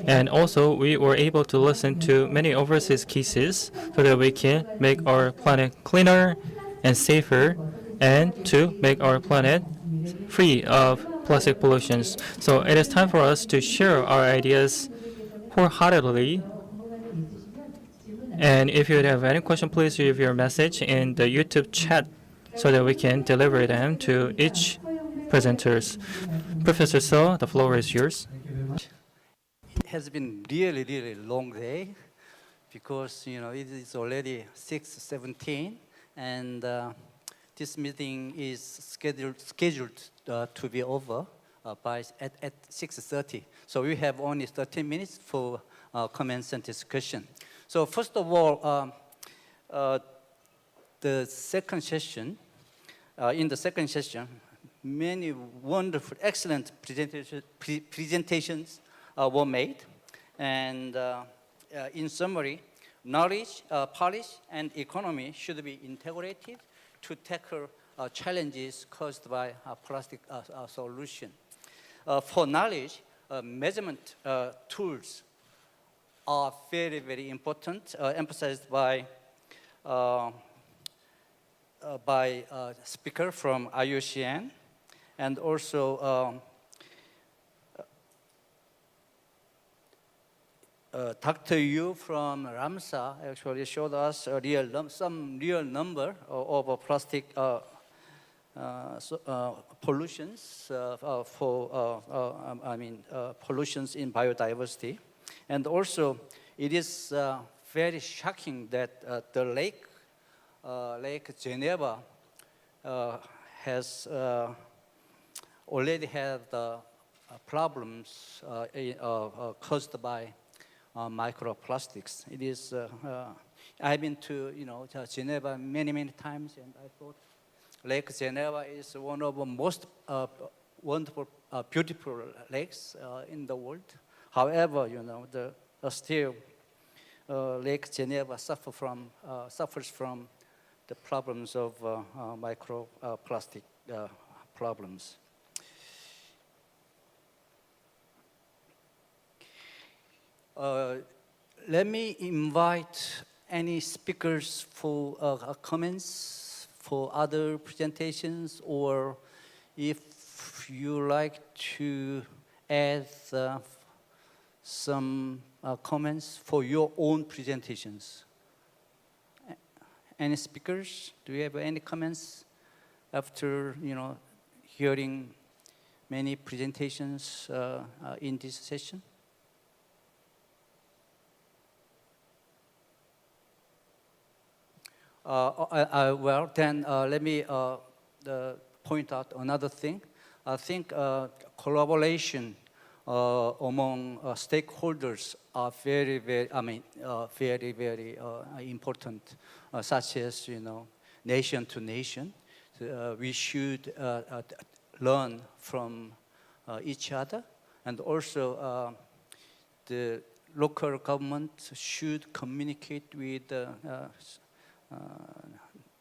and also we were able to listen to many overseas cases so that we can make our planet cleaner and safer, and to make our planet free of plastic pollutions. So it is time for us to share our ideas wholeheartedly. And if you have any question, please leave your message in the YouTube chat so that we can deliver them to each presenters. Professor Seo, the floor is yours. It has been really long day because it is already 6:17, and this meeting is scheduled to be over at 6:30. So we have only 13 minutes for comments and discussion. So first of all, the second session. In the second session, many wonderful, excellent presentations were made, and in summary, knowledge, policy, and economy should be integrated to tackle challenges caused by plastic solution. For knowledge, measurement tools are very important, emphasized by speaker from IUCN, and also Dr. Yu from Ramsar actually showed us some real number of plastic pollutions pollutions in biodiversity, and also it is very shocking that the Lake Geneva has already had problems caused by microplastics. It is. I've been to Geneva many times, and I thought Lake Geneva is one of the most wonderful, beautiful lakes in the world. However, still Lake Geneva suffers from the problems of microplastic problems. Let me invite any speakers for comments for other presentations, or if you like to add some comments for your own presentations. Any speakers? Do you have any comments after hearing many presentations in this session? Well, then let me point out another thing. I think collaboration among stakeholders are very, very important, such as, nation to nation. We should learn from each other, and also the local government should communicate with the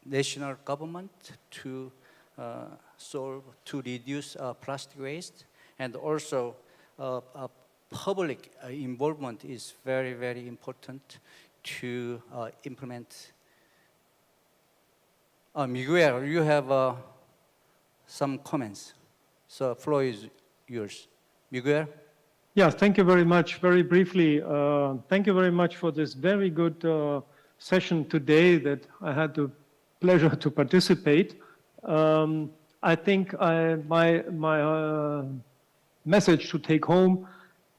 national government to reduce plastic waste, and also public involvement is very, very important to implement. Miguel, you have some comments, so the floor is yours. Miguel? Yeah, thank you very much. Very briefly, thank you very much for this very good session today that I had the pleasure to participate. I think my message to take home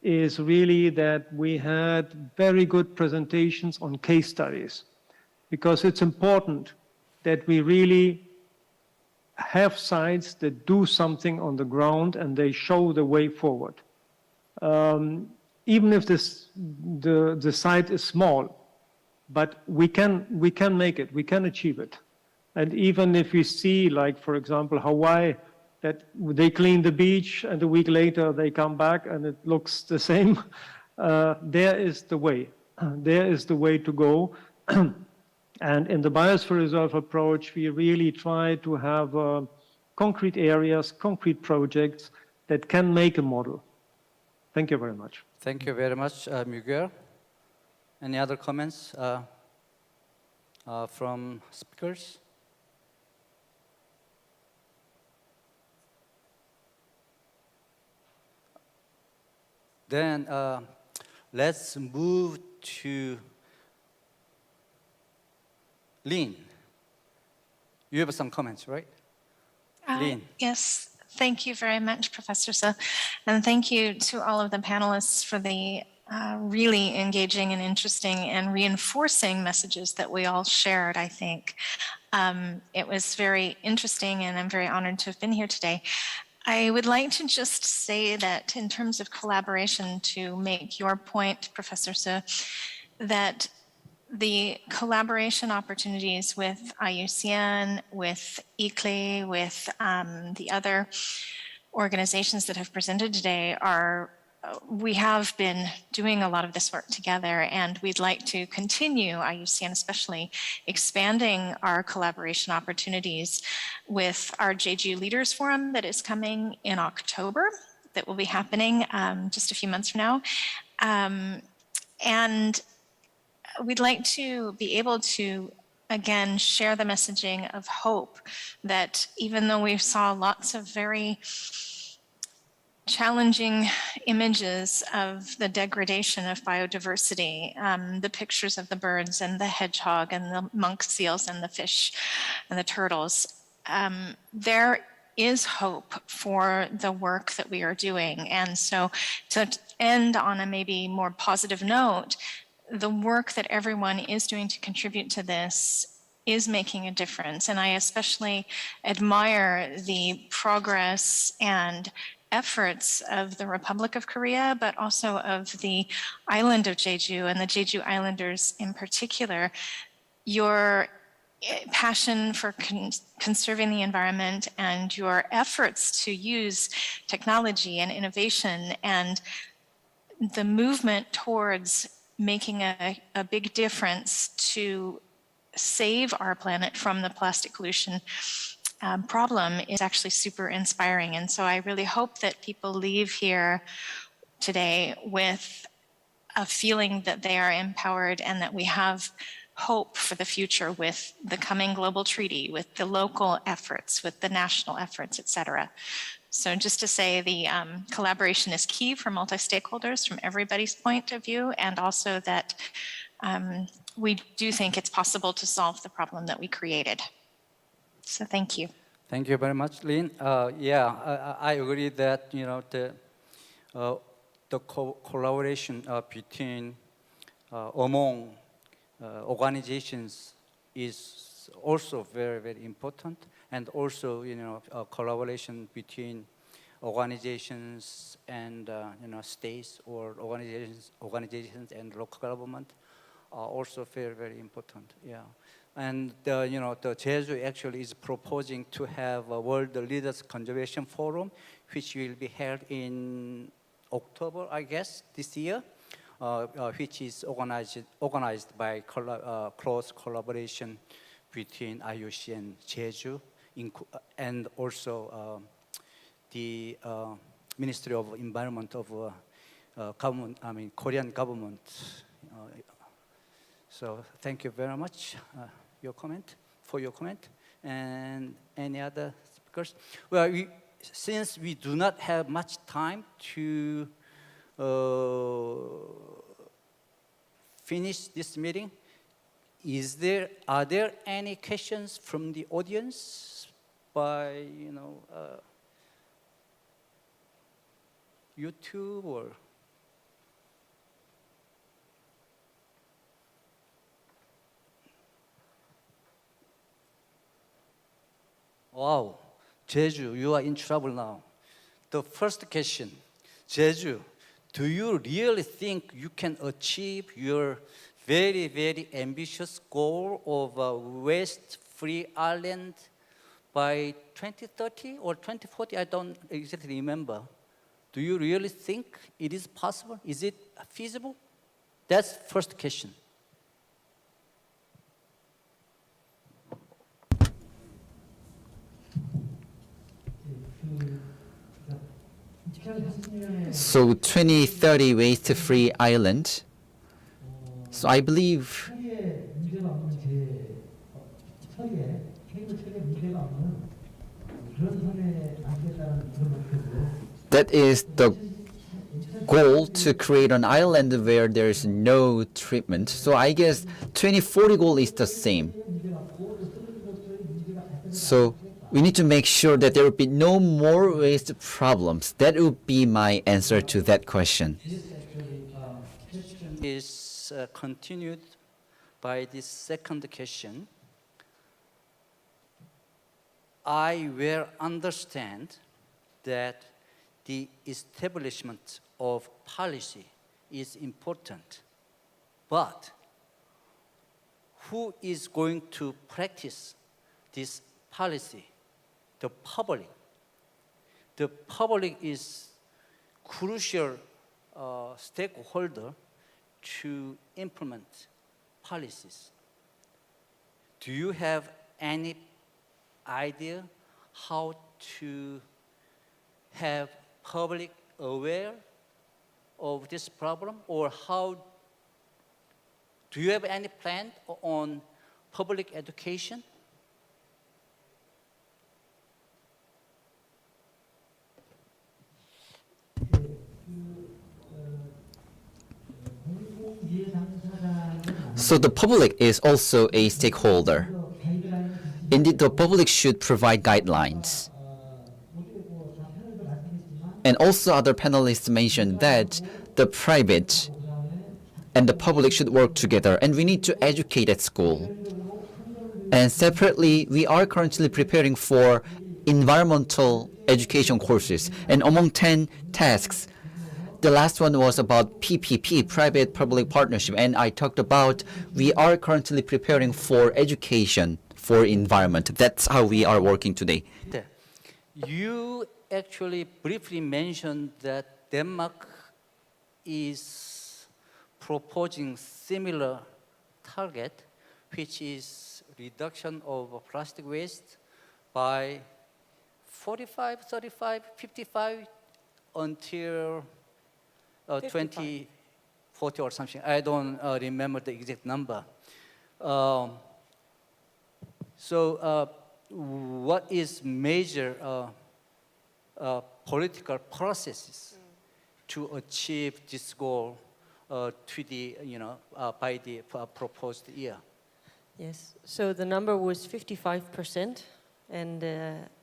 is really that we had very good presentations on case studies, because it's important that we really have sites that do something on the ground and they show the way forward. Even if the site is small, but we can make it, we can achieve it. And even if we see, like, for example, Hawaii, that they clean the beach and a week later they come back and it looks the same, there is the way. There is the way to go. And in the Biosphere Reserve approach, we really try to have concrete areas, concrete projects that can make a model. Thank you very much. Thank you very much, Miguel. Any other comments from speakers? Then let's move to Lynn. You have some comments, right? Lynn. Yes. Thank you very much, Professor So. And thank you to all of the panelists for the really engaging and interesting and reinforcing messages that we all shared, I think. It was very interesting, and I'm very honored to have been here today. I would like to just say that in terms of collaboration, to make your point, Professor So, that the collaboration opportunities with IUCN, with ICLEI, with the other organizations that have presented today are, we have been doing a lot of this work together, and we'd like to continue, IUCN especially, expanding our collaboration opportunities with our Jeju Leaders Forum that is coming in October, that will be happening just a few months from now. And we'd like to be able to, again, share the messaging of hope that even though we saw lots of very challenging images of the degradation of biodiversity, the pictures of the birds and the hedgehog and the monk seals and the fish and the turtles, there is hope for the work that we are doing. And so to end on a maybe more positive note, the work that everyone is doing to contribute to this is making a difference. And I especially admire the progress and efforts of the Republic of Korea, but also of the island of Jeju and the Jeju Islanders in particular. Your passion for conserving the environment and your efforts to use technology and innovation and the movement towards making a big difference to save our planet from the plastic pollution problem is actually super inspiring. And so I really hope that people leave here today with a feeling that they are empowered and that we have hope for the future with the coming global treaty, with the local efforts, with the national efforts, et cetera. So just to say the collaboration is key for multi-stakeholders from everybody's point of view, and also that we do think it's possible to solve the problem that we created. So thank you. Thank you very much, Lynn. I agree that the collaboration between among organizations is also very, very important, and also collaboration between organizations and states, or organizations and local government are also very, very important. Yeah. And the Jeju actually is proposing to have a World Leaders Conservation Forum, which will be held in October, I guess, this year, which is organized by close collaboration between IOC and Jeju, and also the Ministry of Environment of Korean government. So thank you very much for your comment. And any other speakers? Well, since we do not have much time to finish this meeting, are there any questions from the audience by YouTube or? Wow, Jeju, you are in trouble now. The first question, Jeju, do you really think you can achieve your very, very ambitious goal of a waste-free island by 2030 or 2040? I don't exactly remember. Do you really think it is possible? Is it feasible? That's the first question. So 2030 waste-free island. So I believe that is the goal, to create an island where there is no treatment. So I guess 2040 goal is the same. So we need to make sure that there will be no more waste problems. That would be my answer to that question. Is continued by this second question. I will understand that the establishment of policy is important, but who is going to practice this policy? The public. The public is crucial stakeholder to implement policies. Do you have any idea how to have public aware of this problem, or how do you have any plan on public education? So the public is also a stakeholder. Indeed, the public should provide guidelines. And also other panelists mentioned that the private and the public should work together, and we need to educate at school. And separately, we are currently preparing for environmental education courses. And among 10 tasks, the last one was about PPP, private-public partnership, and I talked about we are currently preparing for education for environment. That's how we are working today. You actually briefly mentioned that Denmark is proposing similar target, which is reduction of plastic waste by 45, 35, 55 until 2040 or something. I don't remember the exact number. So what is major political processes to achieve this goal to the, by the proposed year? Yes, so the number was 55%, and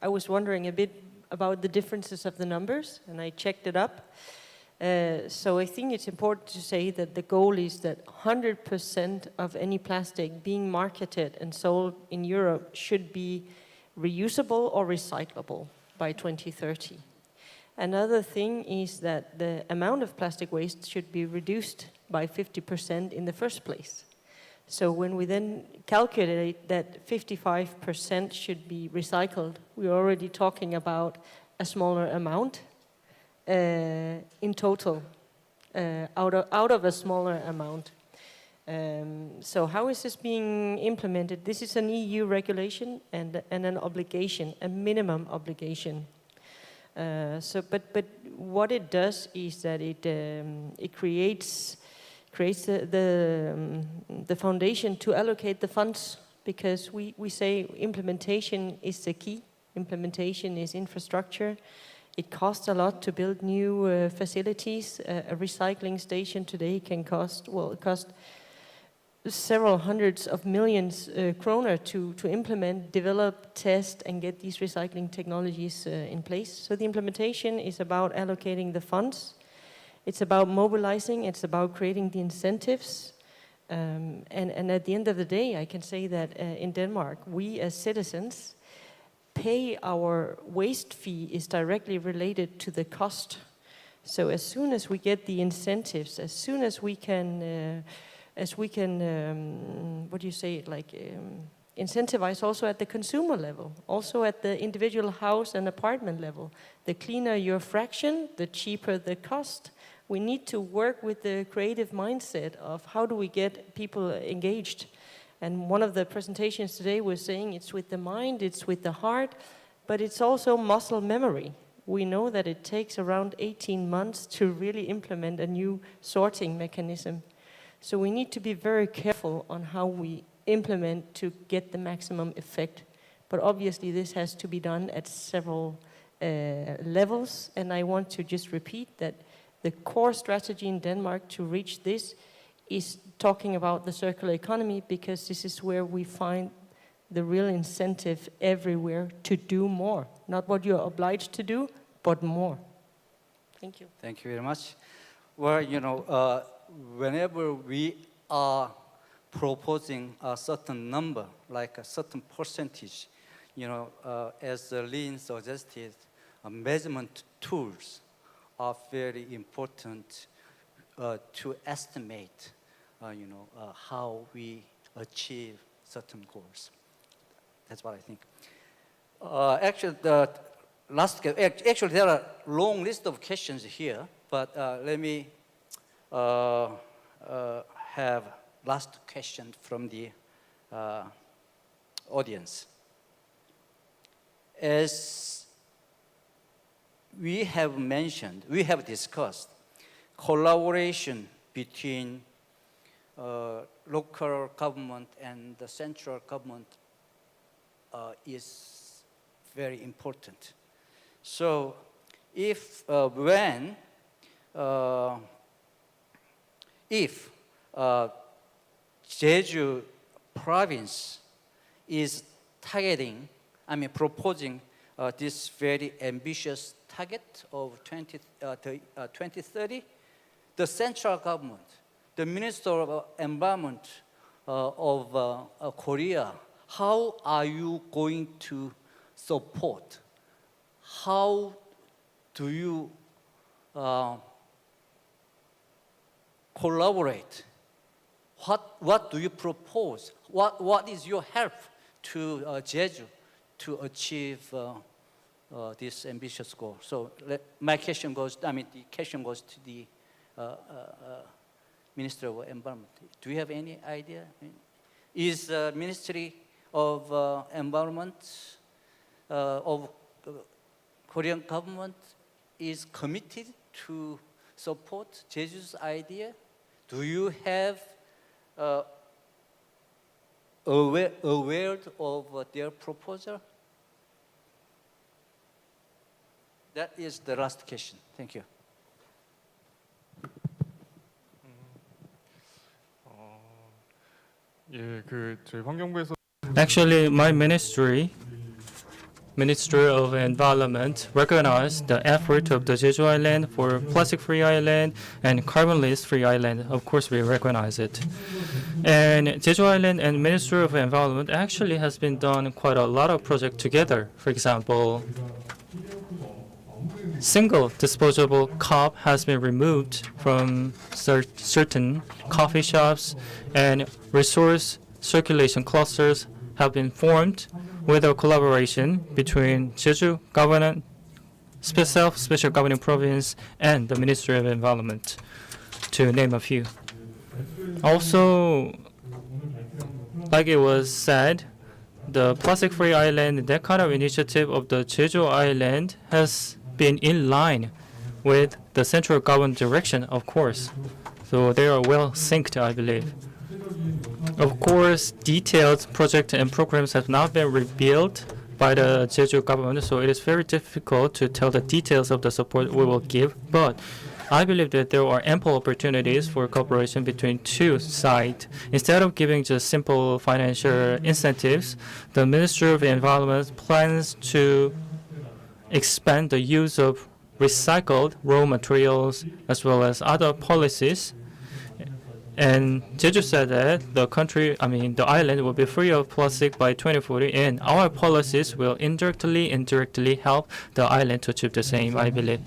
I was wondering a bit about the differences of the numbers, and I checked it up. So I think it's important to say that the goal is that 100% of any plastic being marketed and sold in Europe should be reusable or recyclable by 2030. Another thing is that the amount of plastic waste should be reduced by 50% in the first place. So when we then calculate that 55% should be recycled, we're already talking about a smaller amount in total, out of a smaller amount. So how is this being implemented? This is an EU regulation and an obligation, a minimum obligation. But what it does is that it creates the foundation to allocate the funds, because we say implementation is the key. Implementation is infrastructure. It costs a lot to build new facilities. A recycling station today can cost several hundreds of millions kroner to implement, develop, test, and get these recycling technologies in place. So the implementation is about allocating the funds. It's about mobilizing. It's about creating the incentives. And at the end of the day, I can say that in Denmark, we as citizens pay our waste fee is directly related to the cost. So as soon as we get the incentives, as soon as we can incentivize also at the consumer level, also at the individual house and apartment level. The cleaner your fraction, the cheaper the cost. We need to work with the creative mindset of how do we get people engaged. And one of the presentations today was saying it's with the mind, it's with the heart, but it's also muscle memory. We know that it takes around 18 months to really implement a new sorting mechanism. So we need to be very careful on how we implement to get the maximum effect. But obviously this has to be done at several levels. And I want to just repeat that the core strategy in Denmark to reach this is talking about the circular economy, because this is where we find the real incentive everywhere to do more. Not what you're obliged to do, but more. Thank you. Thank you very much. Well, whenever we are proposing a certain number, like a certain percentage, as Lynn suggested, measurement tools are very important to estimate, how we achieve certain goals. That's what I think. Actually, there are a long list of questions here, but let me have last question from the audience. As we have mentioned, we have discussed collaboration between local government and the central government is very important. So if Jeju province is proposing this very ambitious target of 2030, the central government, the Minister of Environment of Korea, how are you going to support? How do you collaborate? What do you propose? What is your help to Jeju to achieve this ambitious goal? So my question goes, the question goes to the Minister of Environment. Do you have any idea? is Ministry of Environment of Korean government is committed to support Jeju's idea? Do you have aware of their proposal? That is the last question. Thank you. 예, 저희 환경부에서 Actually, my Ministry of Environment recognized the effort of the Jeju Island for plastic-free island and carbon-free island. Of course, we recognize it. And Jeju Island and Ministry of Environment actually has been done quite a lot of projects together. For example, single disposable cup has been removed from certain coffee shops, and resource circulation clusters have been formed with a collaboration between Jeju government, special governing province, and the Ministry of Environment, to name a few. Also, like it was said, the plastic-free island, that kind of initiative of the Jeju Island has been in line with the central government direction, of course. So they are well synced, I believe. Of course, detailed projects and programs have not been revealed by the Jeju government, so it is very difficult to tell the details of the support we will give. But I believe that there are ample opportunities for cooperation between two sides. Instead of giving just simple financial incentives, the Ministry of Environment plans to expand the use of recycled raw materials as well as other policies. And Jeju said that the island will be free of plastic by 2040, and our policies will indirectly help the island to achieve the same, I believe.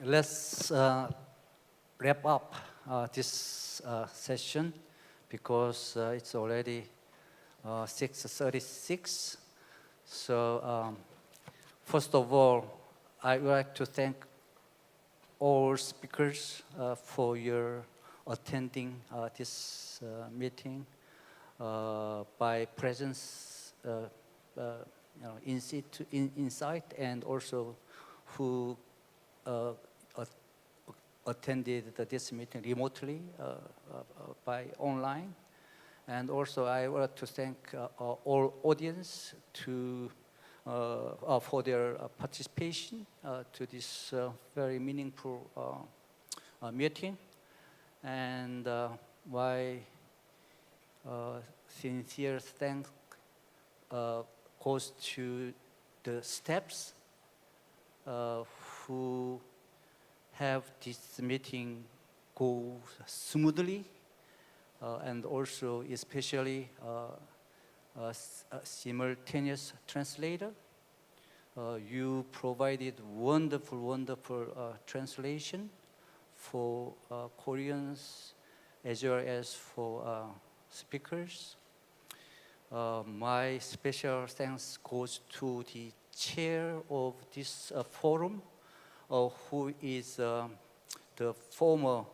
Let's wrap up this session because it's already 6:36. So first of all, I would like to thank all speakers for your attending this meeting by presence, insight, and also who attended this meeting remotely by online. And also I would like to thank all audience for their participation to this very meaningful meeting. And my sincere thanks goes to the staffs who have this meeting go smoothly, and also especially a simultaneous translator. You provided wonderful translation for Koreans as well as for speakers. My special thanks goes to the chair of this forum, who is the former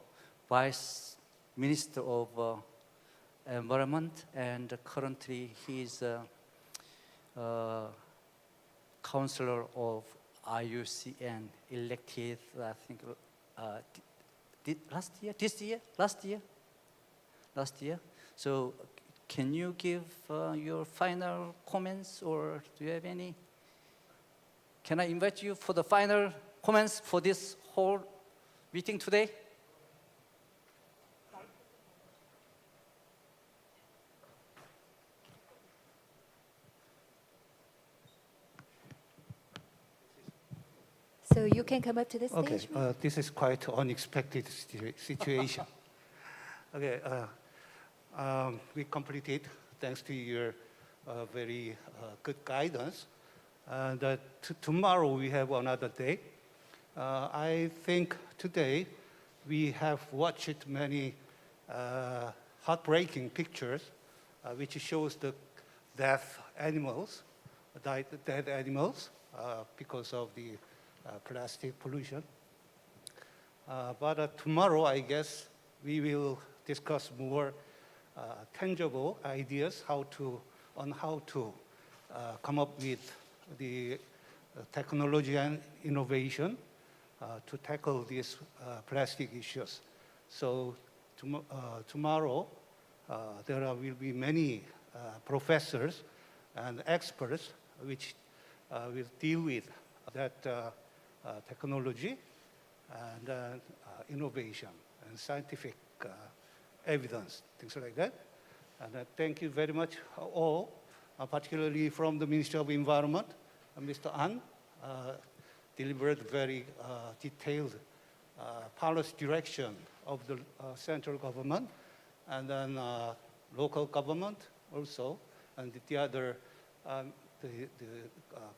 Vice Minister of Environment, and currently he is Counselor of IUCN, elected, I think, last year. So can you give your final comments, or do you have any? Can I invite you for the final comments for this whole meeting today? So you can come up to the stage. Okay, this is quite unexpected situation. Okay, we completed thanks to your very good guidance. And tomorrow we have another day. I think today we have watched many heartbreaking pictures, which shows the dead animals because of the plastic pollution. But tomorrow, I guess, we will discuss more tangible ideas on how to come up with the technology and innovation to tackle these plastic issues. So tomorrow, there will be many professors and experts which will deal with that technology and innovation and scientific evidence, things like that. And thank you very much all, particularly from the Ministry of Environment, Mr. An, delivered very detailed policy direction of the central government, and then local government also, and the other, the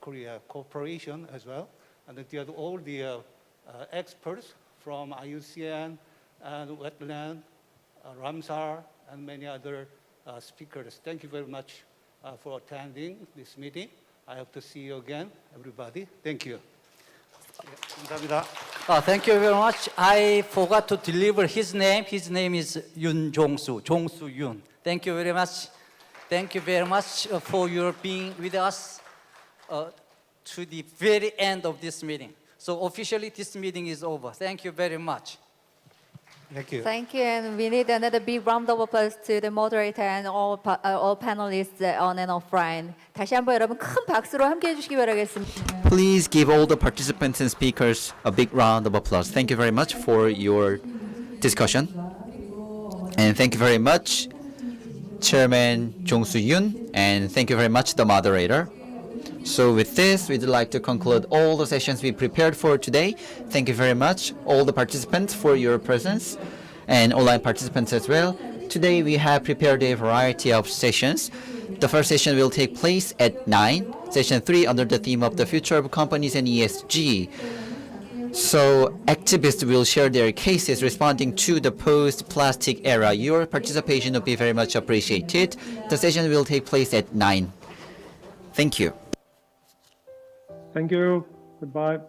Korea Corporation as well, and all the experts from IUCN and wetland, Ramsar, and many other speakers. Thank you very much for attending this meeting. I hope to see you again, everybody. Thank you. 감사합니다. Thank you very much. I forgot to deliver his name. His name is Yoon Jong-soo, Jong-soo Yoon. Thank you very much. Thank you very much for your being with us to the very end of this meeting. So officially, this meeting is over. Thank you very much. Thank you. Thank you, and we need another big round of applause to the moderator and all panelists on and offline. 다시 한번 여러분 큰 박수로 함께해 주시기 바라겠습니다. Please give all the participants and speakers a big round of applause. Thank you very much for your discussion. And thank you very much, Chairman Jong-soo Yoon, and thank you very much, the moderator. So with this, we'd like to conclude all the sessions we prepared for today. Thank you very much, all the participants, for your presence, and online participants as well. Today, we have prepared a variety of sessions. The first session will take place at 9, session 3 under the theme of the future of companies and ESG. So activists will share their cases responding to the post-plastic era. Your participation will be very much appreciated. The session will take place at 9. Thank you. Thank you. Goodbye.